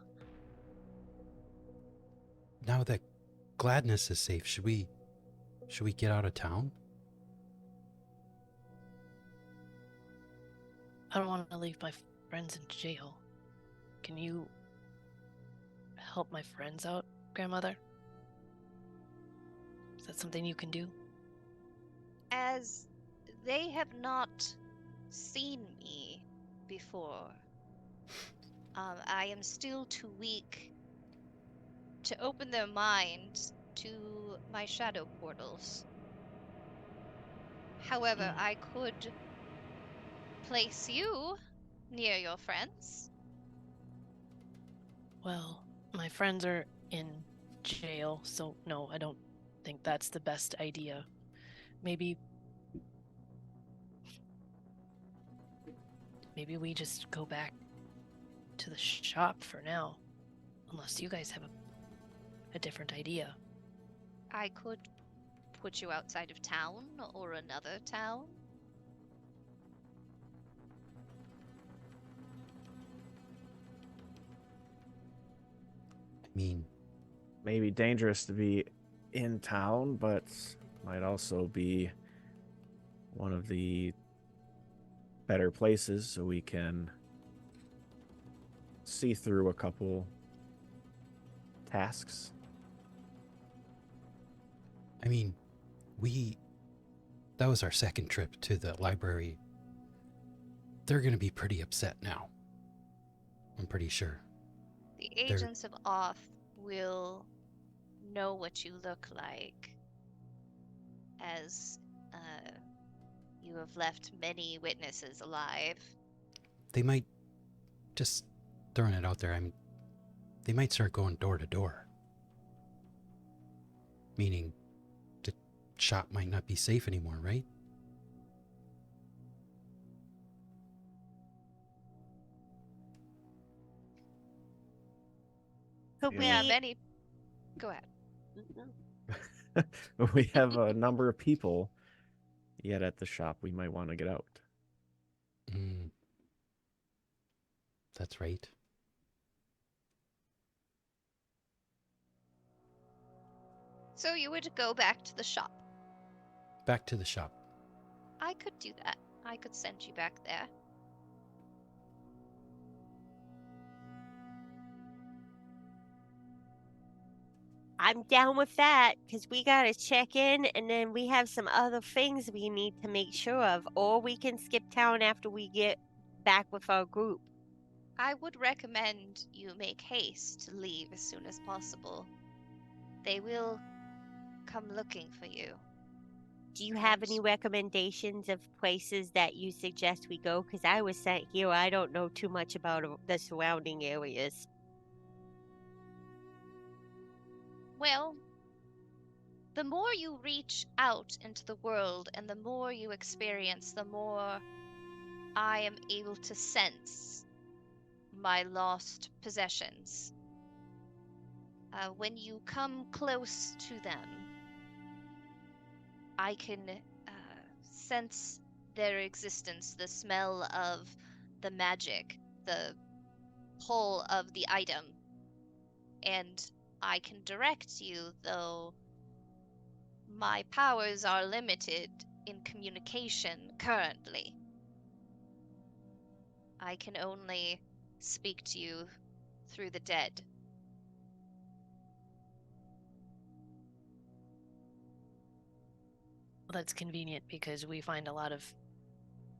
Now that Gladness is safe, should we get out of town?
I don't want to leave my friends in jail. Can you help my friends out, Grandmother? Is that something you can do?
As they have not seen me before, I am still too weak to open their mind to my shadow portals. However, I could place you near your friends.
Well, my friends are in jail, so no, I don't think that's the best idea. Maybe we just go back to the shop for now, unless you guys have a different idea.
I could put you outside of town or another town.
I mean,
Maybe dangerous to be in town, but might also be one of the better places so we can see through a couple tasks.
I mean, that was our second trip to the library. They're going to be pretty upset now. I'm pretty sure.
The agents of Oth will know what you look like, as you have left many witnesses alive.
They might, just throwing it out there, they might start going door to door. Meaning, the shop might not be safe anymore, right?
So
Yeah, many. Go ahead.
We have a number of people yet at the shop. We might want to get out.
That's right.
So you would go back to the shop.
Back to the shop.
I could do that. I could send you back there.
I'm down with that because we got to check in and then we have some other things we need to make sure of. Or we can skip town after we get back with our group.
I would recommend you make haste to leave as soon as possible. They will come looking for you.
Do you have
And-
any recommendations of places that you suggest we go? Because I was sent here. I don't know too much about the surrounding areas.
Well, the more you reach out into the world and the more you experience, the more I am able to sense my lost possessions. When you come close to them, I can sense their existence, the smell of the magic, the pull of the item, and I can direct you, though my powers are limited in communication currently. I can only speak to you through the dead.
Well, that's convenient because we find a lot of,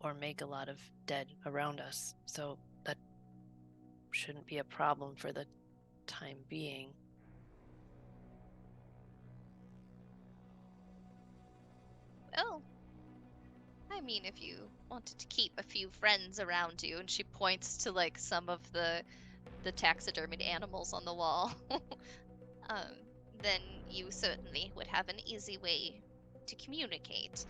or make a lot of dead around us. So that shouldn't be a problem for the time being.
Well, I mean, if you wanted to keep a few friends around you, and she points to like some of the taxidermied animals on the wall, then you certainly would have an easy way to communicate.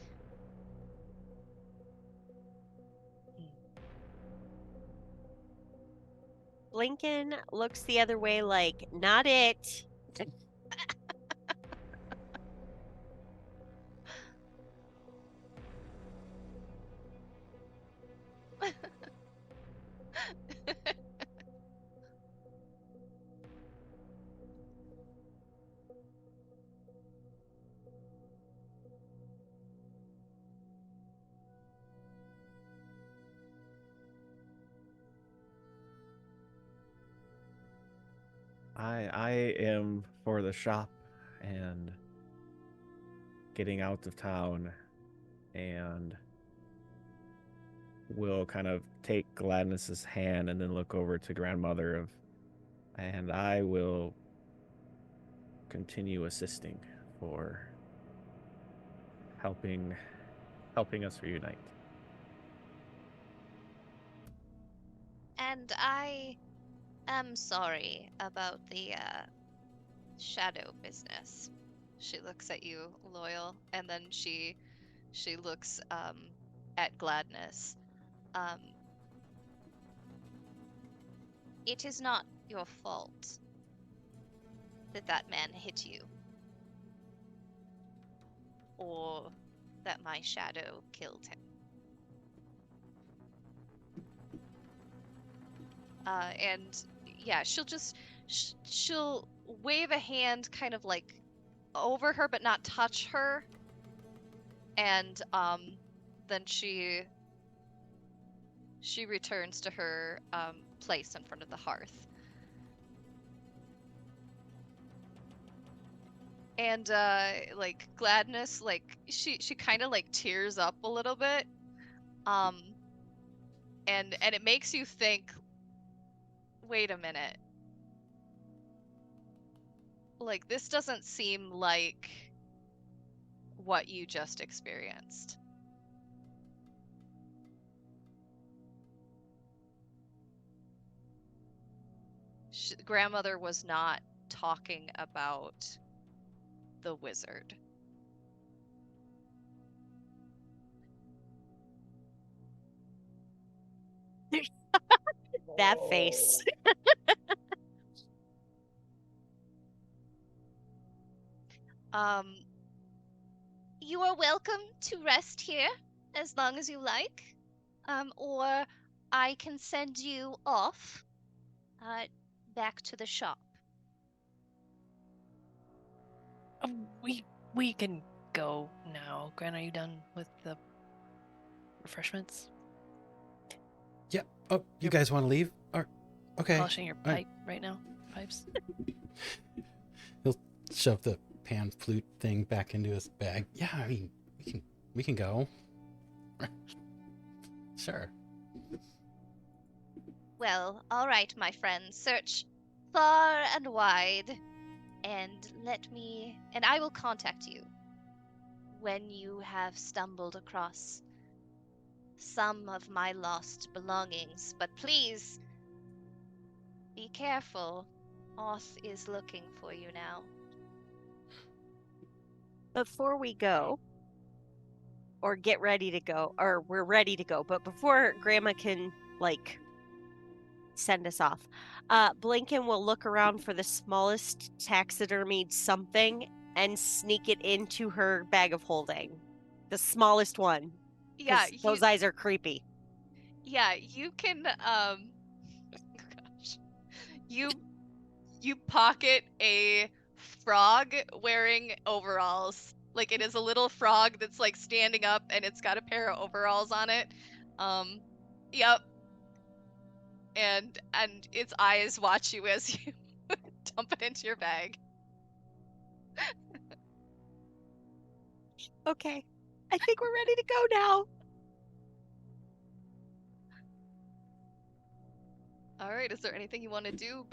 Lincoln looks the other way like, not it.
I am for the shop and getting out of town, and will kind of take Gladness's hand and then look over to grandmother and I will continue assisting for helping us reunite.
And I am sorry about the shadow business. She looks at you, Loyal, and then she looks at Gladness. Um, it is not your fault that that man hit you, or that my shadow killed him. And yeah, she'll just she'll wave a hand kind of like over her but not touch her, and then she returns to her place in front of the hearth. And like Gladness, like she kind of like tears up a little bit, and it makes you think, wait a minute, like this doesn't seem like what you just experienced. Grandmother was not talking about the wizard.
That face.
You are welcome to rest here as long as you like, or I can send you off back to the shop.
We can go now. Gran, are you done with the refreshments?
Yeah. Oh, you guys want to leave? Or okay.
Polishing your
All right.
pipe right now? Pipes?
He'll shove the pan flute thing back into his bag. Yeah, I mean, we can go. Sure.
Well, all right, my friends. Search far and wide, and I will contact you when you have stumbled across some of my lost belongings. But please, be careful. Oth is looking for you now.
Before we go, or get ready to go, or we're ready to go, but before Grandma can, like, send us off, Blinken will look around for the smallest taxidermied something and sneak it into her bag of holding. The smallest one.
Yeah,
Those eyes are creepy.
yeah, you can gosh. You pocket a frog wearing overalls. Like it is a little frog that's like standing up and it's got a pair of overalls on it. Yep. And its eyes watch you as you dump it into your bag.
Okay. I think we're ready to go now.
All right, is there anything you want to do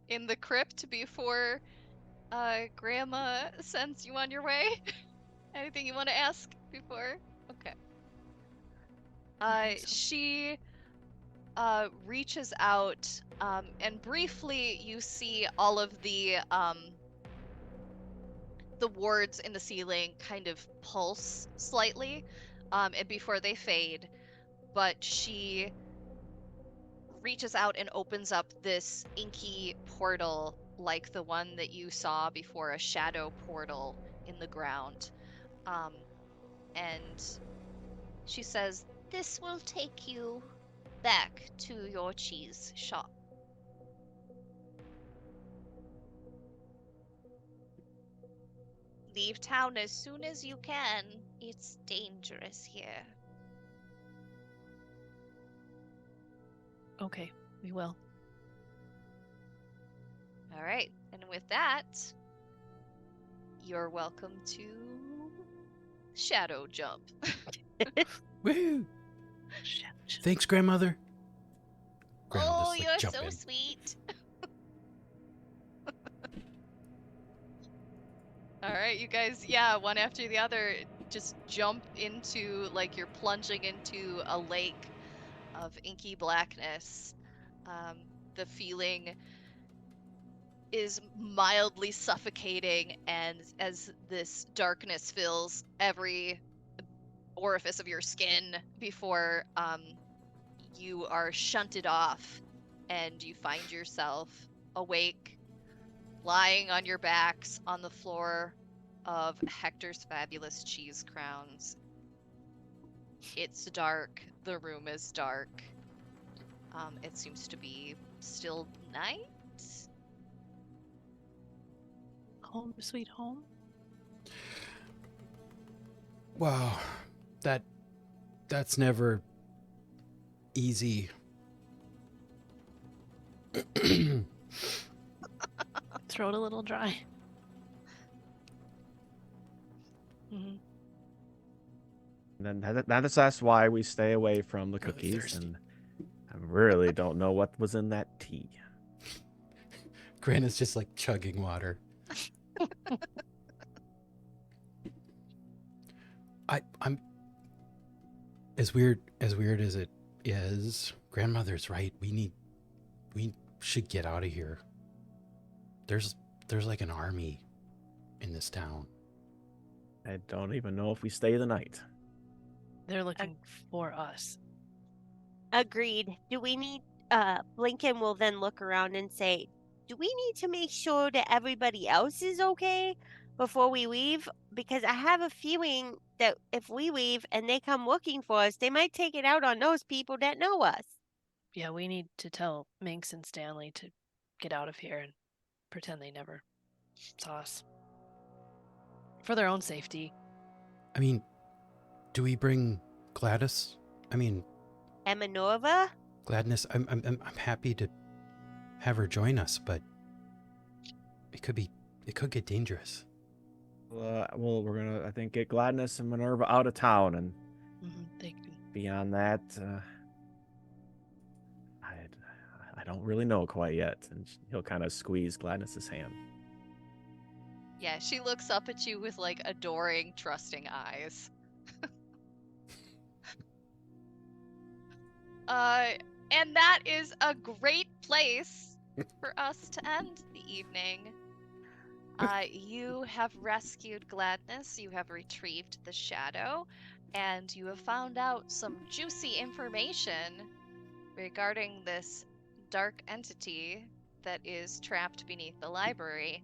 in the crypt before Grandma sends you on your way? Anything you want to ask before? Okay. She reaches out, and briefly you see all of the wards in the ceiling kind of pulse slightly, and before they fade. But she reaches out and opens up this inky portal like the one that you saw before, a shadow portal in the ground. And she says, "This will take you back to your cheese shop." Leave town as soon as you can. It's dangerous here.
Okay, we will.
All right, and with that, you're welcome to shadow jump.
Woohoo! Thanks, grandmother. Grandma
Oh,
just, like,
you're
jump
so
in.
sweet. All right, you guys, yeah, one after the other, just jump into, like, you're plunging into a lake of inky blackness. The feeling is mildly suffocating, and as this darkness fills every orifice of your skin before you are shunted off, and you find yourself awake, lying on your backs on the floor of Hector's fabulous cheese crowns. It's dark. The room is dark. It seems to be still night.
Home sweet home.
Wow, that's never easy.
Throat a little dry. Mm-hmm.
And then that's why we stay away from the
Really
cookies.
thirsty.
And I really don't know what was in that tea.
Grandma's just like chugging water. I'm as weird as it is. Grandmother's right. We should get out of here. There's like an army in this town.
I don't even know if we stay the night.
They're looking for us.
Agreed. Do we need, Blinken will then look around and say, do we need to make sure that everybody else is okay before we leave? Because I have a feeling that if we leave and they come looking for us, they might take it out on those people that know us.
Yeah, we need to tell Minx and Stanley to get out of here and pretend they never saw us. for their own safety.
I mean, do we bring Gladys? I mean,
Emanova?
Gladness. I'm happy to have her join us, but it could get dangerous.
Well, we're gonna, I think, get Gladness and Minerva out of town, and
They can...
beyond that, I don't really know quite yet. And he'll kind of squeeze Gladness's hand.
Yeah, she looks up at you with like adoring, trusting eyes. And that is a great place for us to end the evening. You have rescued Gladness, you have retrieved the shadow, and you have found out some juicy information regarding this dark entity that is trapped beneath the library.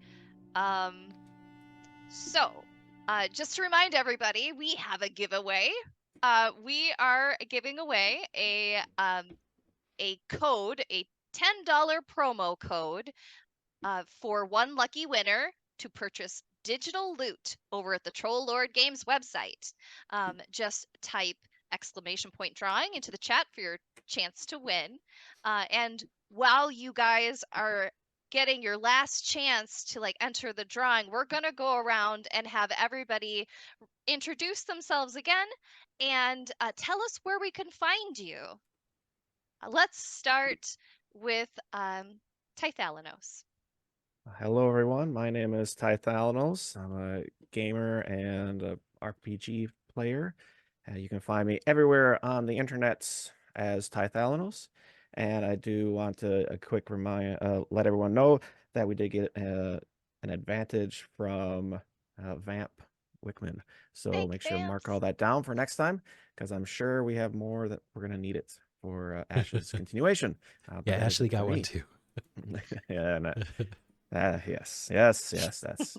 Just to remind everybody, we have a giveaway. We are giving away a code, a $10 promo code for one lucky winner to purchase digital loot over at the Troll Lord Games website. Just type !drawing into the chat for your chance to win. And while you guys are getting your last chance to like enter the drawing, we're gonna go around and have everybody introduce themselves again and tell us where we can find you. Let's start with Tithalanos.
Hello, everyone. My name is Tithalanos. I'm a gamer and a RPG player. You can find me everywhere on the internets as Tithalanos. And I do want to let everyone know that we did get an advantage from Vamp Wickman. So
Thank
make sure to mark
Vamps.
all that down for next time, because I'm sure we have more that we're going to need it for Ash's continuation.
Yeah, Ashley got one too.
Yeah, no. Yes, that's.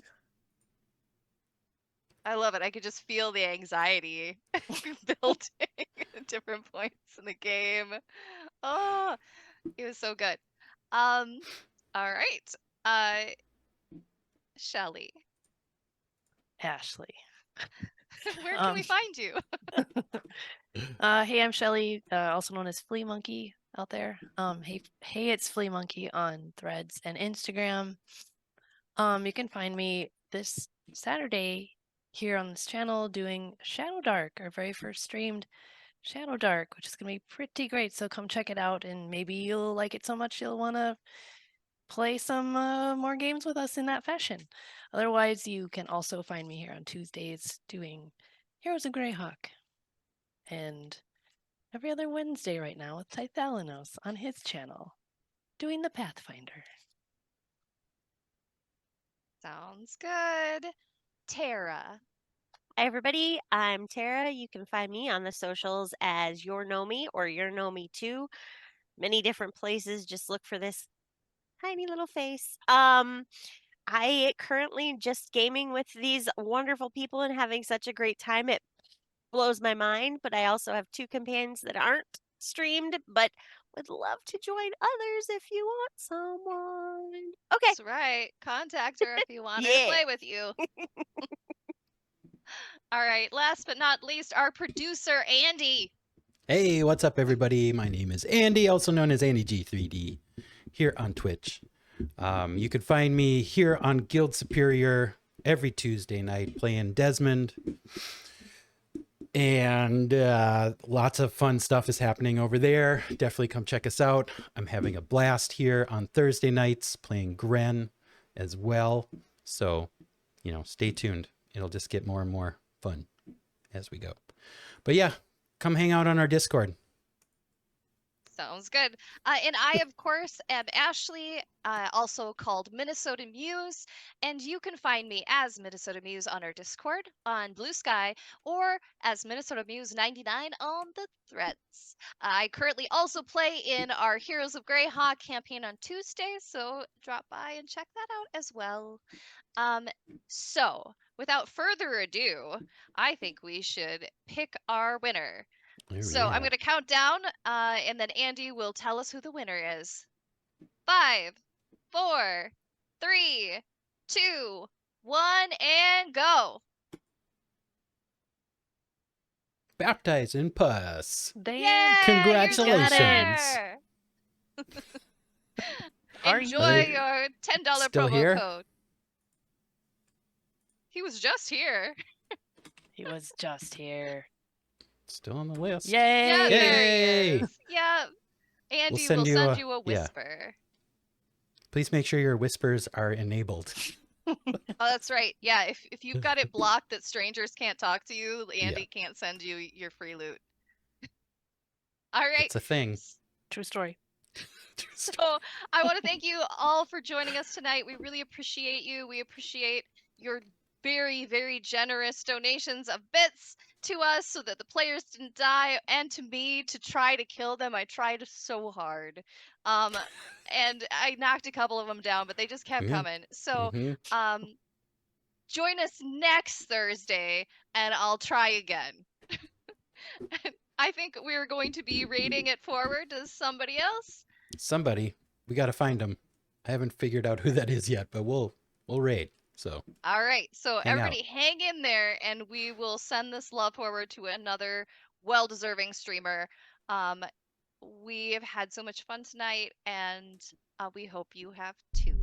I love it. I could just feel the anxiety building at different points in the game. Oh, it was so good. All right. Shelly,
Ashley.
where can we find you?
Hey, I'm Shelly, also known as Flea Monkey out there. Hey, it's Flea Monkey on Threads and Instagram. You can find me this Saturday here on this channel doing Shadow Dark, our very first streamed Shadow Dark, which is going to be pretty great. So come check it out, and maybe you'll like it so much you'll want to play some more games with us in that fashion. Otherwise, you can also find me here on Tuesdays doing Heroes of Greyhawk, and every other Wednesday right now with Tithalanos on his channel doing the Pathfinder.
Sounds good. Tara.
Hi, everybody. I'm Tara. You can find me on the socials as Your Know Me or Your Know Me Too. Many different places. Just look for this tiny little face. I currently just gaming with these wonderful people and having such a great time. It blows my mind, but I also have 2 companions that aren't streamed, but would love to join others if you want someone. Okay.
That's right. Contact her if you want her to
Yeah.
play with you. All right. Last but not least, our producer, Andy.
Hey, what's up, everybody? My name is Andy, also known as Andy G3D, here on Twitch. You can find me here on Guild Superior every Tuesday night playing Desmond. And lots of fun stuff is happening over there. Definitely come check us out. I'm having a blast here on Thursday nights playing Gren as well. So, stay tuned. It'll just get more and more fun as we go. But yeah, come hang out on our Discord.
Sounds good. And I, of course, am Ashley, also called Minnesota Muse. And you can find me as Minnesota Muse on our Discord, on Blue Sky, or as Minnesota Muse 99 on the Threads. I currently also play in our Heroes of Greyhawk campaign on Tuesdays, so drop by and check that out as well. So, without further ado, I think we should pick our winner. So I'm going to count down, and then Andy will tell us who the winner is. 5, 4, 3, 2, 1, and go.
baptized in pus.
Damn.
Yay,
Congratulations.
You're the winner!
Are you?
Enjoy your $10
Still
promo
here?
code. He was just here.
He was just here.
Still on the list.
Yay!
Yeah, there
Yay!
he is. Yeah. Andy will
send
send
you
you a
yeah.
whisper.
Please make sure your whispers are enabled.
Oh, that's right. Yeah, if you've got it blocked that strangers can't talk to you,
Yeah.
Andy can't send you your free loot. All right.
It's a thing.
True story.
So I want to thank you all for joining us tonight. We really appreciate you. We appreciate your very, very generous donations of bits to us so that the players didn't die, and to me to try to kill them. I tried so hard. And I knocked a couple of them down, but they just kept
Yeah.
coming. So
Mhm.
join us next Thursday and I'll try again. I think we're going to be rating it forward to somebody else.
Somebody, we got to find them. I haven't figured out who that is yet, but we'll raid. So
All right. So
Hang
everybody hang in there and we will send this love forward to another well-deserving streamer. We have had so much fun tonight and we hope you have too.